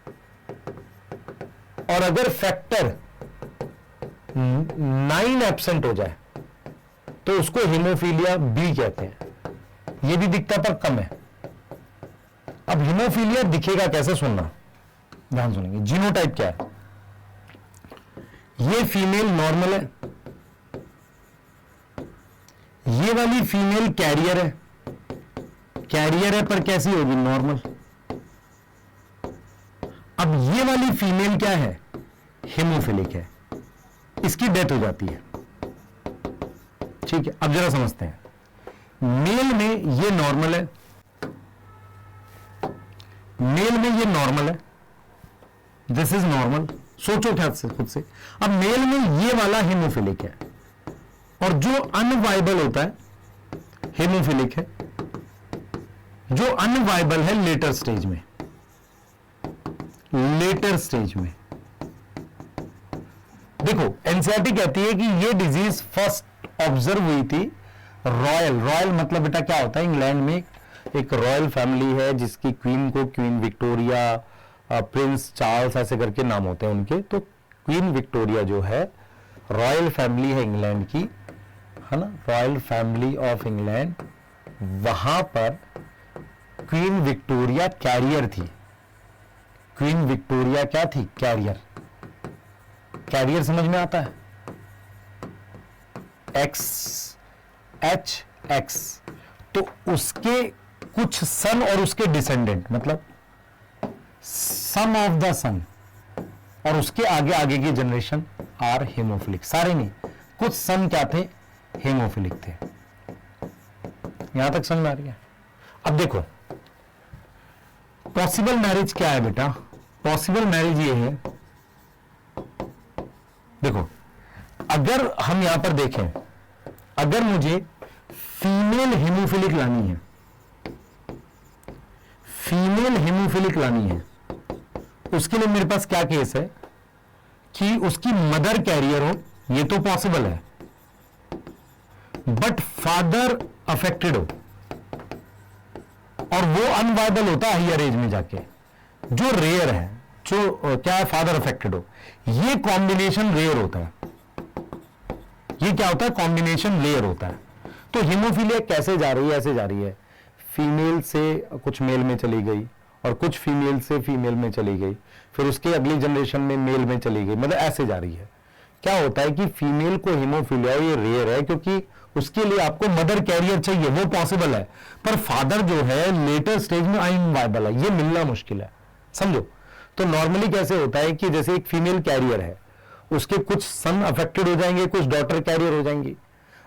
और अगर फैक्टर 9 एब्सेंट हो जाए तो उसको हेमोफीलिया बी कहते हैं। ये भी दिखता पर कम है। अब हेमोफीलिया दिखेगा कैसे, सुनना ध्यान सुनेंगे। जीनोटाइप क्या है, ये फीमेल नॉर्मल है, ये वाली फीमेल कैरियर है। कैरियर है पर कैसी होगी, नॉर्मल। अब ये वाली फीमेल क्या है, हेमोफिलिक है, इसकी डेथ हो जाती है। ठीक है, अब जरा समझते हैं। मेल में ये नॉर्मल है, मेल में ये नॉर्मल है, दिस इज नॉर्मल। सोचो ख्याल से खुद से। अब मेल में ये वाला हेमोफिलिक है, और जो अनवाइबल होता है हेमोफिलिक है, जो अनवाइबल है लेटर स्टेज में, लेटर स्टेज में। देखो एनसीईआरटी कहती है कि ये डिजीज फर्स्ट ऑब्जर्व हुई थी रॉयल। रॉयल मतलब बेटा क्या होता है, इंग्लैंड में एक रॉयल फैमिली है जिसकी क्वीन को क्वीन विक्टोरिया, प्रिंस चार्ल्स ऐसे करके नाम होते हैं उनके। तो क्वीन विक्टोरिया जो है रॉयल फैमिली है इंग्लैंड की, है ना, रॉयल फैमिली ऑफ इंग्लैंड। वहां पर क्वीन विक्टोरिया कैरियर थी। क्वीन विक्टोरिया क्या थी, कैरियर। कैरियर समझ में आता है, XHX। तो उसके कुछ सन और उसके डिसेंडेंट, मतलब सम ऑफ द सन और उसके आगे आगे की जनरेशन आर हेमोफिलिक। सारे नहीं, कुछ सन क्या थे, हेमोफिलिक थे। यहां तक समझ में आ रही है। अब देखो पॉसिबल मैरिज क्या है बेटा, पॉसिबल मैरिज ये है, देखो अगर हम यहां पर देखें, अगर मुझे फीमेल हेमोफिलिक लानी है, फीमेल हेमोफिलिक लानी है, उसके लिए मेरे पास क्या केस है कि उसकी मदर कैरियर हो, ये तो पॉसिबल है, बट फादर अफेक्टेड हो, और वो अनवाइबल होता है हायर एज में जाके। जो रेयर है, जो क्या है, फादर अफेक्टेड हो, ये कॉम्बिनेशन रेयर होता है। ये क्या होता है, कॉम्बिनेशन रेयर होता है। तो हेमोफीलिया कैसे जा रही है, ऐसे जा रही है, फीमेल से कुछ मेल में चली गई और कुछ फीमेल से फीमेल में चली गई, फिर उसके अगली जनरेशन में मेल में चली गई, मतलब ऐसे जा रही है। क्या होता है कि फीमेल को हेमोफीलिया ये रेयर है, क्योंकि उसके लिए आपको मदर कैरियर चाहिए, वो पॉसिबल है, पर फादर जो है लेटर स्टेज में अनवाइबल है, ये मिलना मुश्किल है, समझो। तो नॉर्मली कैसे होता है कि जैसे एक फीमेल कैरियर है, उसके कुछ सन अफेक्टेड हो जाएंगे, कुछ डॉटर कैरियर हो जाएंगी।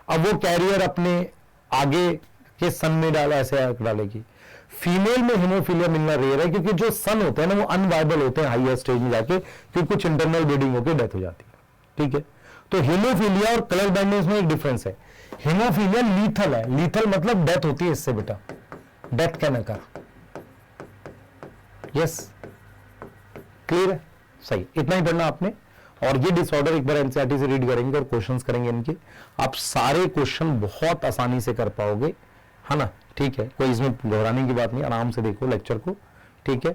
अब वो कैरियर अपने आगे के सन में डाला, ऐसे डालेगी। फीमेल में हेमोफीलिया मिलना रेयर है, क्योंकि जो सन होते हैं ना वो अनवाइबल होते हैं हाईएस्ट स्टेज में जाके, क्योंकि कुछ इंटरनल ब्लीडिंग होकर डेथ हो जाती है। ठीक है, तो हेमोफीलिया और कलर ब्लाइंडनेस में एक डिफरेंस है। हेमोफीलिया लीथल है, लीथल मतलब डेथ होती है इससे बेटा, death can occur. Yes, clear है, सही, इतना ही पढ़ना आपने। और ये डिसऑर्डर एक बार एनसीईआरटी से रीड करेंगे और क्वेश्चंस करेंगे इनके, आप सारे क्वेश्चन बहुत आसानी से कर पाओगे, है ना। ठीक है, कोई इसमें घबराने की बात नहीं, आराम से देखो लेक्चर को। ठीक है,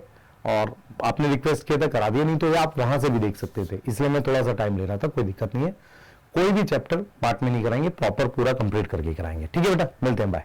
और आपने रिक्वेस्ट किया था करा दिया, नहीं तो आप वहां से भी देख सकते थे, इसलिए मैं थोड़ा सा टाइम ले रहा था, कोई दिक्कत नहीं है। कोई भी चैप्टर पार्ट में नहीं कराएंगे, प्रॉपर पूरा कंप्लीट करके कराएंगे। ठीक है बेटा, मिलते हैं, बाय।